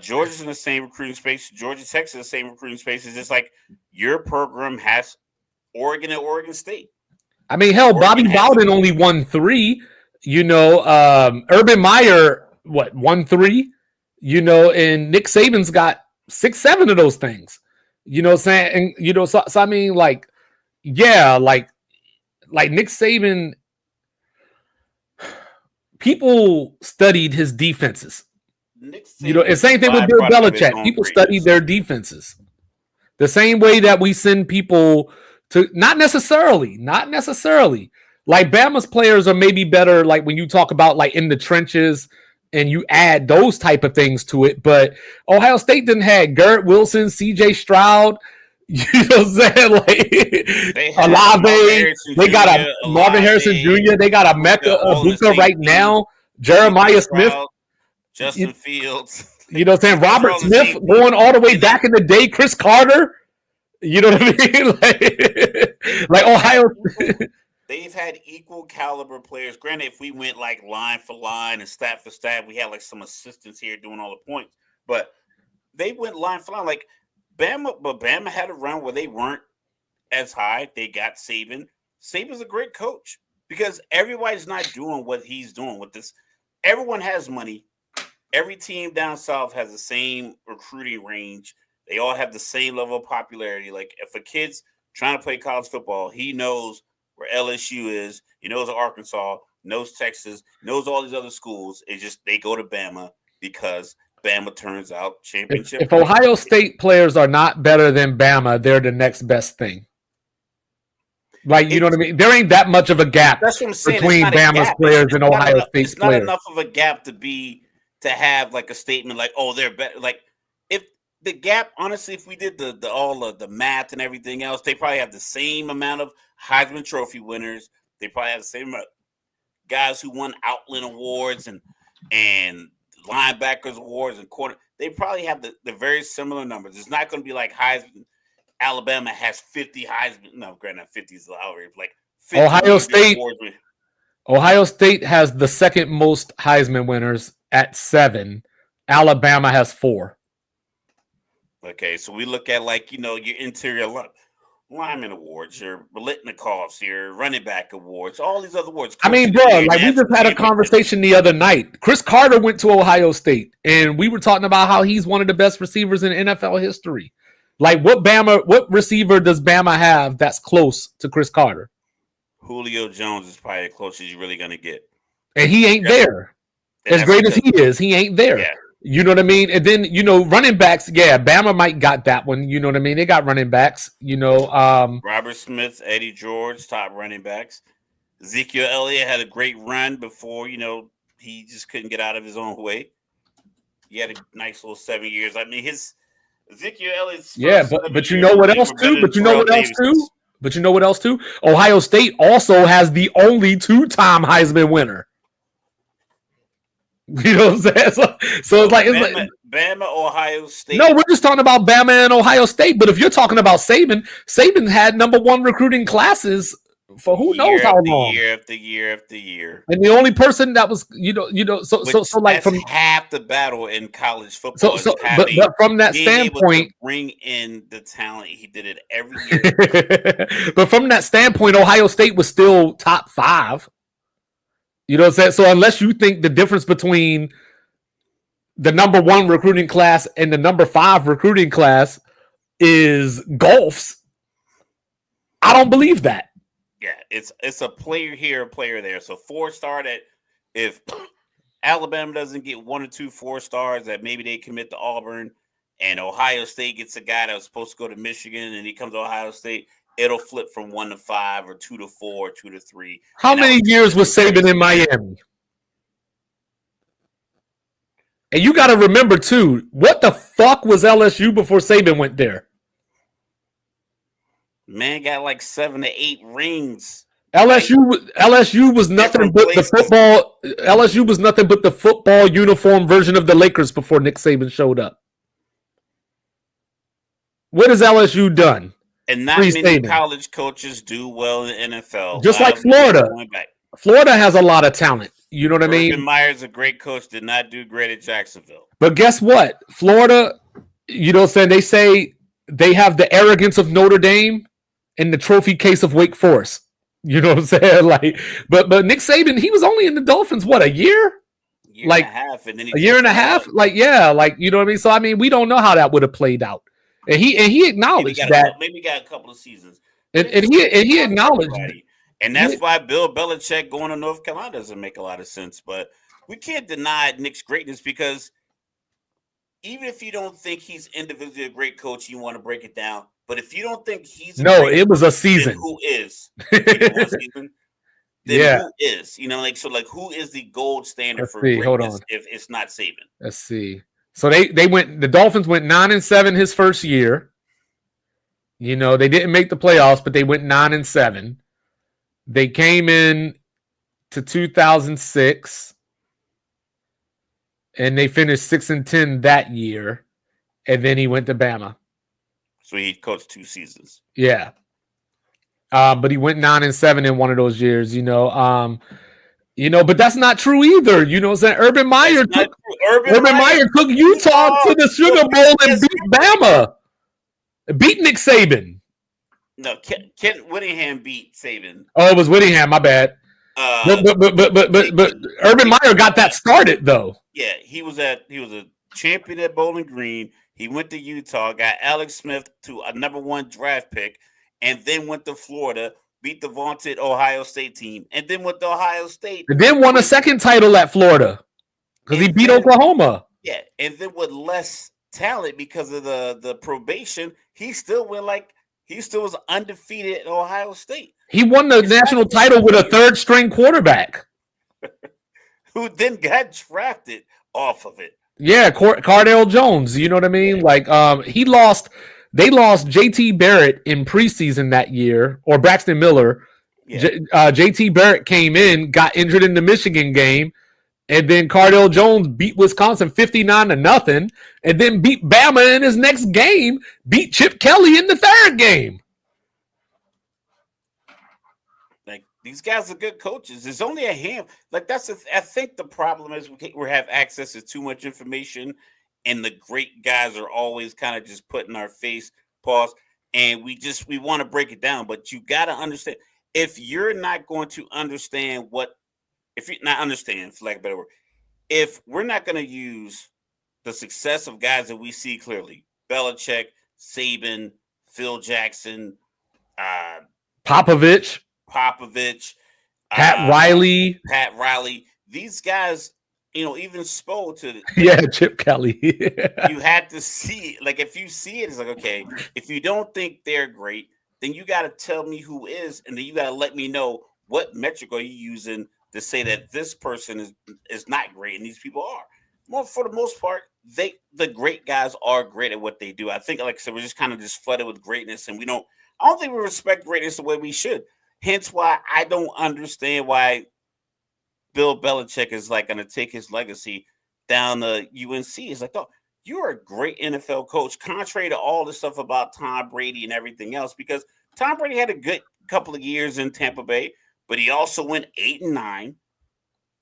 Georgia's in the same recruiting space. Georgia Tech's in the same recruiting space. It's just like your program has Oregon and Oregon State. I mean, hell, Bobby Bowden only won 3. Urban Meyer, won 3? And Nick Saban's got 6, 7 of those things. Saying, and, so I mean, like, yeah, like Nick Saban, people studied his defenses. And same thing with Bill Belichick. People studied their defenses. The same way that we send people to, not necessarily. Like, Bama's players are maybe better, like, when you talk about, like, in the trenches and you add those type of things to it. But Ohio State didn't have Garrett Wilson, C.J. Stroud, you know what I'm saying? Like, Olave, they got a Marvin Harrison Jr., they got a Mecca Abuka right now, Jeremiah Smith, Justin Fields. You know what I'm saying? Robert Smith going all the way back in the day, Chris Carter. You know what I mean? like Ohio. They've had equal caliber players. Granted, if we went like line for line and stat for stat, we had like some assistants here doing all the points. But they went line for line. Like Bama had a run where they weren't as high. They got Saban. Saban's a great coach because everybody's not doing what he's doing with this. Everyone has money. Every team down south has the same recruiting range. They all have the same level of popularity. Like, if a kid's trying to play college football, he knows where LSU is. He knows Arkansas, knows Texas, knows all these other schools. It's just they go to Bama because Bama turns out championship. If Ohio State players are not better than Bama, they're the next best thing. Like, you know what I mean? There ain't that much of a gap between Bama's players and Ohio State's players. It's not enough of a gap to have like a statement like, oh, they're better. Like, if the gap, honestly, if we did all of the math and everything else, they probably have the same amount of Heisman Trophy winners. They probably have the same amount of guys who won Outland Awards and linebackers awards and corner. They probably have the very similar numbers. It's not going to be like Heisman. Alabama has 50 Heisman. No, granted, 50 is outrage. Like 50 Ohio State. Ohio State has the second most Heisman winners at 7. Alabama has 4. Okay, so we look at your interior lineman awards, your Bolitnikovs, your running back awards, all these other awards. I mean, bro, like we just had a conversation the other night. Chris Carter went to Ohio State, and we were talking about how he's one of the best receivers in NFL history. Like, what receiver does Bama have that's close to Chris Carter? Julio Jones is probably the closest you're really gonna get, and he ain't there. As great as he is, he ain't there. Yeah. You know what I mean? And then, running backs, Bama might got that one. You know what I mean? They got running backs, Robert Smith, Eddie George, top running backs. Ezekiel Elliott had a great run before, he just couldn't get out of his own way. He had a nice little 7 years. I mean, Ezekiel Elliott's but you know what else too? But you know what else too? Ohio State also has the only 2-time Heisman winner. You know what I'm saying? So it's like Bama, Ohio State. No, we're just talking about Bama and Ohio State. But if you're talking about Saban had number 1 recruiting classes for who knows how long. Year after year after year. And the only person that was, so like from half the battle in college football. But from that standpoint, bring in the talent. He did it every year. But from that standpoint, Ohio State was still top 5. You know what I'm saying? So unless you think the difference between the number 1 recruiting class and the number 5 recruiting class is golfs, I don't believe that. Yeah, it's a player here, a player there. So 4-star that if Alabama doesn't get 1 or 2 4-stars, that maybe they commit to Auburn, and Ohio State gets a guy that was supposed to go to Michigan and he comes to Ohio State, it'll flip from 1 to 5 or 2 to 4, 2 to 3. How many years was Saban in Miami? And you got to remember too, what the fuck was LSU before Saban went there? Man got like 7 to 8 rings. LSU was nothing but the football. LSU was nothing but the football uniform version of the Lakers before Nick Saban showed up. What has LSU done? And not many college coaches do well in the NFL. Just like Florida. Florida has a lot of talent. You know what I mean? Urban Meyer's a great coach, did not do great at Jacksonville. But guess what? Florida, you know what I'm saying? They say they have the arrogance of Notre Dame and the trophy case of Wake Forest. You know what I'm saying? Like, but Nick Saban, he was only in the Dolphins, what, a year? And a half, and then a year and a half? Like, yeah, like, you know what I mean? So, I mean, we don't know how that would have played out. And he acknowledged that. Maybe got a couple of seasons. And he acknowledged that. And that's why Bill Belichick going to North Carolina doesn't make a lot of sense. But we can't deny Nick's greatness, because even if you don't think he's individually a great coach, you want to break it down. But if you don't think he's it was a season. Who is? Who is? Who is the gold standard for greatness if it's not Saban? Let's see. So the Dolphins went 9-7 his first year. You know, they didn't make the playoffs, but they went 9-7. They came in to 2006 and they finished 6-10 that year. And then he went to Bama. So he coached 2 seasons. Yeah. But he went 9-7 in one of those years, but that's not true either. You know what I'm saying? Urban Meyer took Utah to the Sugar Bowl and beat Bama. Beat Nick Saban. No, Kent Whittingham beat Saban. Oh, it was Whittingham, my bad. But Urban Meyer got that started though. Yeah, he was a champion at Bowling Green. He went to Utah, got Alex Smith to a number 1 draft pick, and then went to Florida, beat the vaunted Ohio State team, and then went to Ohio State. And then won a second title at Florida because he beat Oklahoma. Yeah, and then with less talent because of the probation, he still was undefeated at Ohio State. He won the national title with a 3rd-string quarterback who then got drafted off of it. Yeah, Cardale Jones. You know what I mean? Like, they lost JT Barrett in preseason that year, or Braxton Miller. Yeah. JT Barrett came in, got injured in the Michigan game, and then Cardale Jones beat Wisconsin 59-0, and then beat Bama in his next game, beat Chip Kelly in the 3rd game. These guys are good coaches. There's only a hand. Like I think the problem is we have access to too much information, and the great guys are always kind of just put in our face. Pause. And we want to break it down, but you got to understand if you're not going to understand if you not understand, for lack of a better word, if we're not going to use the success of guys that we see clearly, Belichick, Saban, Phil Jackson, Popovich, Pat Riley. These guys, even Spo to Chip Kelly. You had to see, like, if you see it, it's like, okay, if you don't think they're great, then you got to tell me who is, and then you got to let me know what metric are you using to say that this person is not great and these people are. Well, for the most part, the great guys are great at what they do. I think, like I said, we're just kind of just flooded with greatness, and I don't think we respect greatness the way we should. Hence why I don't understand why Bill Belichick is like going to take his legacy down the UNC. It's like, oh, you're a great NFL coach, contrary to all the stuff about Tom Brady and everything else, because Tom Brady had a good couple of years in Tampa Bay, but he also went 8-9.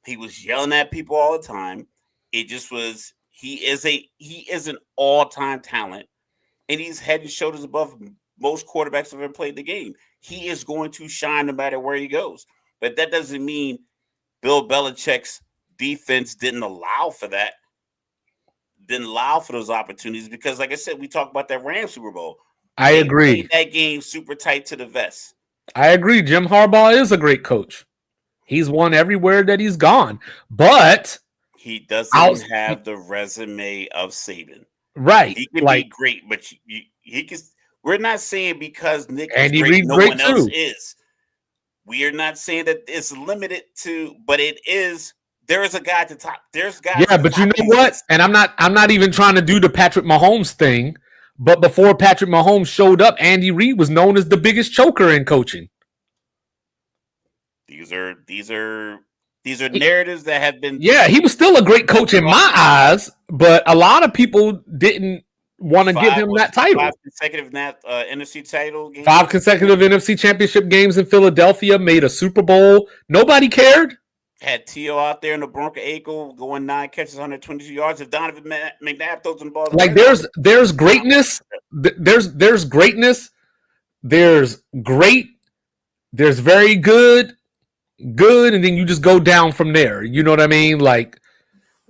He was yelling at people all the time. It just was, he is an all-time talent, and he's head and shoulders above most quarterbacks have ever played the game. He is going to shine no matter where he goes. But that doesn't mean Bill Belichick's defense didn't allow for that, didn't allow for those opportunities, because, like I said, we talked about that Rams Super Bowl. I agree. That game super tight to the vest. I agree. Jim Harbaugh is a great coach. He's won everywhere that he's gone, but he doesn't have the resume of Saban. Right. He can be great, but he can. We're not saying because Nick is Andy great, Reid's no great one too. else is. We are not saying that it's limited to, but it is. There is a guy at the top. There's guys. Yeah, but you know what? And I'm not even trying to do the Patrick Mahomes thing. But before Patrick Mahomes showed up, Andy Reid was known as the biggest choker in coaching. These are narratives that have been. Yeah, he was still a great coach in my eyes, but a lot of people didn't want to give him that title. 5 consecutive NFC title games. 5 consecutive NFC championship games in Philadelphia, made a Super Bowl. Nobody cared. Had T.O. out there in the Bronco Acre going 9 catches, 122 yards. If Donovan McNabb throws the ball, like there's greatness. There's greatness. There's great. There's very good, and then you just go down from there. You know what I mean? Like,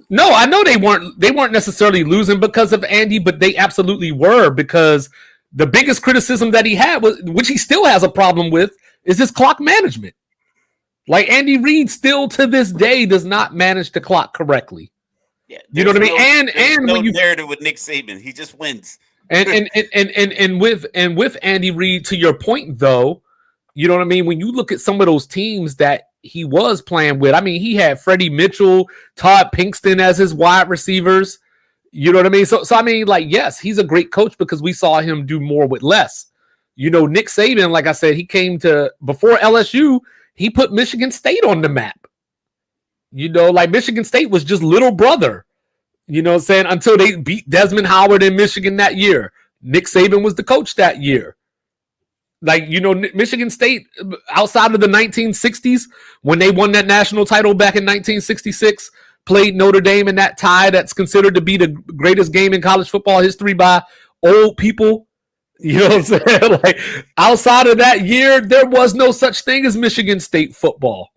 no, I know they weren't necessarily losing because of Andy, but they absolutely were, because the biggest criticism that he had was, which he still has a problem with, is his clock management. Like, Andy Reid still to this day does not manage the clock correctly. Yeah, you know what I mean? And no when you narrative with Nick Saban, he just wins. and with Andy Reid, to your point though, you know what I mean? When you look at some of those teams that he was playing with, I mean, he had Freddie Mitchell, Todd Pinkston as his wide receivers. You know what I mean? So I mean, like, yes, he's a great coach because we saw him do more with less. You know, Nick Saban, like I said, he came to, before LSU, he put Michigan State on the map. You know, like, Michigan State was just little brother, you know what I'm saying, until they beat Desmond Howard in Michigan that year. Nick Saban was the coach that year. Like, you know, Michigan State, outside of the 1960s, when they won that national title back in 1966, played Notre Dame in that tie that's considered to be the greatest game in college football history by old people. You know what I'm saying? Like, outside of that year, there was no such thing as Michigan State football.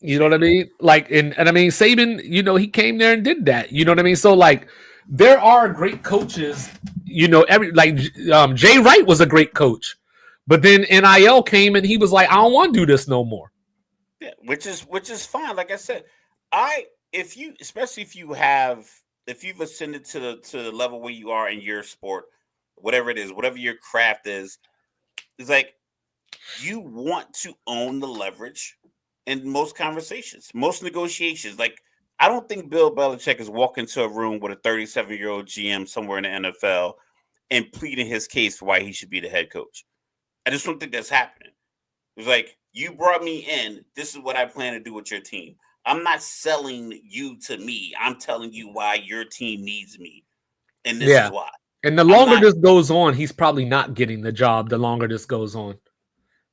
You know what I mean? Like, and I mean, Saban, you know, he came there and did that. You know what I mean? So, like, there are great coaches, you know, Jay Wright was a great coach, but then NIL came and he was like, I don't want to do this no more. Yeah, which is fine. Like I said, if you've ascended to the level where you are in your sport, whatever it is, whatever your craft is, it's like you want to own the leverage in most conversations, most negotiations. Like, I don't think Bill Belichick is walking into a room with a 37-year-old GM somewhere in the NFL and pleading his case for why he should be the head coach. I just don't think that's happening. It's like, you brought me in. This is what I plan to do with your team. I'm not selling you to me. I'm telling you why your team needs me. And this is why. And the longer this goes on, he's probably not getting the job the longer this goes on.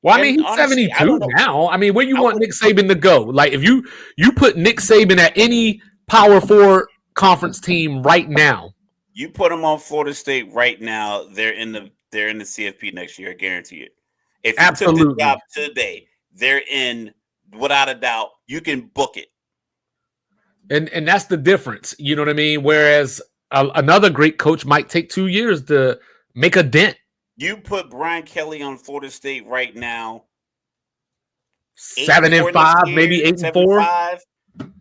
Well, I And mean, he's honestly, I 72 don't know. now. I mean, where you want Nick Saban to go? Like, if you put Nick Saban at any Power Four conference team right now, you put him on Florida State right now, they're in the CFP next year. I guarantee it. If he took the absolutely. job today, they're in without a doubt. You can book it. And that's the difference. You know what I mean? Whereas another great coach might take 2 years to make a dent. You put Brian Kelly on Florida State right now, 7-5, maybe 8-4. 7-5.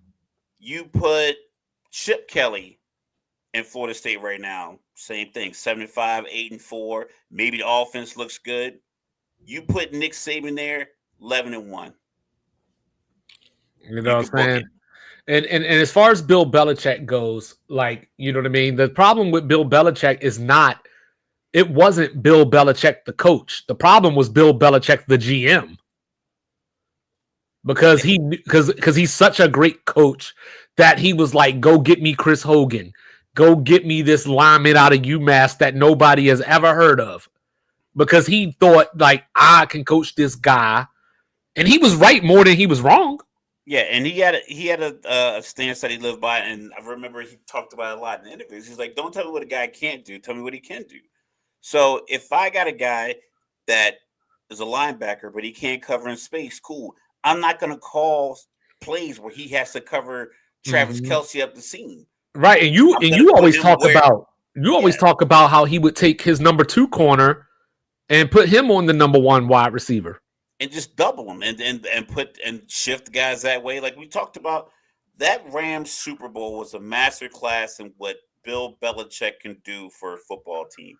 You put Chip Kelly in Florida State right now, same thing, 7-5, 8-4. Maybe the offense looks good. You put Nick Saban there, 11-1. You know what I'm saying? And as far as Bill Belichick goes, like, you know what I mean? The problem with Bill Belichick is not, it wasn't Bill Belichick the coach. The problem was Bill Belichick the GM. Because he's such a great coach that he was like, go get me Chris Hogan. Go get me this lineman out of UMass that nobody has ever heard of. Because he thought, like, I can coach this guy. And he was right more than he was wrong. Yeah, and he had a stance that he lived by, and I remember he talked about it a lot in interviews. He's like, don't tell me what a guy can't do. Tell me what he can do. So if I got a guy that is a linebacker, but he can't cover in space, cool. I'm not going to call plays where he has to cover Travis Kelce up the seam. Right, and you always talk about how he would take his number 2 corner and put him on the number 1 wide receiver. And just double them and put and shift guys that way. Like we talked about, that Rams Super Bowl was a masterclass in what Bill Belichick can do for a football team.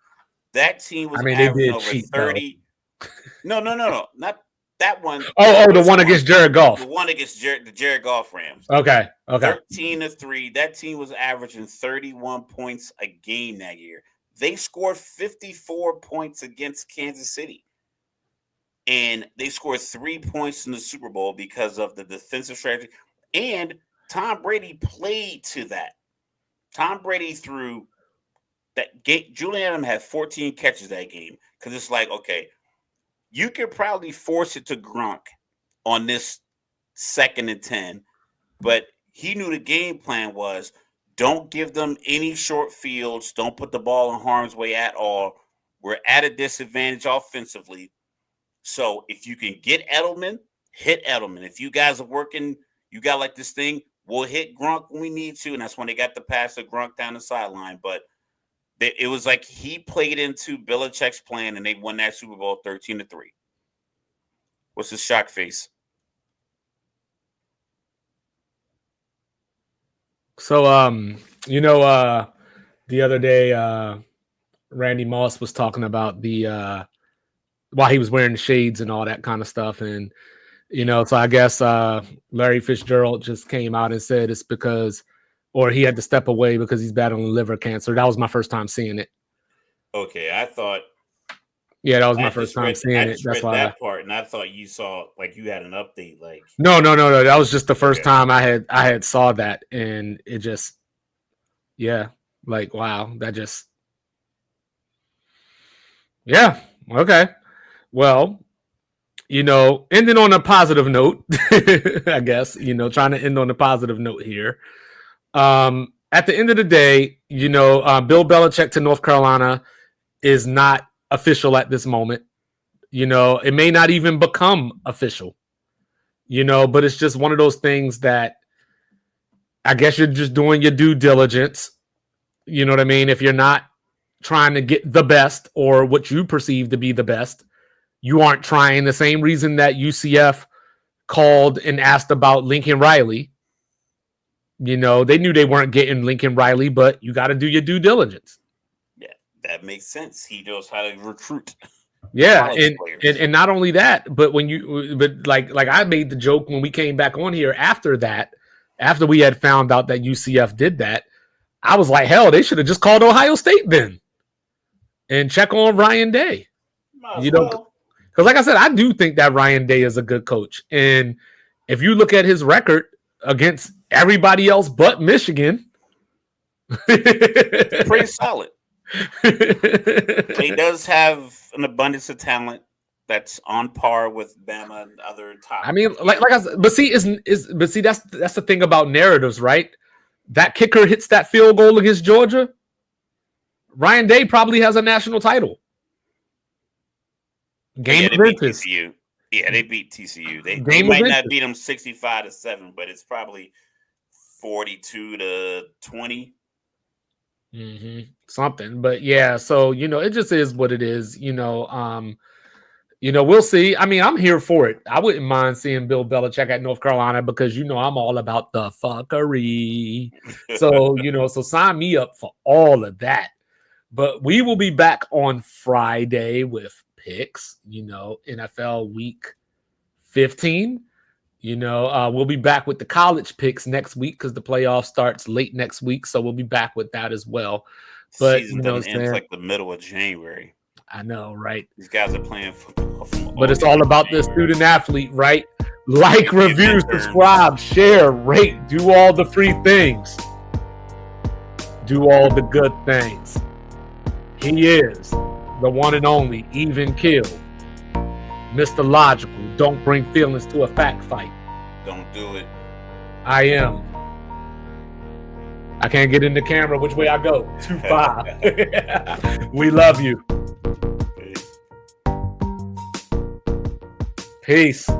That team was averaging over 30. No, not that one. Oh, the one against Jared Goff. The one against the Jared Goff Rams. Okay. 13-3. That team was averaging 31 points a game that year. They scored 54 points against Kansas City. And they scored 3 points in the Super Bowl because of the defensive strategy. And Tom Brady played to that. Tom Brady threw that game. Julian Edelman had 14 catches that game. Because it's like, okay, you could probably force it to Gronk on this 2nd and 10. But he knew the game plan was, don't give them any short fields. Don't put the ball in harm's way at all. We're at a disadvantage offensively. So if you can get Edelman, hit Edelman. If you guys are working, you got like this thing, we'll hit Gronk when we need to. And that's when they got the pass to Gronk down the sideline. But it was like he played into Belichick's plan and they won that Super Bowl 13-3. What's his shock face? So, the other day, Randy Moss was talking about the while he was wearing the shades and all that kind of stuff. And, so I guess Larry Fitzgerald just came out and said it's because, or he had to step away because he's battling liver cancer. That was my first time seeing it. Okay, I thought. Yeah, that was my first time seeing it. That's why that part, and I thought you saw like you had an update. Like no. That was just the first time I had saw that, and it just, like wow, that just, okay. Well, ending on a positive note, I guess, trying to end on a positive note here. At the end of the day, Bill Belichick to North Carolina is not official at this moment. It may not even become official, but it's just one of those things that I guess you're just doing your due diligence. You know what I mean? If you're not trying to get the best or what you perceive to be the best, you aren't trying. The same reason that UCF called and asked about Lincoln Riley. They knew they weren't getting Lincoln Riley, but you got to do your due diligence. Yeah, that makes sense. He knows how to recruit. Yeah, and not only that, but like I made the joke when we came back on here after we had found out that UCF did that, I was like, hell, they should have just called Ohio State then and check on Ryan Day. Because like I said, I do think that Ryan Day is a good coach. And if you look at his record against everybody else but Michigan, pretty solid. He does have an abundance of talent. that's on par with Bama and other top. I mean, like I said, but see, that's the thing about narratives, right? That kicker hits that field goal against Georgia. Ryan Day probably has a national title. Game of interest. TCU. Yeah, they beat TCU. They might not beat them 65-7, but it's probably 42-20. Mm-hmm. Something, but yeah. So it just is what it is. We'll see. I mean, I'm here for it. I wouldn't mind seeing Bill Belichick at North Carolina because I'm all about the fuckery. So so sign me up for all of that. But we will be back on Friday with picks. NFL Week 15. We'll be back with the college picks next week because the playoff starts late next week. So we'll be back with that as well. But season ends like the middle of January. I know, right? These guys are playing football. But it's all about the student athlete, right? Like, review, subscribe, share, rate, do all the free things. Do all the good things. He is the one and only Even Kill. Mr. Logical, don't bring feelings to a fact fight. Don't do it. I am. I can't get in the camera which way I go. 2-5. We love you. Peace.